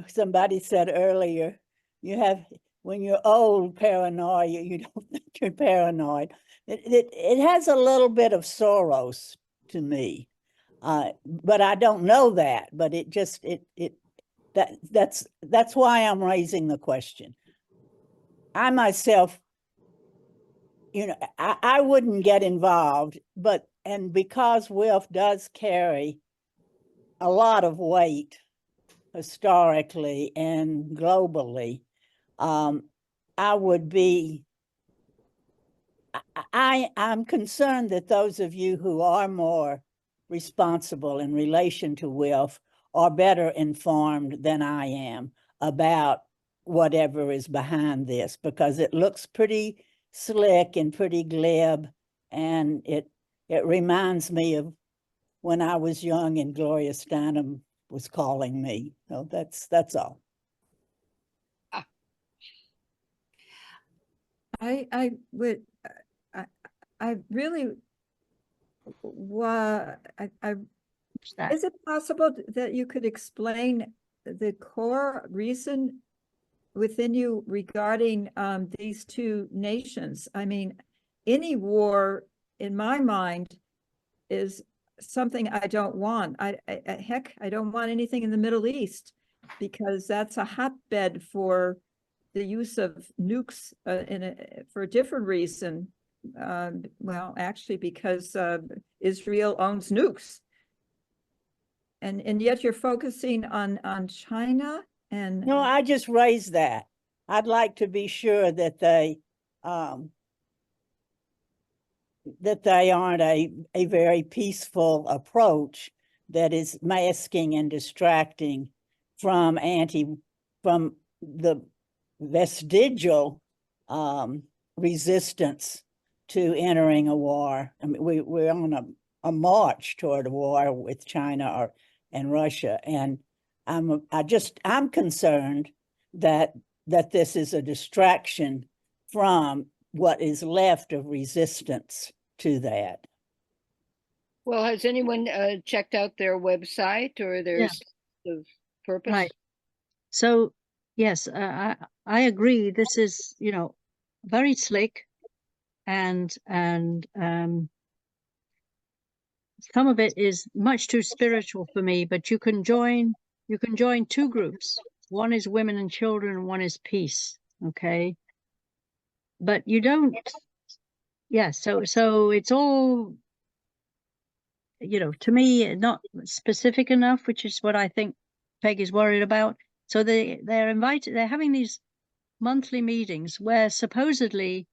somebody said earlier, when you're old, paranoia, you don't think you're paranoid. It has a little bit of Soros to me, but I don't know that. But that's why I'm raising the question. I myself, I wouldn't get involved, and because WILF does carry a lot of weight historically and globally, I'm concerned that those of you who are more responsible in relation to WILF are better informed than I am about whatever is behind this, because it looks pretty slick and pretty glib, and it reminds me of when I was young and Gloria Steinem was calling me. So that's all. I really, I that. Is it possible that you could explain the core reason within you regarding these two nations? I mean, any war, in my mind, is something I don't want. Heck, I don't want anything in the Middle East, because that's a hotbed for the use of nukes for a different reason. Well, actually, because Israel owns nukes. And yet you're focusing on China and No, I just raised that. I'd like to be sure that they aren't a very peaceful approach that is masking and distracting from the vestigial resistance to entering a war. I mean, we're on a march toward a war with China and Russia, and I'm concerned that this is a distraction from what is left of resistance to that. Well, has anyone checked out their website or their Yeah. sense of purpose? Right. So, yes, I agree. This is, very slick, and some of it is much too spiritual for me, but you can join two groups. One is women and children, and one is peace. Okay. But you don't, yeah, so it's all, to me, not specific enough, which is what I think Peg is worried about. So they're having these monthly meetings where supposedly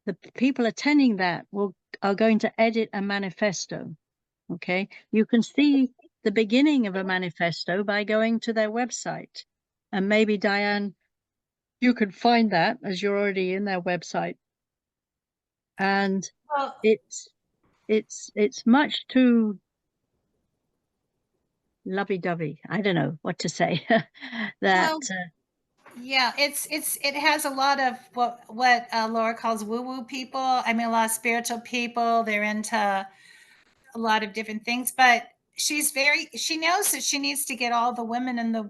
the people attending that are going to edit a manifesto. Okay, you can see the beginning of a manifesto by going to their website, and maybe Diane, you could find that as you're already in their website. And Well, it's much too lovey-dovey. I don't know what to say. That well, yeah, it has a lot of what Laura calls woo-woo people. I mean, a lot of spiritual people. They're into a lot of different things, but she knows that she needs to get all the women in the,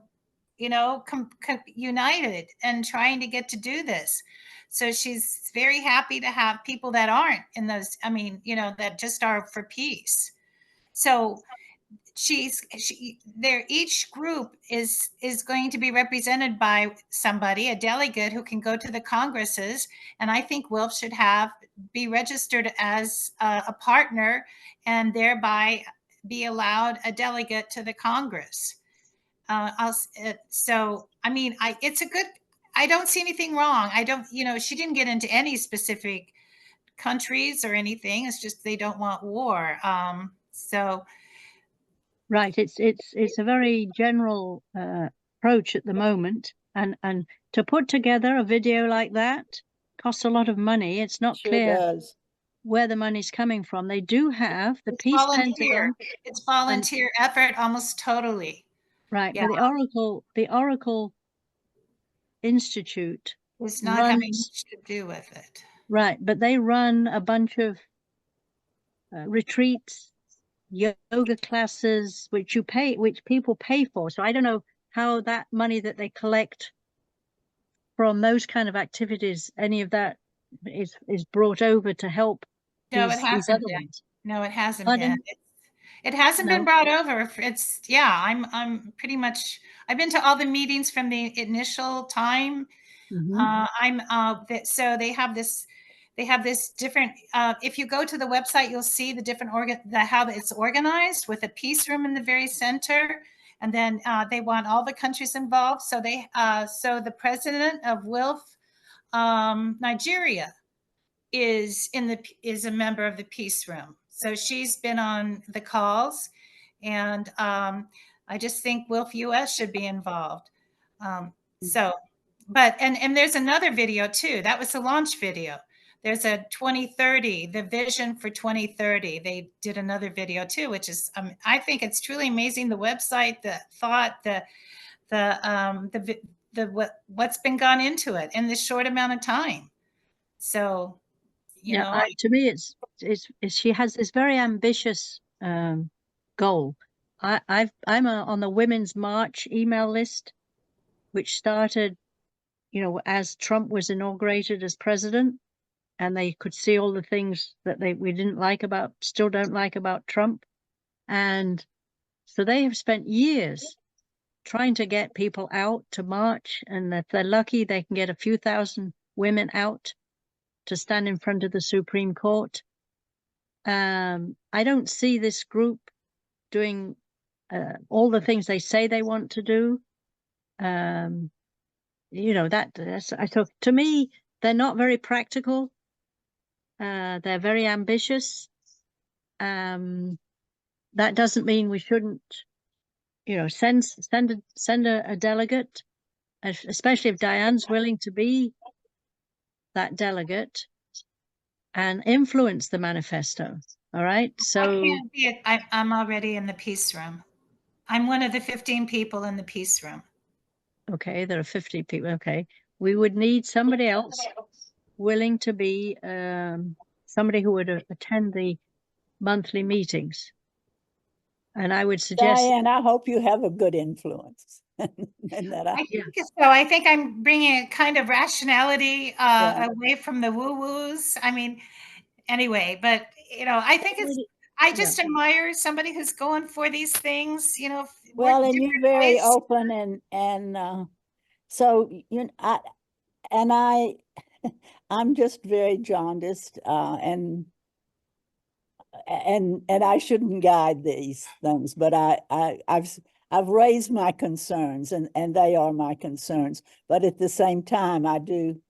united and trying to get to do this. So she's very happy to have people that aren't in those, that just are for peace. So each group is going to be represented by somebody, a delegate who can go to the congresses, and I think WILPF should be registered as a partner and thereby be allowed a delegate to the Congress. It's a good, I don't see anything wrong. I don't, she didn't get into any specific countries or anything. It's just they don't want war. right, it's a very general approach at the moment, and to put together a video like that costs a lot of money. It's not Sure clear does. where the money's coming from. They do have the It's Peace volunteer. Pentagon. It's volunteer effort almost totally. Right, Yeah. but the Oracle Institute It's not having runs, much to do with it. right, but they run a bunch of retreats, yoga classes, which people pay for. So I don't know how that money that they collect from those kind of activities, any of that is brought over to help No, these it hasn't other been. ones. No, it hasn't Pardon? been. It hasn't been No. brought over. I'm pretty much, I've been to all the meetings from the initial time. So they have this different, if you go to the website, you'll see the different how it's organized, with a peace room in the very center. And then they want all the countries involved. So the president of WILPF Nigeria is a member of the peace room. So she's been on the calls, and I just think WILPF US should be involved. And there's another video too. That was the launch video. There's a 2030, the vision for 2030. They did another video too, which is, I think it's truly amazing. The website, the thought, what's been gone into it in this short amount of time. So, to me, it's she has this very ambitious goal, I'm on the Women's March email list, which started, you know, as Trump was inaugurated as president, and they could see all the things that we didn't like about, still don't like about Trump. And so they have spent years trying to get people out to march, and if they're lucky, they can get a few thousand women out to stand in front of the Supreme Court. I don't see this group doing all the things they say they want to do. You know, I thought, to me, they're not very practical. They're very ambitious. That doesn't mean we shouldn't, you know, send a delegate, especially if Diane's willing to be that delegate and influence the manifesto. All right. So I'm already in the peace room. I'm one of the 15 people in the peace room. Okay, there are 50 people. Okay. We would need somebody else willing to be somebody who would attend the monthly meetings. And I would suggest, Diane, I hope you have a good influence. And that I think so. I think I'm bringing a kind of rationality away from the woo-woos. I mean, anyway, but you know, I think I just admire somebody who's going for these things, you know. Well, and you're very open, and so I'm just very jaundiced, and I shouldn't guide these things, but I've raised my concerns, and they are my concerns. But at the same time, I do,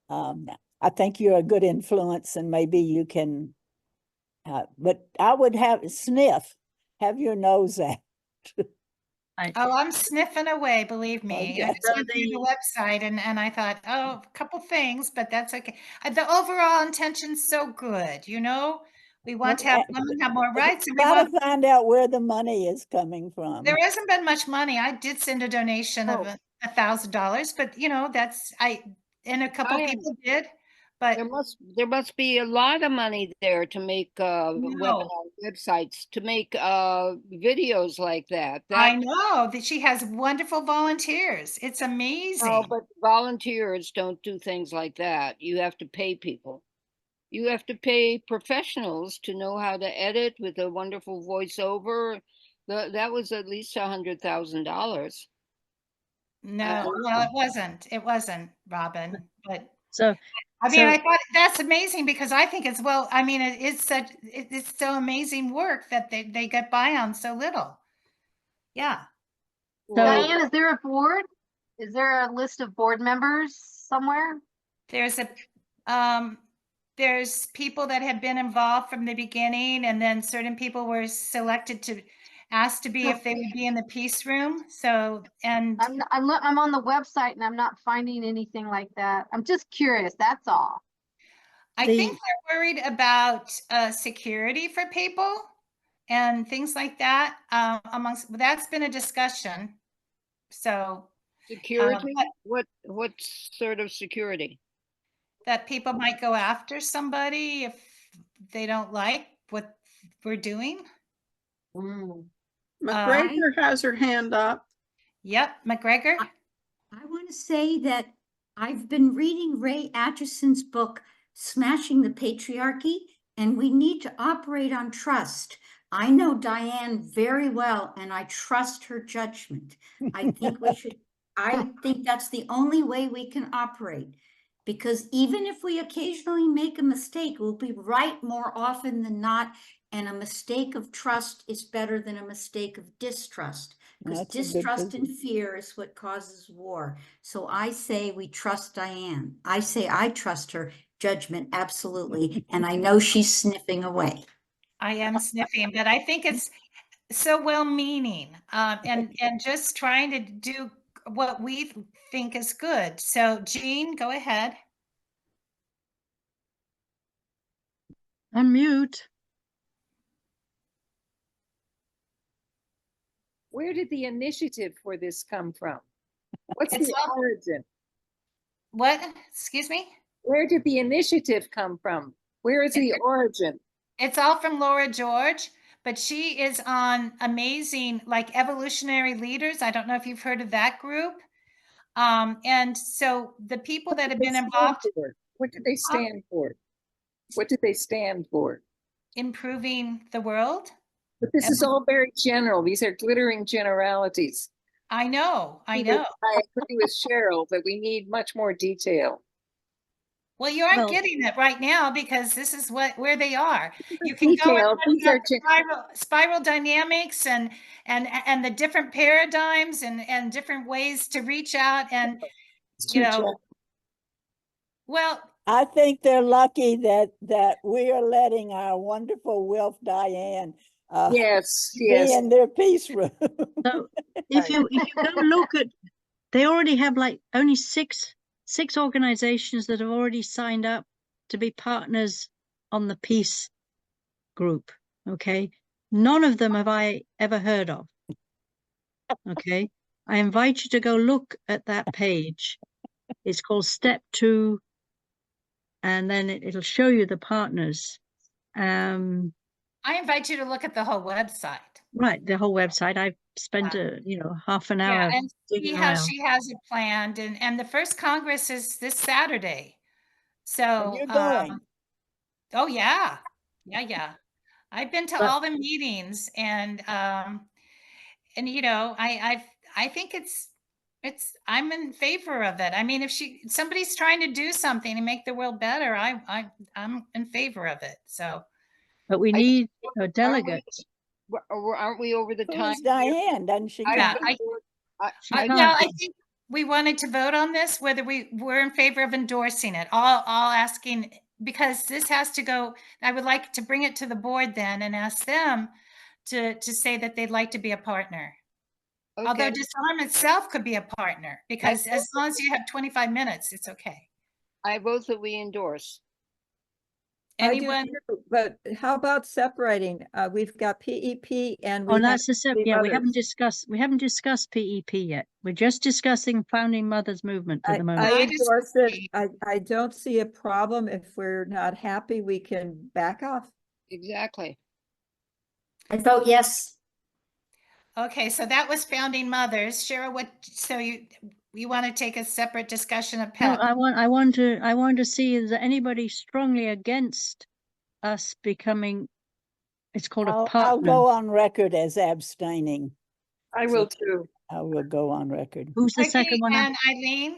I think you're a good influence, and maybe you can. But I would have have your nose out. I'm sniffing away, believe me. Okay. I just went through the website and I thought, oh, a couple things, but that's okay. The overall intention's so good, you know? We want to have women have more rights. And we Gotta want find out where the money is coming from. There hasn't been much money. I did send a donation of $1,000, but you know, and a couple people did. But there must be a lot of money there to make websites, to make videos like that. I know that she has wonderful volunteers. It's amazing. Oh, but volunteers don't do things like that. You have to pay people. You have to pay professionals to know how to edit with a wonderful voiceover. That was at least $100,000. No, well, it wasn't. It wasn't, Robin. But so I mean, I thought that's amazing because I think as well. I mean, it's so amazing work that they get by on so little. Yeah. Diane, is there a board? Is there a list of board members somewhere? There's people that have been involved from the beginning, and then certain people were selected to ask to be if they would be in the peace room. So, and I'm on the website and I'm not finding anything like that. I'm just curious. That's all. I think they're worried about security for people and things like that. That's been a discussion. So security, what sort of security? That people might go after somebody if they don't like what we're doing. McGregor has her hand up. Yep, McGregor. I want to say that I've been reading Ray Atchison's book, Smashing the Patriarchy, and we need to operate on trust. I know Diane very well, and I trust her judgment. I think I think that's the only way we can operate. Because even if we occasionally make a mistake, we'll be right more often than not. And a mistake of trust is better than a mistake of distrust. Because distrust and fear is what causes war. So I say we trust Diane. I say I trust her judgment, absolutely. And I know she's sniffing away. I am sniffing, but I think it's so well-meaning and just trying to do what we think is good. So Jean, go ahead. Unmute. Where did the initiative for this come from? What's the origin? What? Excuse me? Where did the initiative come from? Where is the origin? It's all from Laura George, but she is on amazing, like Evolutionary Leaders. I don't know if you've heard of that group. And so the people that have been involved, What do they stand for? What do they stand for? improving the world. But this is all very general. These are glittering generalities. I know. I agree with Cheryl that we need much more detail. Well, you aren't Well- getting it right now because this is where they are. You can go Detail, and these look are at spiral dynamics and the different paradigms and different ways to reach out and you know. Well, I think they're lucky that we are letting our wonderful WILF Diane Yes, be yes. in their peace room. So if you go look at, they already have like only six organizations that have already signed up to be partners on the peace group. Okay, none of them have I ever heard of. Okay, I invite you to go look at that page. It's called Step 2, and then it'll show you the partners. I invite you to look at the whole website. Right, the whole website. I've spent half an hour Yeah, and see digging how around. she has it planned. And the first Congress is this Saturday. So You're going. Oh yeah. Yeah. I've been to all the meetings and you know, I think it's I'm in favor of it. I mean, if somebody's trying to do something and make the world better, I'm in favor of it. So But we need a delegate. Aren't we over the time? Who's Diane? Doesn't she? Yeah, She well, I can't. think we wanted to vote on this, whether we're in favor of endorsing it, all asking, because this has to go, I would like to bring it to the board then and ask them to say that they'd like to be a partner. Although Okay, Disarm itself could be a partner, because as long as you have 25 minutes, it's okay. I vote that we endorse. I do Anyone? too, but how about separating? We've got PEP and Oh, we have that's the the yeah. We haven't others. discussed PEP yet. We're just discussing Founding Mothers Movement for the moment. I I endorse it. disagree. I don't see a problem. If we're not happy, we can back off. Exactly. I vote yes. Okay, so that was Founding Mothers. Cheryl, so you want to take a separate discussion of No, PEP? I want to see, is there anybody strongly against us becoming? It's called a I'll partner. go on record as abstaining. I will too. I will go on record. Who's the Okay, second one? and Eileen,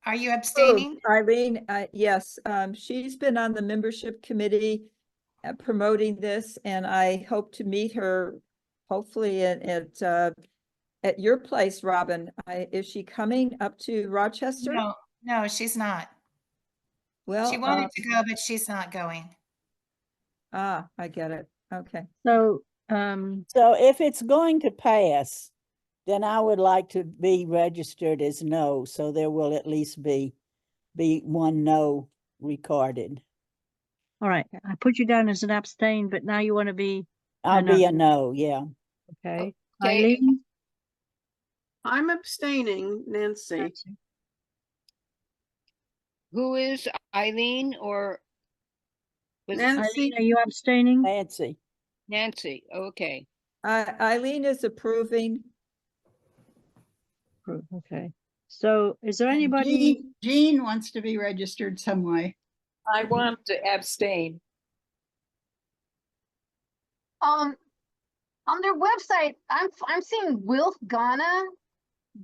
are you abstaining? Eileen, yes, she's been on the membership committee promoting this, and I hope to meet her hopefully at your place, Robin. Is she coming up to Rochester? No, she's not. Well, She wanted to go, but she's not going. I get it. Okay. So, So if it's going to pass, then I would like to be registered as no, so there will at least be one no recorded. all right, I put you down as an abstain, but now you want to be I'll no. be a no, yeah. Okay. Okay. Eileen? I'm abstaining, Nancy. Who is Eileen or was it Nancy, Eileen, are you abstaining? Nancy. Nancy? Okay. Eileen is approving. Okay. So is there anybody? Jean wants to be registered some way. I want to abstain. On their website, I'm seeing Wilf Ghana,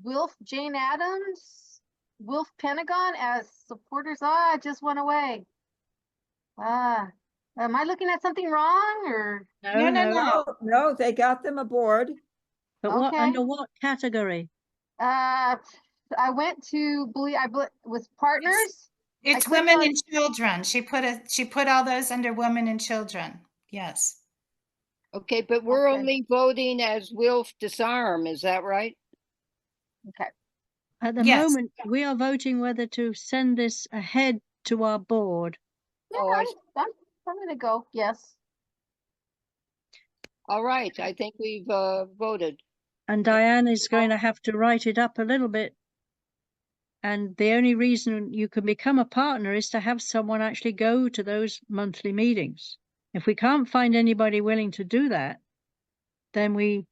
Wilf Jane Addams, Wilf Pentagon as supporters. It just went away. Am I looking at something wrong or? No, they got them aboard. But what, Okay. under what category? I went to with partners. It's clicked women on- and children. She put all those under women and children. Yes. Okay, but we're Okay. only voting as WILF Disarm, is that right? Okay. At the Yes. moment, we are voting whether to send this ahead to our board. Yeah, Oh, I'm gonna go. Yes. All right, I think we've voted. And Diane is going to have to write it up a little bit. And the only reason you can become a partner is to have someone actually go to those monthly meetings. If we can't find anybody willing to do that, then we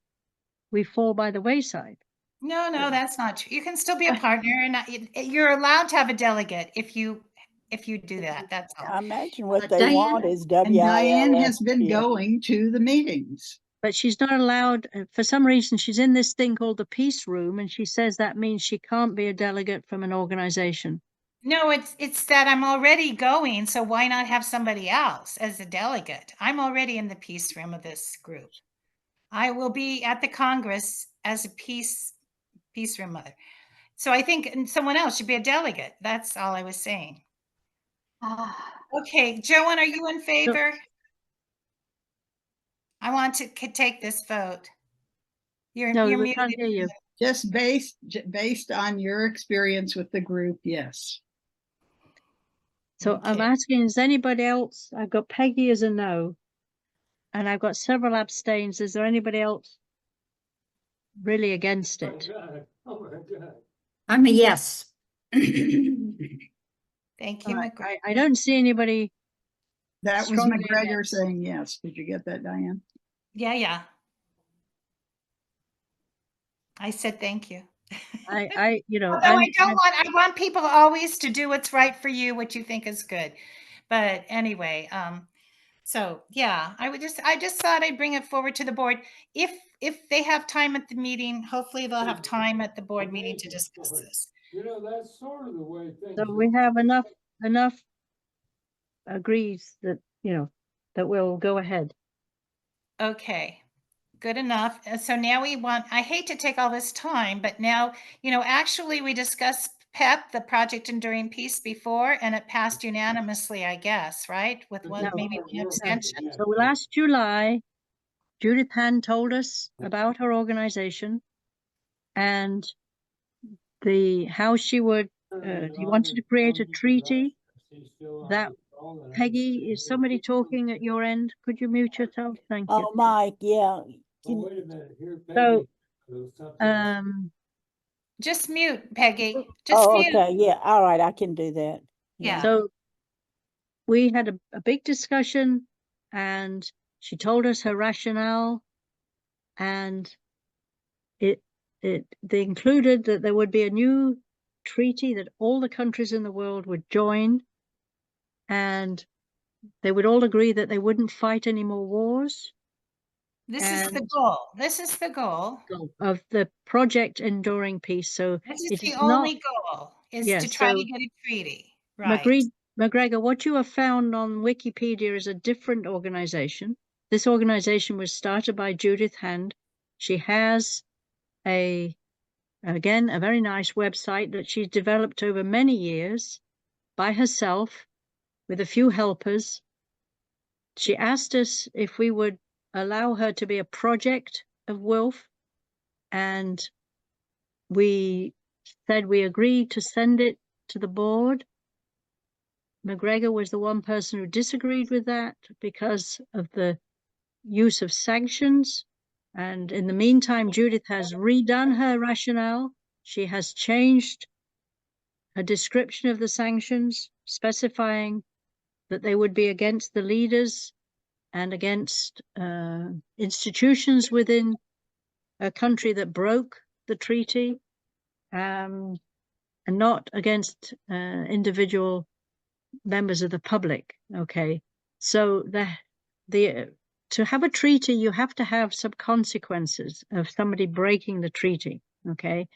fall by the wayside. No, that's not true. You can still be a partner, and you're allowed to have a delegate if you do that. That's all. I imagine what But they want Diane- is And Diane has WILF. been Yeah. going to the meetings. But she's not allowed, for some reason, she's in this thing called the peace room, and she says that means she can't be a delegate from an organization. No, it's that I'm already going, so why not have somebody else as a delegate? I'm already in the peace room of this group. I will be at the Congress as a peace room mother. So I think someone else should be a delegate. That's all I was saying. Okay, Joanne, are you in favor? I want to take this vote. You're No, you're we can't muted. hear you. Just based on your experience with the group, yes. So I'm Okay. asking, is anybody else? I've got Peggy as a no, and I've got several abstains. Is there anybody else really against it? I'm a yes. Thank you, All right, McGregor. I don't see anybody. That was Strongly McGregor against. saying yes. Did you get that, Diane? Yeah. I said thank you. Although I want people always to do what's right for you, what you think is good. But anyway, so yeah, I just thought I'd bring it forward to the board. If they have time at the meeting, hopefully they'll have time at the board meeting to discuss this. That's sort of the way things. So we have enough agrees that, that we'll go ahead. Okay, good enough. So now I hate to take all this time, but now, actually we discussed PEP, the Project Enduring Peace, before, and it passed unanimously, I guess, right? With maybe one abstention. So last July, Judith Hand told us about her organization and how she would, he wanted to create a treaty that, Peggy, is somebody talking at your end? Could you mute yourself? Thank you. Oh, Mike, yeah. Wait a minute, here, So, just mute, Peggy. Just Oh, mute. okay, yeah, all right, I can do that. Yeah. So we had a big discussion, and she told us her rationale, and they included that there would be a new treaty that all the countries in the world would join, and they would all agree that they wouldn't fight any more wars. This is the goal. This is the goal of the Project Enduring Peace. So this is it the is only not, goal is yes, to try so to get a treaty. Right. McGregor, what you have found on Wikipedia is a different organization. This organization was started by Judith Hand. She has again, a very nice website that she's developed over many years by herself with a few helpers. She asked us if we would allow her to be a project of WILF, and we said we agreed to send it to the board. McGregor was the one person who disagreed with that because of the use of sanctions. And in the meantime, Judith has redone her rationale. She has changed her description of the sanctions, specifying that they would be against the leaders and against institutions within a country that broke the treaty, and not against individual members of the public. Okay, so to have a treaty, you have to have some consequences of somebody breaking the treaty. Okay,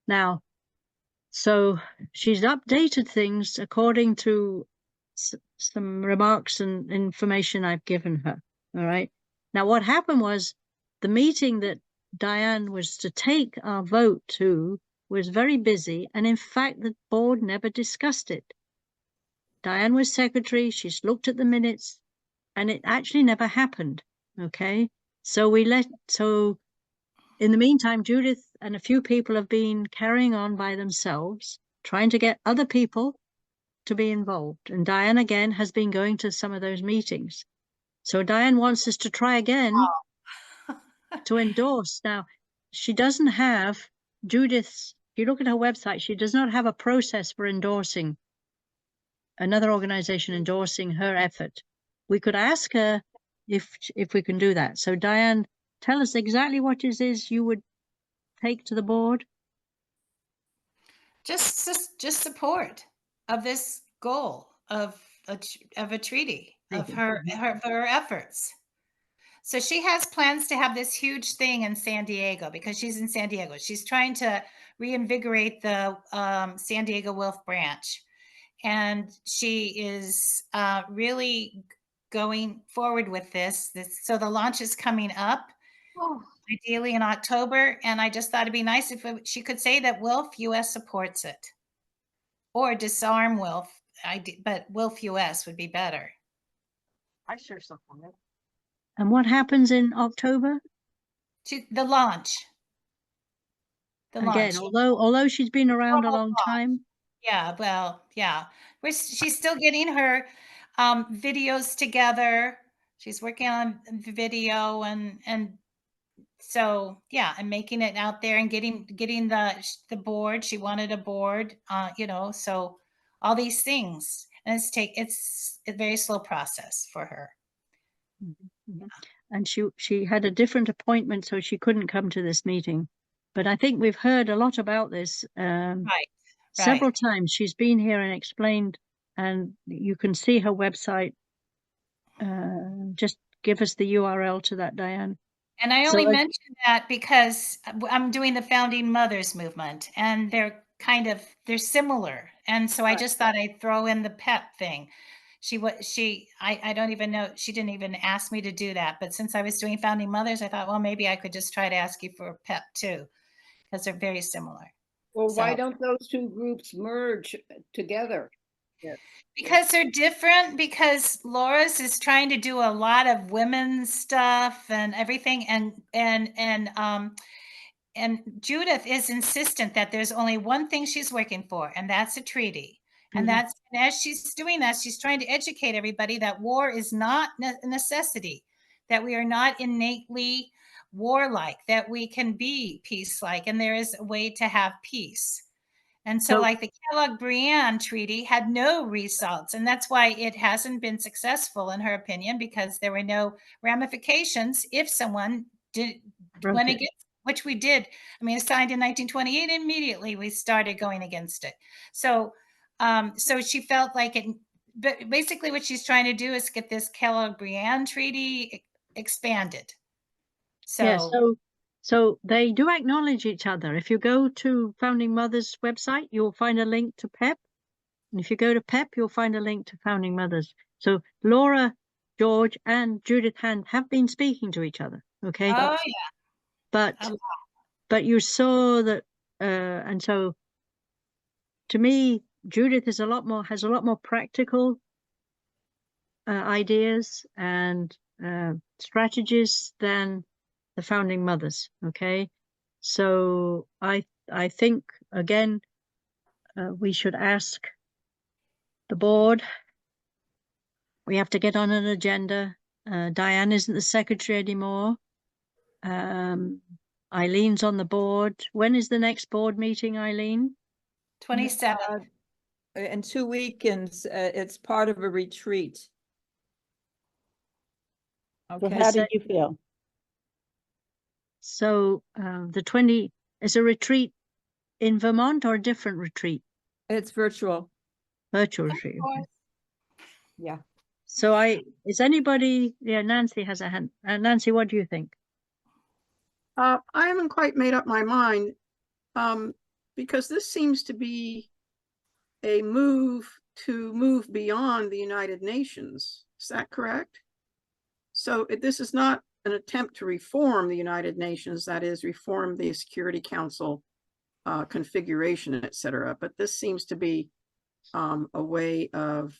now, so she's updated things according to some remarks and information I've given her. All right, now what happened was the meeting that Diane was to take our vote to was very busy, and in fact the board never discussed it. Diane was secretary, she's looked at the minutes, and it actually never happened. Okay, so in the meantime, Judith and a few people have been carrying on by themselves, trying to get other people to be involved, and Diane again has been going to some of those meetings. So Diane wants us to try again to endorse. Now, she doesn't have Judith's, if you look at her website, she does not have a process for endorsing another organization, endorsing her effort. we could ask her if we can do that. So Diane, tell us exactly what it is you would take to the board. Just support of this goal of a treaty, of her efforts. So she has plans to have this huge thing in San Diego because she's in San Diego. She's trying to reinvigorate the San Diego WILF branch. And she is really going forward with this. So the launch is coming up, ideally in October. And I just thought it'd be nice if she could say that WILF US supports it. Or disarm WILF, but WILF US would be better. I sure support it. And what happens in October? The launch. Again, although she's been around a long time. Yeah, well, yeah. She's still getting her videos together. She's working on video and so yeah, and making it out there and getting the board. She wanted a board, so all these things. And it's a very slow process for her. Mm-hmm. And she had a different appointment, so she couldn't come to this meeting. But I think we've heard a lot about this. Several times she's been here and explained, and you can see her website. Just give us the URL to that, Diane. And I only mention that because I'm doing the Founding Mothers movement, and they're similar. And so I just thought I'd throw in the PEP thing. I don't even know, she didn't even ask me to do that. But since I was doing Founding Mothers, I thought, well, maybe I could just try to ask you for PEP too, because they're very similar. Well, why don't those two groups merge together? Because they're different, because Laura's is trying to do a lot of women's stuff and everything. And Judith is insistent that there's only one thing she's working for, and that's a treaty. And and as she's doing that, she's trying to educate everybody that war is not a necessity, that we are not innately warlike, that we can be peace-like, and there is a way to have peace. And so like the Kellogg-Briand Treaty had no results, and that's why it hasn't been successful in her opinion, because there were no ramifications if someone went against, which we did. I mean, it signed in 1928, immediately we started going against it. So so she felt like it, but basically what she's trying to do is get this Kellogg-Briand Treaty expanded. So they do acknowledge each other. If you go to Founding Mothers website, you'll find a link to PEP. And if you go to PEP, you'll find a link to Founding Mothers. So Laura, George, and Judith Hand have been speaking to each other. Okay. Oh, yeah. But you saw that, and so to me, Judith has a lot more practical ideas and strategies than the Founding Mothers. Okay, so I think again we should ask the board. We have to get on an agenda. Diane isn't the secretary anymore. Eileen's on the board. When is the next board meeting, Eileen? 27th. In 2 weekends, it's part of a retreat. Okay. So how did you feel? So the 20 is a retreat in Vermont or a different retreat? It's virtual. Virtual retreat. Yeah. So is anybody, Nancy has a hand. Nancy, what do you think? I haven't quite made up my mind because this seems to be a move beyond the United Nations. Is that correct? So this is not an attempt to reform the United Nations, that is, reform the Security Council configuration, etc. But this seems to be a way of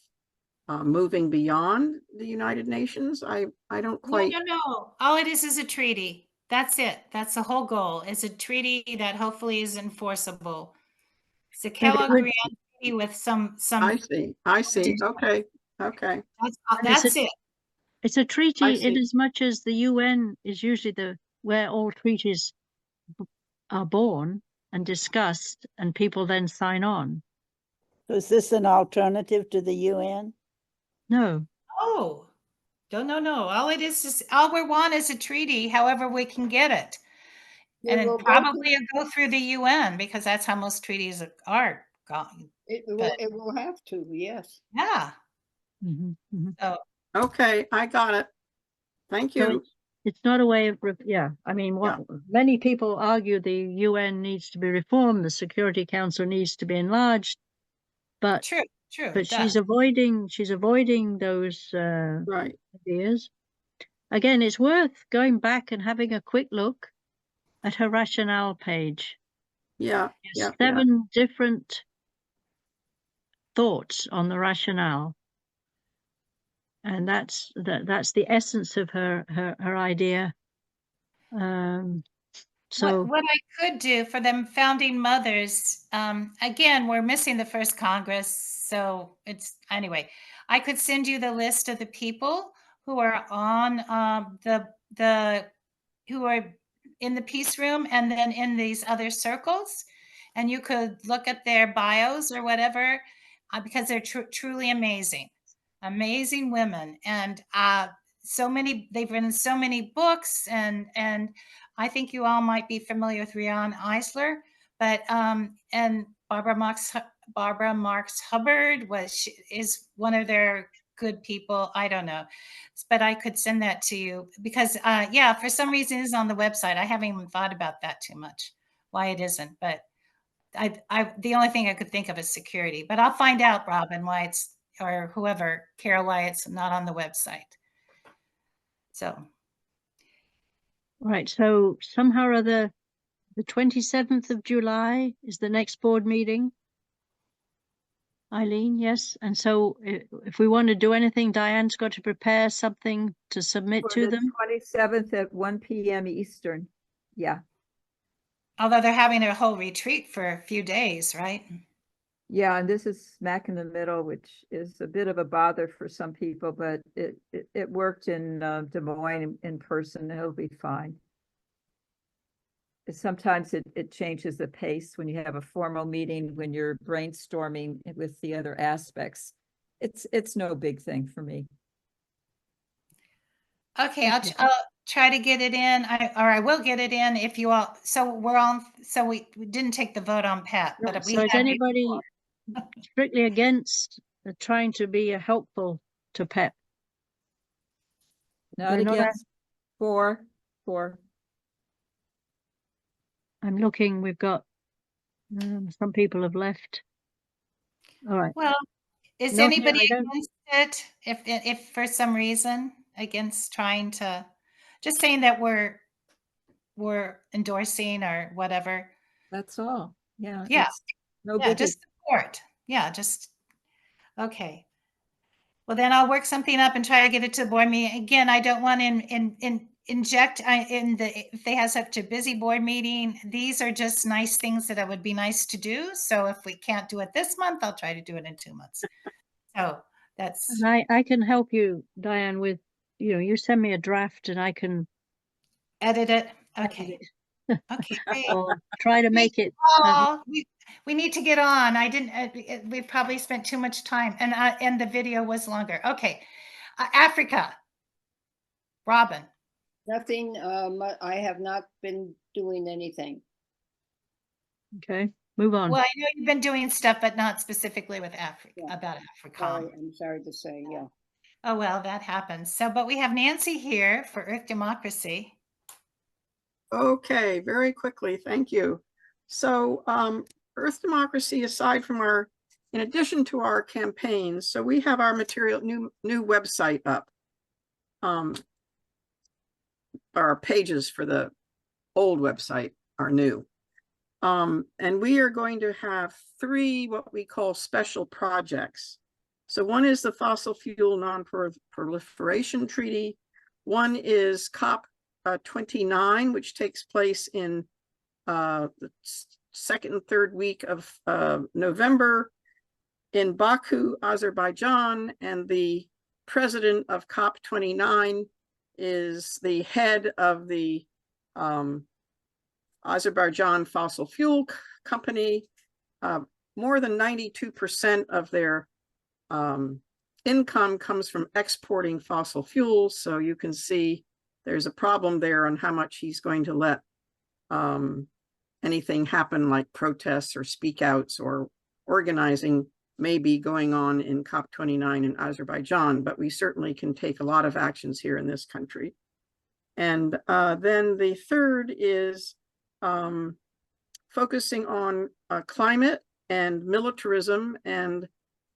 moving beyond the United Nations. I don't quite. No. All it is a treaty. That's it. That's the whole goal. It's a treaty that hopefully is enforceable. It's a Kellogg-Briand treaty with some. I see. Okay. That's it. It's a treaty in as much as the UN is usually where all treaties are born and discussed, and people then sign on. So is this an alternative to the UN? No. Oh. No. All it is all we want is a treaty, however we can get it. And It will it go probably will go through the UN because that's how most treaties are gone. It But will have to, yes. yeah, Mhm, mhm. so Okay, I got it. Thank So you. it's not a way of, yeah, I mean, what many people argue the UN needs to be reformed, the Security Council needs to be enlarged, but true, it she's does. avoiding those Right. ideas. Again, it's worth going back and having a quick look at her rationale page. Yeah. There's 7 different thoughts on the rationale. And that's the essence of her idea. So What I could do for them founding mothers, again, we're missing the first Congress, so it's anyway. I could send you the list of the people who are on the who are in the peace room and then in these other circles, and you could look at their bios or whatever, because they're truly amazing women, and so many. They've written so many books, and I think you all might be familiar with Rianne Eisler, but and Barbara Marx Hubbard is one of their good people. I don't know, but I could send that to you because yeah, for some reason it's on the website. I haven't even thought about that too much, why it isn't, but the only thing I could think of is security, but I'll find out, Robin, why it's, or whoever, Carol, why it's not on the website. So. right, so somehow or other, the 27th of July is the next board meeting. Eileen, yes. And so if we want to do anything, Diane's got to prepare something to submit For to the them. 27th at 1 p.m. Eastern. Yeah. Although they're having a whole retreat for a few days, right? Yeah, and this is smack in the middle, which is a bit of a bother for some people, but it worked in Des Moines in person. It'll be fine. Sometimes it changes the pace when you have a formal meeting, when you're brainstorming with the other aspects. It's no big thing for me. Okay, I'll try to get it in. I will get it in if you all. So we're on. So we didn't take the vote on Pat, but we So is have anybody strictly against trying to be helpful to PEP? Not against 4. I'm looking, we've got some people have left. All right. Well, is No, anybody I don't. against it? If for some reason against trying to, just saying that we're endorsing or whatever. That's all. Yeah. Yeah. No Yeah, biggie. just support. Yeah, just okay. Well, then I'll work something up and try to get it to the board meeting. Again, I don't want to inject in the, if they have such a busy board meeting, these are just nice things that it would be nice to do. So if we can't do it this month, I'll try to do it in 2 months. So that's. And I can help you, Diane, with, you send me a draft and I can edit it. Okay. Okay, great. or try to make it. We need to get on. I didn't, we probably spent too much time and the video was longer. Okay. Africa. Robin. Nothing, I have not been doing anything. Okay, move on. Well, I know you've been doing stuff, but not specifically with Africa, about Africa. I'm sorry to say, yeah. Oh, well, that happens. So, but we have Nancy here for Earth Democracy. Okay, very quickly, thank you. So Earth Democracy, aside from in addition to our campaigns, so we have our material, new website up. Our pages for the old website are new. And we are going to have 3 what we call special projects. So one is the Fossil Fuel Non-Proliferation Treaty. One is COP 29, which takes place in the 2nd and 3rd week of November in Baku, Azerbaijan, and the president of COP 29 is the head of the Azerbaijan fossil fuel company. More than 92% of their income comes from exporting fossil fuels. So you can see there's a problem there on how much he's going to let anything happen like protests or speak outs or organizing may be going on in COP29 in Azerbaijan, but we certainly can take a lot of actions here in this country. And then the third is focusing on climate and militarism. And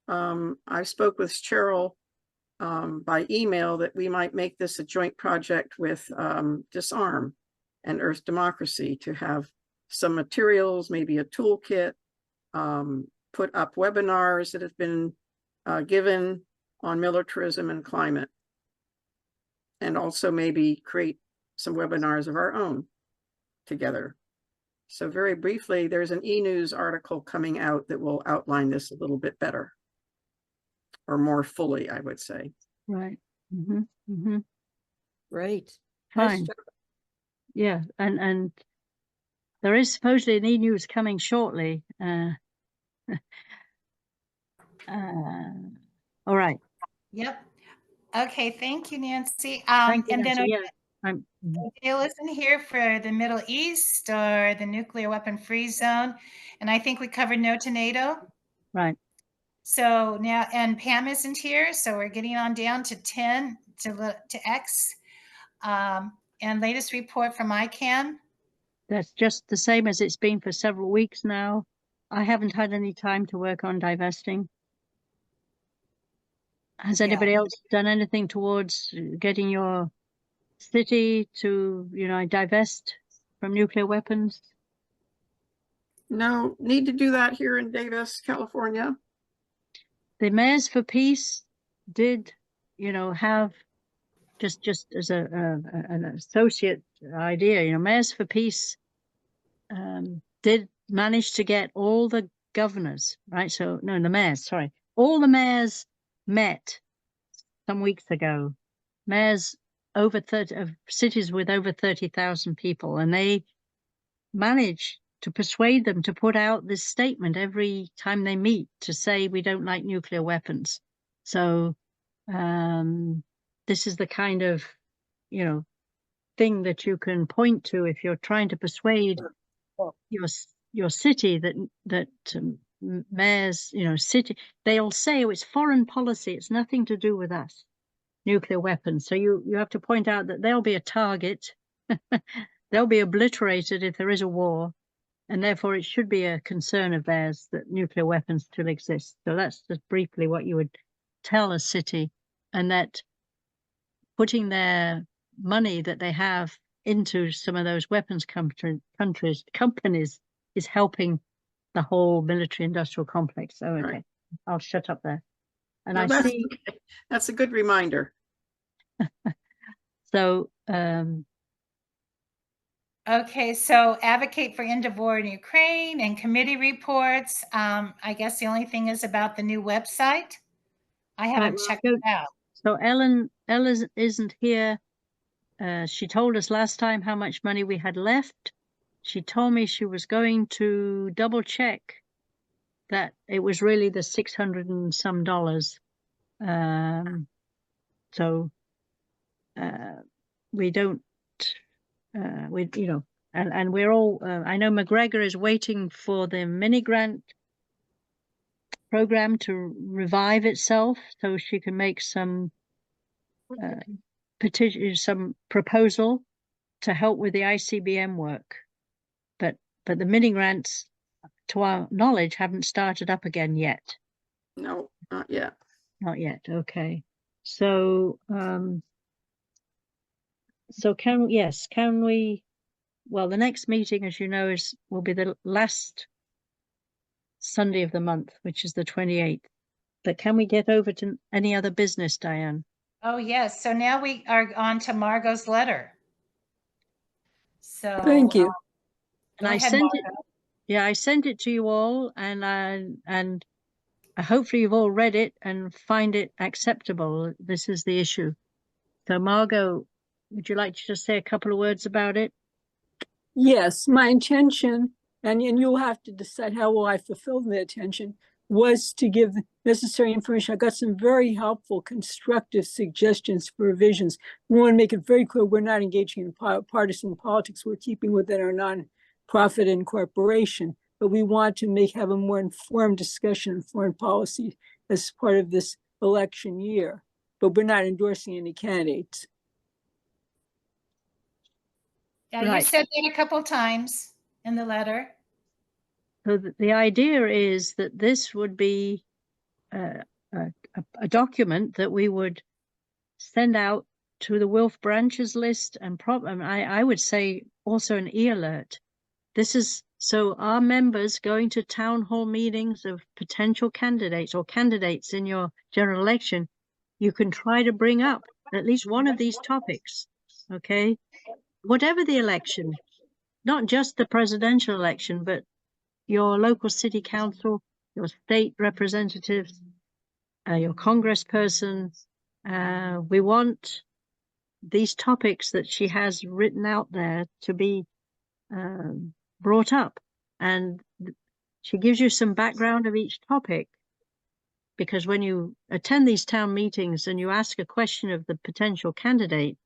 I spoke with Cheryl by email that we might make this a joint project with Disarm and Earth Democracy to have some materials, maybe a toolkit, put up webinars that have been given on militarism and climate, and also maybe create some webinars of our own together. So very briefly, there's an e-news article coming out that will outline this a little bit better, or more fully, I would say. Right. Mm-hmm. Mm-hmm. Great. Fine. Yeah, and there is supposedly an e-news coming shortly. All right. Yep. Okay, thank you, Nancy. Thank you, And then Nancy. Yeah, Dale isn't here for the Middle East or the nuclear weapon free zone. And I think we covered no to NATO. right. So now, and Pam isn't here, so we're getting on down to 10 to X. And latest report from ICANN. That's just the same as it's been for several weeks now. I haven't had any time to work on divesting. Has anybody else done anything towards getting your city to, divest from nuclear weapons? No, need to do that here in Davis, California. The Mayors for Peace did, have just as an associate idea, Mayors for Peace did manage to get all the governors, right? So no, the mayors, sorry, all the mayors met some weeks ago. Mayors over 30 of cities with over 30,000 people, and they managed to persuade them to put out this statement every time they meet to say we don't like nuclear weapons. So this is the kind of thing that you can point to if you're trying to persuade your city that mayors, city, they'll say, oh, it's foreign policy, it's nothing to do with us, nuclear weapons. So you have to point out that they'll be a target. They'll be obliterated if there is a war, and therefore it should be a concern of theirs that nuclear weapons still exist. So that's just briefly what you would tell a city, and that putting their money that they have into some of those weapons companies is helping the whole military industrial complex. So okay, right. I'll shut up there. And no, I see that's a good reminder. So okay, so advocate for end of war in Ukraine and committee reports. I guess the only thing is about the new website. I haven't checked it out. So Ellen isn't here. She told us last time how much money we had left. She told me she was going to double check that it was really the $600 and some. So we don't, and we're all, I know McGregor is waiting for the mini grant program to revive itself so she can make some petition, some proposal to help with the ICBM work. But the mini grants, to our knowledge, haven't started up again yet. No, not yet. Not yet. Okay. So, can we, well, the next meeting, as you know, will be the last Sunday of the month, which is the 28th. But can we get over to any other business, Diane? Oh, yes. So now we are on to Margot's letter. So thank you. And I sent it. Yeah, I sent it to you all, and hopefully you've all read it and find it acceptable. This is the issue. So Margot, would you like to just say a couple of words about it? Yes, my intention, and you'll have to decide how will I fulfill the intention, was to give necessary information. I got some very helpful, constructive suggestions for revisions. We want to make it very clear we're not engaging in partisan politics. We're keeping within our non-profit incorporation, but we want to have a more informed discussion on foreign policy as part of this election year, but we're not endorsing any candidates. Yeah, you Right. said that a couple times in the letter. So the idea is that this would be a document that we would send out to the WILF branches list, and I would say also an e-alert. This is so our members going to town hall meetings of potential candidates or candidates in your general election, you can try to bring up at least one of these topics, okay? Whatever the election, not just the presidential election, but your local city council, your state representatives, your congressperson. We want these topics that she has written out there to be brought up. And she gives you some background of each topic, because when you attend these town meetings and you ask a question of the potential candidate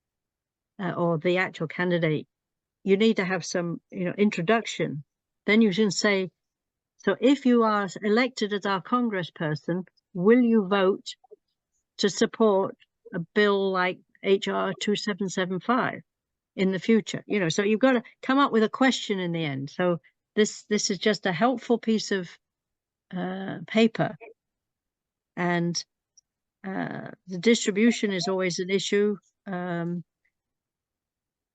or the actual candidate, you need to have some, introduction. Then you can say, so if you are elected as our congressperson, will you vote to support a bill like HR 2775 in the future? So you've got to come up with a question in the end. So this is just a helpful piece of paper. And the distribution is always an issue.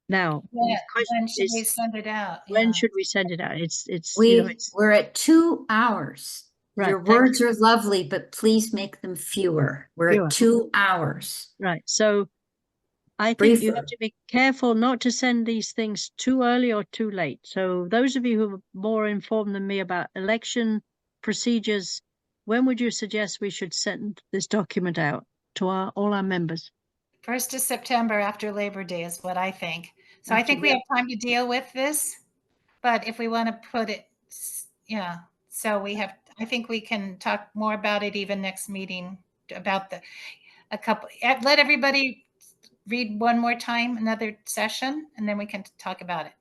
Now, When question should we is, send it out? when Yeah. should we send it out? It's We're at 2 hours. Right, Your thank words are lovely, but please make them fewer. We're Fewer. at 2 hours. right. So I think you have Briefer. to be careful not to send these things too early or too late. So those of you who are more informed than me about election procedures, when would you suggest we should send this document out to all our members? 1st of September after Labor Day is what I think. So I think we have time to deal with this, but if we want to put it, so I think we can talk more about it even next meeting about let everybody read one more time, another session, and then we can talk about it.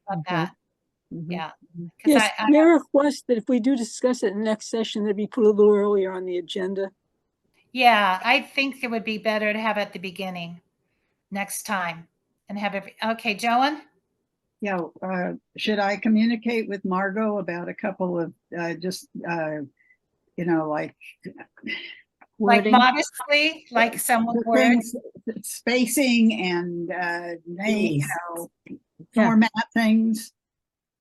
About Okay. that. Mhm. Yeah. Yes, may I request that if we do discuss it in the next session, that be put a little earlier on the agenda? Yeah, I think it would be better to have it at the beginning next time and have okay, Joan? Yeah, should I communicate with Margot about a couple of like Wording. Modestly, like some words? Spacing and name, format things?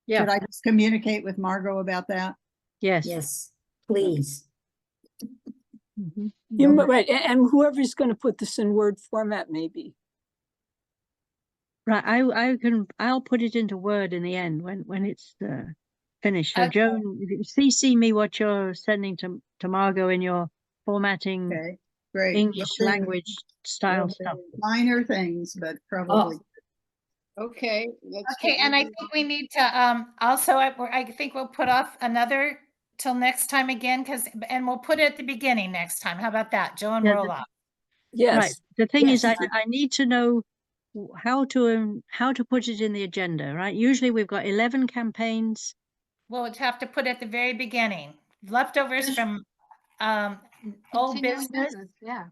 Yeah. Should I just communicate with Margot about that? Yes. Yes, please. Mhm. Yeah, right, and whoever's going to put this in Word format, maybe. Right, I'll put it into Word in the end when it's finished. So Okay. Joan, if you CC me what you're sending to Margot in your formatting, Okay, great. English language style stuff. Minor things, but probably. Okay. Okay, and I think we need to also, I think we'll put off another till next time again, and we'll put it at the beginning next time. How about that, Joan Yeah, Roloff? Yes. Right. The thing is, Yes. I need to know how to put it in the agenda, right? Usually we've got 11 campaigns. We'll have to put it at the very beginning. Leftovers from old Continuing business. Yeah.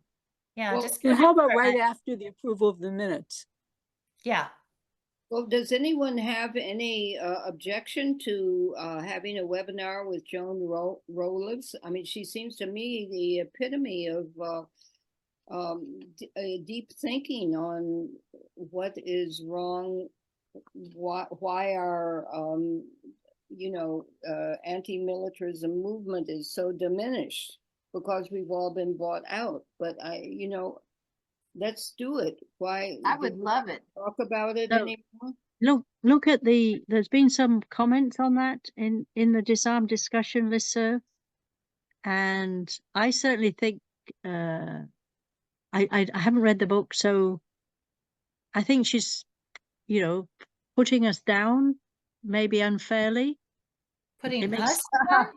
Yeah, Well, just And put how it about for- right after the approval of the minutes? Yeah. Well, does anyone have any objection to having a webinar with Joan Roloff? I mean, she seems to me the epitome of deep thinking on what is wrong, why our anti-militarism movement is so diminished, because we've all been bought out. But let's do it. Why? I would love it. Talk about it So- anymore? Look at there's been some comments on that in the Disarm discussion listserv. And I certainly think, I haven't read the book, so I think she's, putting us down, maybe unfairly. Putting It makes- us down?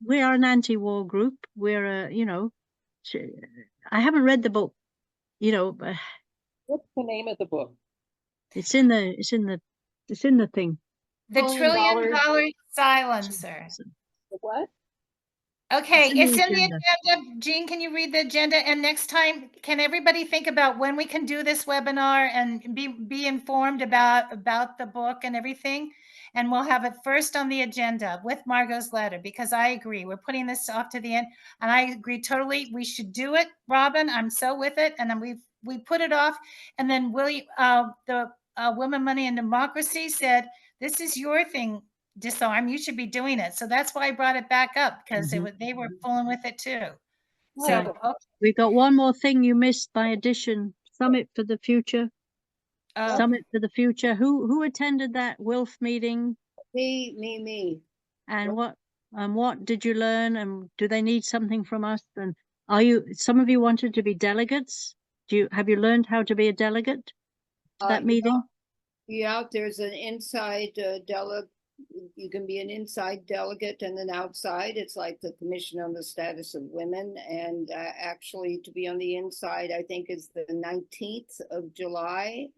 we are an anti-war group. We're you know, I haven't read the book, you know, but What's the name of the book? it's in the thing. The $1 trillion trillion. dollar silencer. The what? Okay, in the it's in the agenda. agenda. Jean, can you read the agenda? And next time, can everybody think about when we can do this webinar and be informed about the book and everything? And we'll have it first on the agenda with Margot's letter, because I agree, we're putting this off to the end. And I agree totally, we should do it, Robin. I'm so with it. And then we put it off. And then the Women, Money, and Democracy said, this is your thing, Disarm, you should be doing it. So that's why I brought it back up, because they were pulling with it too. Right. So, okay. We got one more thing you missed by addition. Summit for the Future. Oh. Summit for the Future. Who attended that WILF meeting? Me. And what did you learn? And do they need something from us? And some of you wanted to be delegates? Have you learned how to be a delegate to that meeting? Yeah, there's an inside delegate. You can be an inside delegate and an outside. It's like the Commission on the Status of Women. And actually, to be on the inside, I think is the 19th of July.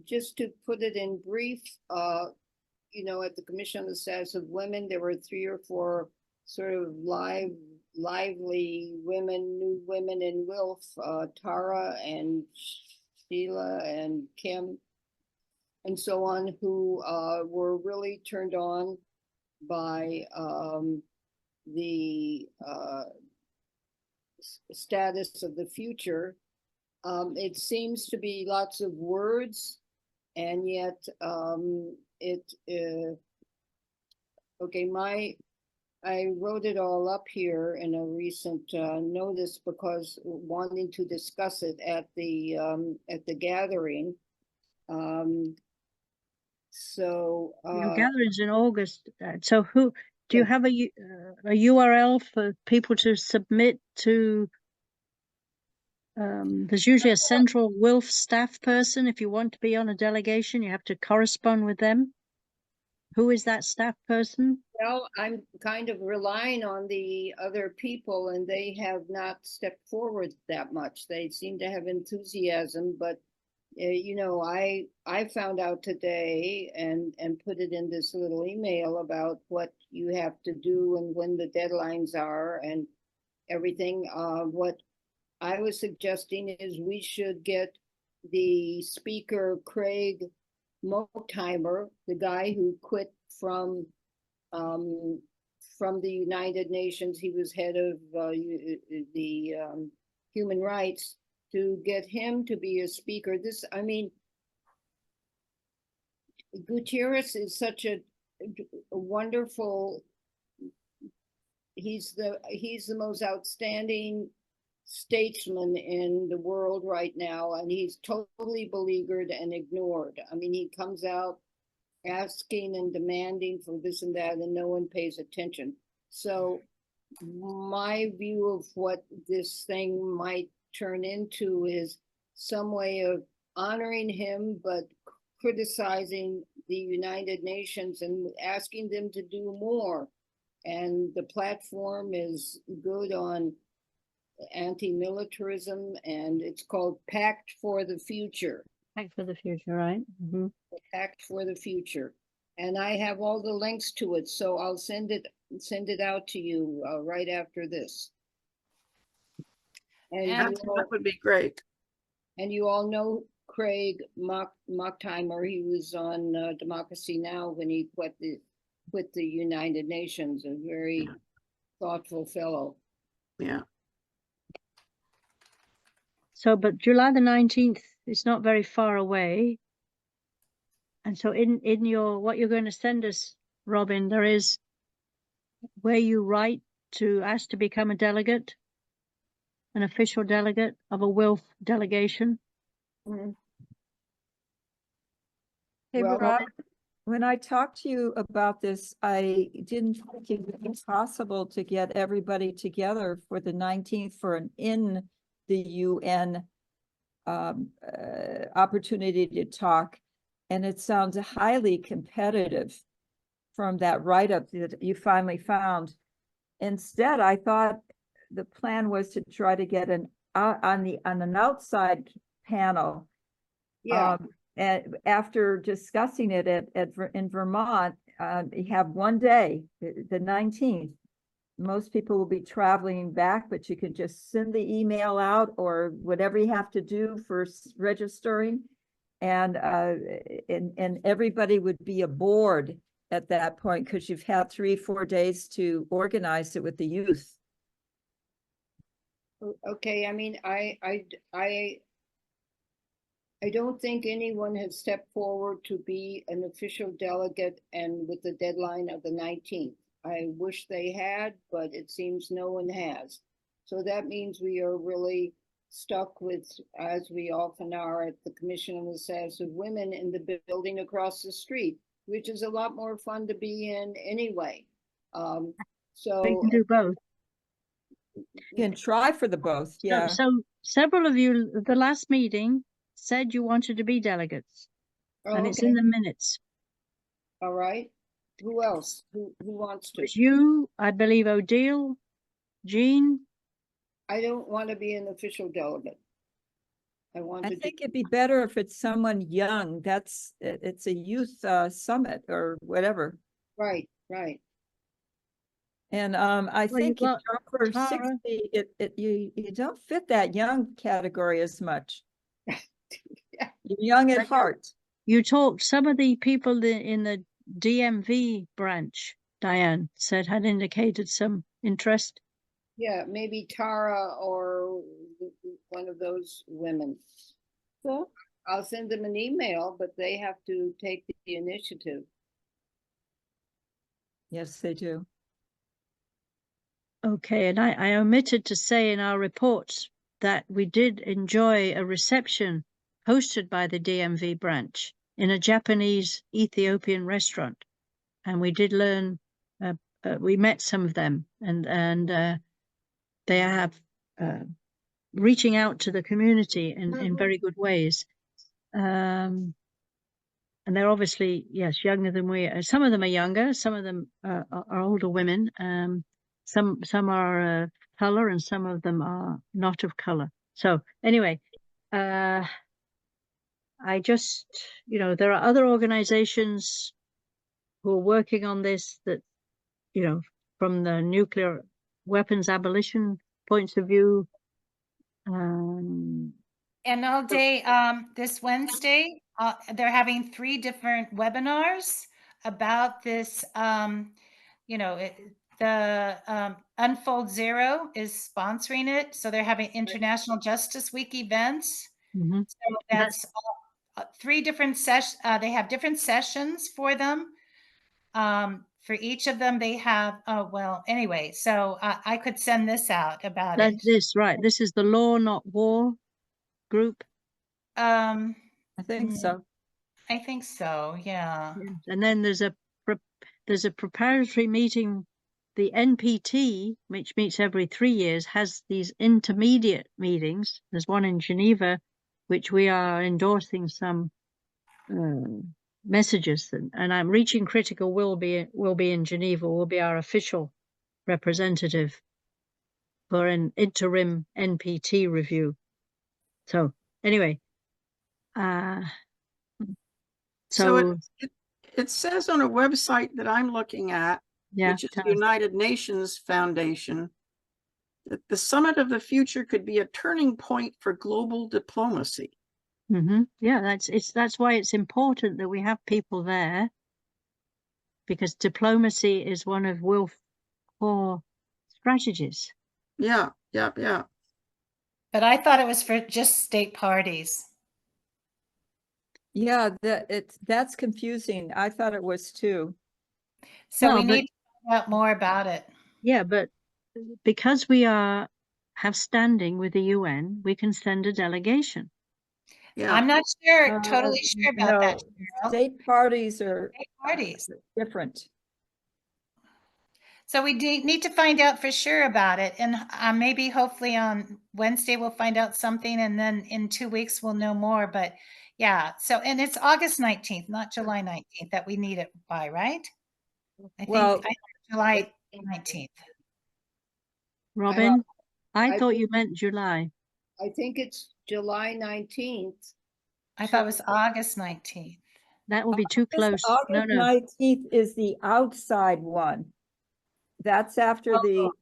Just to put it in brief, you know, at the Commission on the Status of Women, there were 3 or 4 sort of lively women, new women in WILF, Tara and Sheila and Kim and so on, who were really turned on by the status of the future. It seems to be lots of words, and yet I wrote it all up here in a recent notice, because wanting to discuss it at the gathering. Your gathering's in August. So do you have a URL for people to submit to? There's usually a central WILF staff person. If you want to be on a delegation, you have to correspond with them. Who is that staff person? Well, I'm kind of relying on the other people, and they have not stepped forward that much. They seem to have enthusiasm, but you know, I found out today and put it in this little email about what you have to do and when the deadlines are and everything. What I was suggesting is we should get the speaker, Craig Moktimer, the guy who quit from the United Nations. He was head of the human rights, to get him to be a speaker. I mean, Gutierrez is such a wonderful, he's the most outstanding statesman in the world right now, and he's totally beleaguered and ignored. I mean, he comes out asking and demanding for this and that, and no one pays attention. So my view of what this thing might turn into is some way of honoring him, but criticizing the United Nations and asking them to do more. And the platform is good on anti-militarism, and it's called Pact for the Future. Pact for the Future, right? Mm-hmm. Pact for the Future. And I have all the links to it, so I'll send it out to you right after this. And that would be great. And you all know Craig Moktimer. He was on Democracy Now! When he quit the United Nations. A very thoughtful fellow. Yeah. So, but July the 19th is not very far away. And so in what you're going to send us, Robin, there is where you write to ask to become a delegate, an official delegate of a WILF delegation. Mm-hmm. Hey, Rob, when I talked to you about this, I didn't think it would be possible to get everybody together for the 19th for an in the UN opportunity to talk. And it sounds highly competitive. from that write-up that you finally found. Instead, I thought the plan was to try to get on an outside panel. Yeah, And after discussing it in Vermont, you have one day, the 19th. Most people will be traveling back, but you can just send the email out or whatever you have to do for registering. And everybody would be aboard at that point because you've had 3-4 days to organize it with the youth. okay, I mean, I don't think anyone has stepped forward to be an official delegate and with the deadline of the 19th. I wish they had, but it seems no one has. So that means we are really stuck with, as we often are at the Commission on the Status of Women, in the building across the street, which is a lot more fun to be in anyway. We So can do both. You can try for the both, yeah. So several of you, the last meeting, said you wanted to be delegates, and it's in the minutes. All right. Who else? Who wants It to? was you, I believe, Odile, Jean. I don't want to be an official delegate. I think it'd be better if it's someone young. It's a youth summit or whatever. Right, right. And I Well, think you've if got you're over Tara. 60, you don't fit that young category as much. You're young at heart. You talked, some of the people in the DMV branch, Diane said, had indicated some interest. Yeah, maybe Tara or one of those women. So I'll send them an email, but they have to take the initiative. Yes, they do. Okay, and I omitted to say in our reports that we did enjoy a reception hosted by the DMV branch in a Japanese Ethiopian restaurant, and we did learn. We met some of them, and they have reaching out to the community in very good ways. And they're obviously, yes, younger than we are. Some of them are younger, some of them are older women. Some are color and some of them are not of color. So anyway, I just, there are other organizations who are working on this that, from the nuclear weapons abolition points of view. And all day, this Wednesday, they're having 3 different webinars about this. The Unfold Zero is sponsoring it. So they're having International Justice Week events. Mhm. So that's 3 different sessions. They have different sessions for them. For each of them, they have, anyway, so I could send this out about it. This, right. This is the Law Not War group. I think so. I think so, yeah. And then there's a preparatory meeting. The NPT, which meets every 3 years, has these intermediate meetings. There's one in Geneva, which we are endorsing some messages, and I'm Reaching Critical will be in Geneva, will be our official representative for an interim NPT review. So anyway, So it says on a website that I'm looking at, which is the United Nations Foundation, that the Summit of the Future could be a turning point for global diplomacy. Yeah, that's why it's important that we have people there, because diplomacy is one of WILPF core strategies. Yeah. But I thought it was for just state parties. Yeah, that's confusing. I thought it was too. So we need to find out more about it. Yeah, but because we have standing with the UN, we can send a delegation. Yeah. I'm not totally sure about that. State parties are different. So we need to find out for sure about it. And maybe hopefully on Wednesday we'll find out something, and then in 2 weeks we'll know more. But yeah, so, and it's August 19th, not July 19th that we need it by, right? I Well, think July 19th. Robin, I I thought think- you meant July. I think it's July 19th. I thought it was August 19th. That will be too close. No, August no. 19th is the outside one. That's after the, Oh.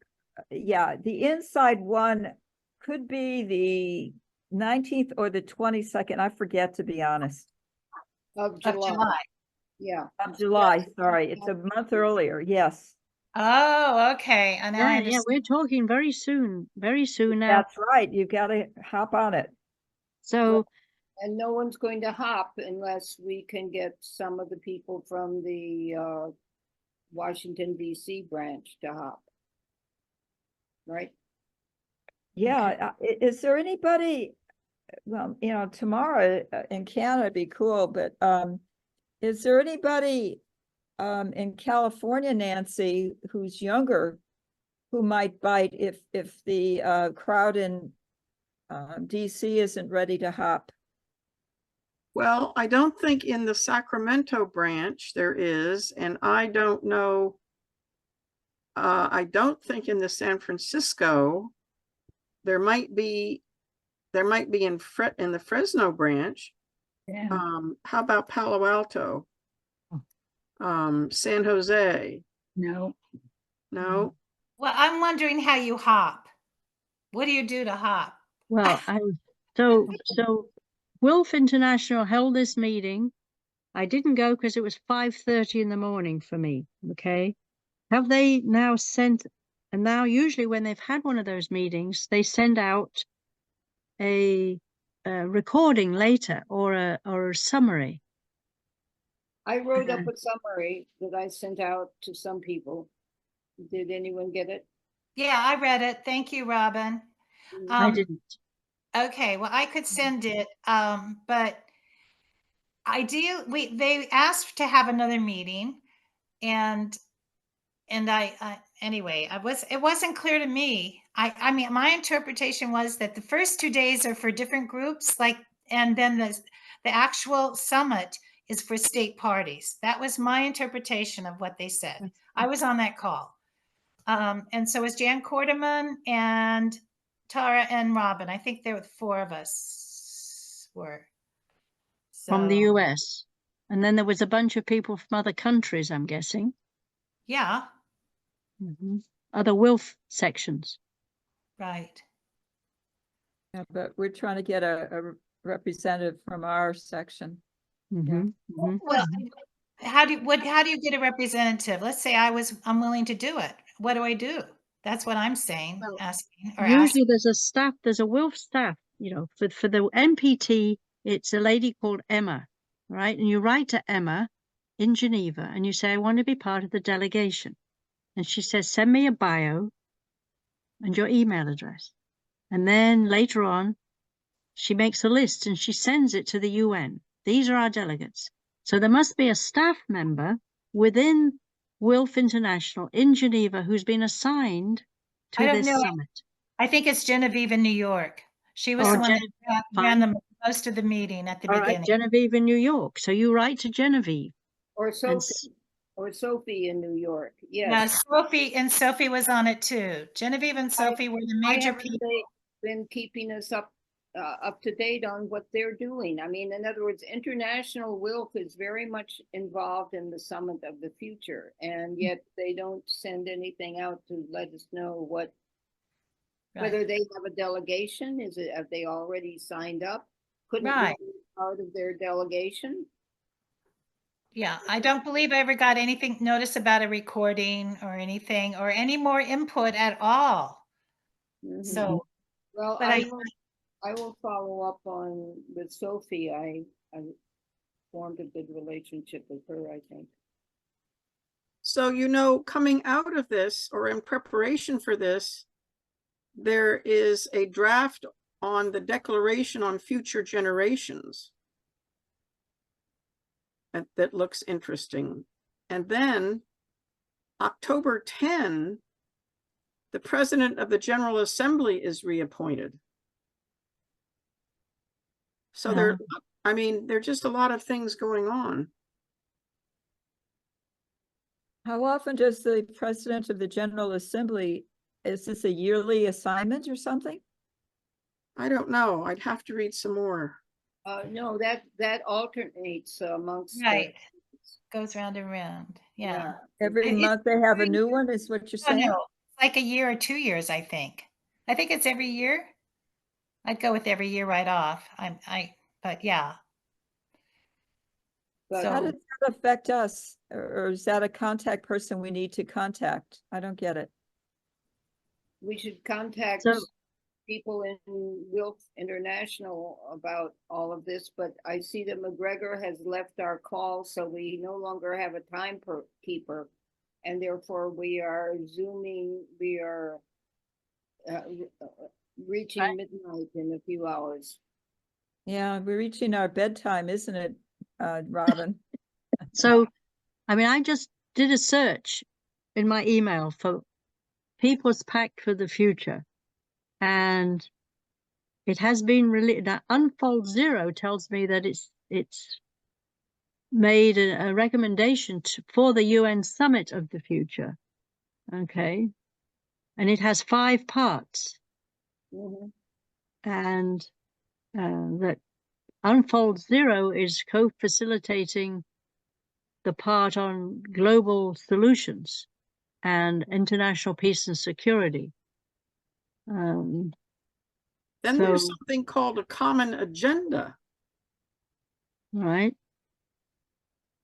yeah, the inside one could be the 19th or the 22nd. I forget, to be honest. Of Of July. July. Yeah. Of July, sorry. It's a month earlier. Yes. Oh, okay. And now I Yeah, understand. we're talking very soon now. That's right. You got to hop on it. So, And no one's going to hop unless we can get some of the people from the Washington DC branch to hop. Right? Yeah. Is there anybody, well, tomorrow in Canada would be cool, but is there anybody in California, Nancy, who's younger, who might bite if the crowd in DC isn't ready to hop? Well, I don't think in the Sacramento branch there is, and I don't know. I don't think in the San Francisco, there might be in the Fresno branch. Yeah. How about Palo Alto? San Jose? No. No. Well, I'm wondering how you hop. What do you do to hop? well, so WILF International held this meeting. I didn't go because it was 5:30 in the morning for me. Okay. Have they now sent, and now usually when they've had one of those meetings, they send out a recording later or a summary. I wrote up a summary that I sent out to some people. Did anyone get it? Yeah, I read it. Thank you, Robin. I didn't. Okay, well, I could send it, but they asked to have another meeting, and anyway, it wasn't clear to me. I mean, my interpretation was that the first 2 days are for different groups, and then the actual summit is for state parties. That was my interpretation of what they said. I was on that call. And so was Jan Korteman and Tara and Robin. I think there were 4 of us were. From the So, US. And then there was a bunch of people from other countries, I'm guessing. yeah, Other WILF sections. right. Yeah, but we're trying to get a representative from our section. Well, how do you get a representative? Let's say I'm willing to do it. What do I do? That's what I'm saying, asking. Usually there's a WILF staff, for the MPT, it's a lady called Emma, right? And you write to Emma in Geneva and you say, I want to be part of the delegation. And she says, send me a bio and your email address. And then later on, she makes a list and she sends it to the UN. These are our delegates. So there must be a staff member within WILF International in Geneva who's been assigned to this summit. I think it's Genevieve in New York. She was the one that ran most of the meeting at the beginning. Right, Genevieve in New York. So you write to Genevieve. Or Sophie in New York. Yes. Yeah, Sophie was on it too. Genevieve and Sophie were the major people. Been keeping us up to date on what they're doing. I mean, in other words, International WILF is very much involved in the Summit of the Future, and yet they don't send anything out to let us know whether they have a delegation. Have they already signed up? Couldn't we be part of their delegation? Yeah, I don't believe I ever got anything notice about a recording or anything or any more input at all. So, well, but I will follow up with Sophie. I formed a good relationship with her, I think. So, coming out of this or in preparation for this, there is a draft on the Declaration on Future Generations that looks interesting. And then October 10, the President of the General Assembly is reappointed. So there are just a lot of things going on. How often does the president of the General Assembly, is this a yearly assignment or something? I don't know. I'd have to read some more. No, that alternates amongst. the- Right. Goes round and round. Yeah. Every It's month they have a new one, is what you're Oh, saying? no, like a year or 2 years, I think. I think it's every year. I'd go with every year right off. But yeah. But How So does that affect us? Or is that a contact person we need to contact? I don't get it. we should contact So- people in WILPF International about all of this, but I see that McGregor has left our call, so we no longer have a timekeeper. And therefore we are Zooming, we are reaching Right. midnight in a few hours. Yeah, we're reaching our bedtime, isn't it, Robin? So, I mean, I just did a search in my email for People's Pact for the Future, and it has been released. Now, Unfold Zero tells me that it's made a recommendation for the UN Summit of the Future. Okay, and it has 5 parts, and that Unfold Zero is co-facilitating the part on global solutions and international peace and security. Then So- there's something called a common agenda. Right.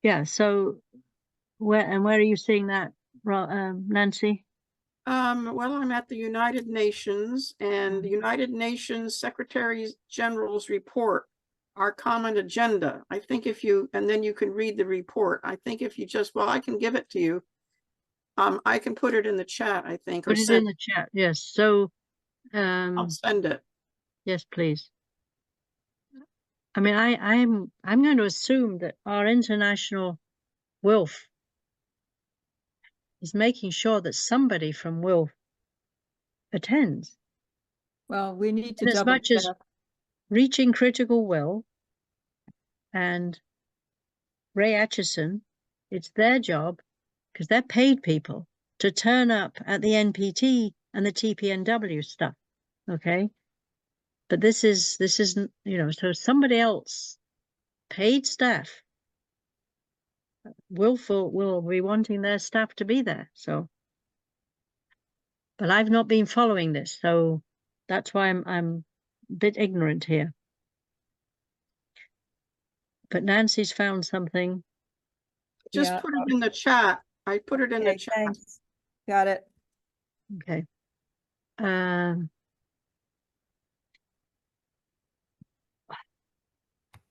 Yeah. So where are you seeing that, Nancy? Well, I'm at the United Nations, and the United Nations Secretary General's report, our common agenda. I think if you, and then you can read the report. I think if you just, well, I can give it to you. I can put it in the chat, I think, or Put it in send, the chat. Yes. So, I'll send it. yes, please. I mean, I'm going to assume that our international WILF is making sure that somebody from WILF attends. Well, we need to And as double much as check. Reaching Critical Will and Ray Atchison, it's their job, because they're paid people, to turn up at the NPT and the TPNW stuff. Okay. But this isn't, so somebody else, paid staff, will be wanting their staff to be there. So, but I've not been following this, so that's why I'm a bit ignorant here. But Nancy's found something. Just Yeah. put it in the chat. I put it in the Okay, chat. thanks. Got it. Okay.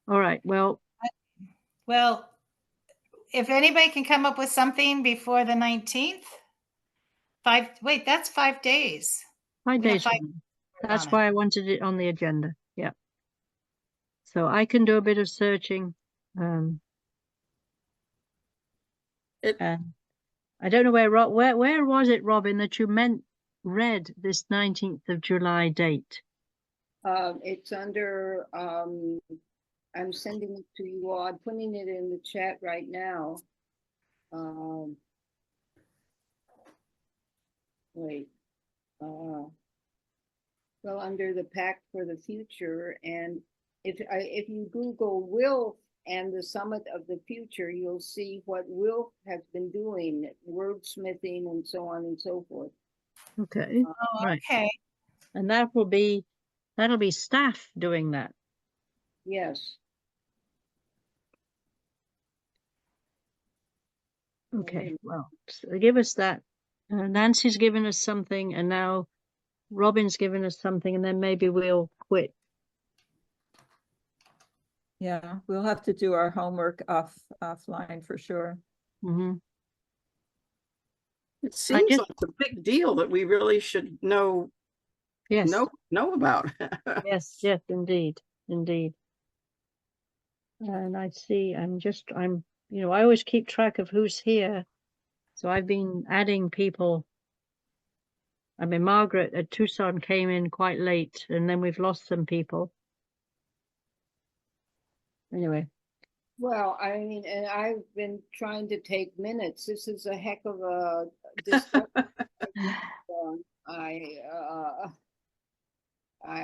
All right. Well, if anybody can come up with something before the 19th, that's 5 days. 5 We have days. 5 That's on it. why I wanted it on the agenda. Yeah. So I can do a bit of searching. And I don't know where was it, Robin, that you read this 19th of July date? It's under, I'm sending it to you all. I'm putting it in the chat right now. Wait. Well, under the Pact for the Future, and if you Google WILF and the Summit of the Future, you'll see what WILF has been doing, wordsmithing and so on and so forth. Okay. Oh, Right. okay. And that'll be staff doing that. Yes. Okay. Well, so give us that. Nancy's given us something, and now Robin's given us something, and then maybe we'll quit. Yeah, we'll have to do our homework offline for sure. Mm-hmm. It seems like a big deal that we really should know. Yes. Know about. Yes, indeed. And I see, I always keep track of who's here. So I've been adding people. I mean, Margaret at Tucson came in quite late, and then we've lost some people. Anyway, Well, I mean, and I've been trying to take minutes. This is a heck of a discussion. I,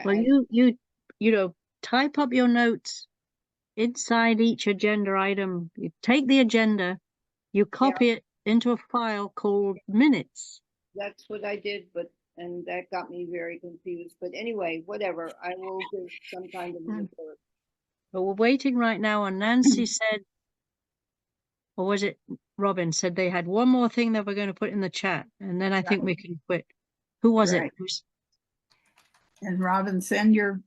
Well, you know, type up your notes inside each agenda item. You take the agenda, you copy it into a file called minutes. that's what I did, and that got me very confused. But anyway, whatever, I will give some kind of report. But we're waiting right now, and Nancy said, or was it Robin said they had one more thing that we're going to put in the chat, and then I think we can quit. Who was it? Right. And Robin, send your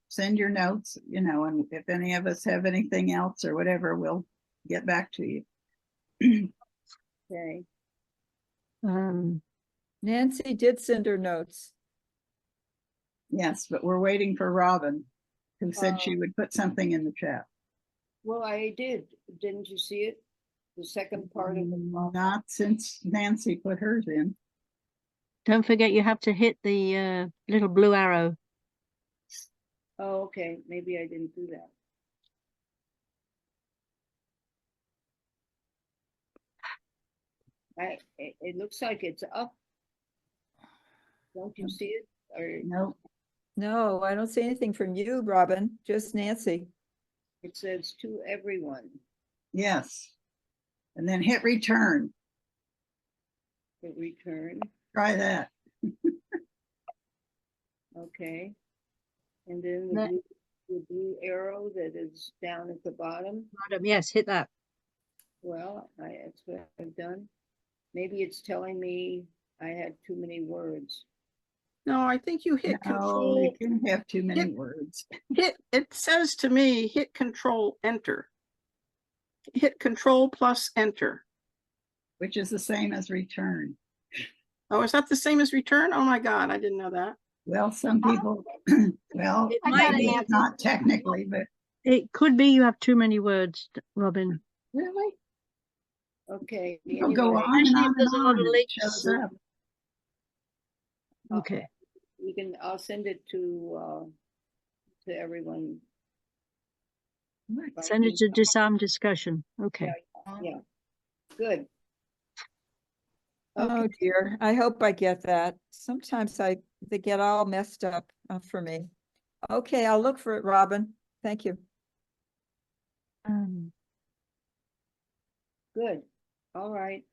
notes, you know, and if any of us have anything else or whatever, we'll get back to you. Okay. Nancy did send her notes. Yes, but we're waiting for Robin, who said she would put something in the chat. Well, I did. Didn't you see it? The second part of the. Not since Nancy put hers in. Don't forget you have to hit the little blue arrow. Oh, okay. Maybe I didn't do that. It looks like it's up. Don't you see it? Or No. No, I don't see anything from you, Robin, just Nancy. it says to everyone. Yes. And then hit return. Hit return. Try that. Okay. And then the blue arrow that is down at the bottom. Yes, hit that. Well, that's what I've done. Maybe it's telling me I had too many words. No, I think you hit No, control. you can have too many words. It says to me, hit control enter. Hit control plus enter. Which is the same as return. Oh, is that the same as return? Oh my God, I didn't know that. Well, some people, well, It might maybe be. not technically, but. It could be you have too many words, Robin. Really? Okay. It'll go on Especially and if on there's a lot of and links. it shows up. Okay. I'll send it to everyone. Send it to disarm discussion. Okay. Yeah. Good. Oh dear, I hope I get that. Sometimes they get all messed up for me. Okay, I'll look for it, Robin. Thank you. Good. All right.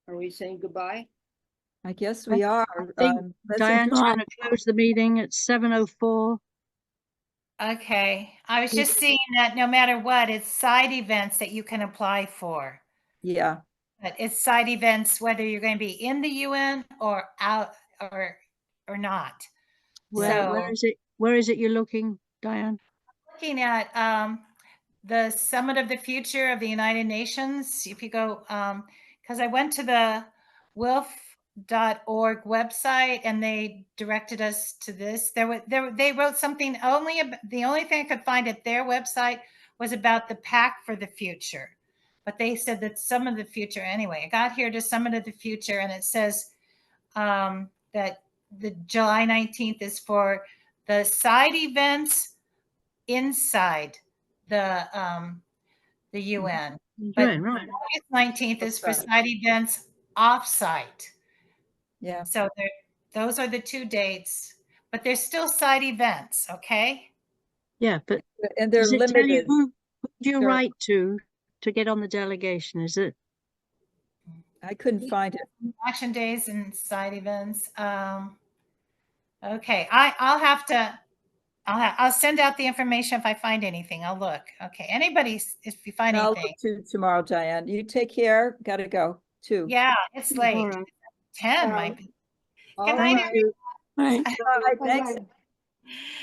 Are we saying goodbye? I guess we are. Diane's trying to close the meeting at 7:04. Okay, I was just seeing that no matter what, it's side events that you can apply for. Yeah. But it's side events, whether you're going to be in the UN or out or not. Where is it? Where is it you're looking, Diane? Looking at the Summit of the Future of the United Nations. If you go, because I went to the WILPF.org website and they directed us to this. They wrote something the only thing I could find at their website was about the Pact for the Future. But they said that some of the future, anyway, I got here to Summit of the Future and it says that the July 19th is for the side events inside the UN. But Right. August 19th is for side events off-site. Yeah. So those are the two dates, but they're still side events, okay? Yeah, but and they're does it tell you limited. who do you write to get on the delegation? Is it? I couldn't find it. Action days and side events. Okay, I'll send out the information if I find anything. I'll look. Okay, anybody, if you find I'll anything. look to tomorrow, Diane. You take care. Gotta go too. Yeah, it's late. All right. 10 might be. Good Thank night, you. Bye. Thanks.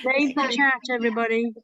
Save the chat, everybody.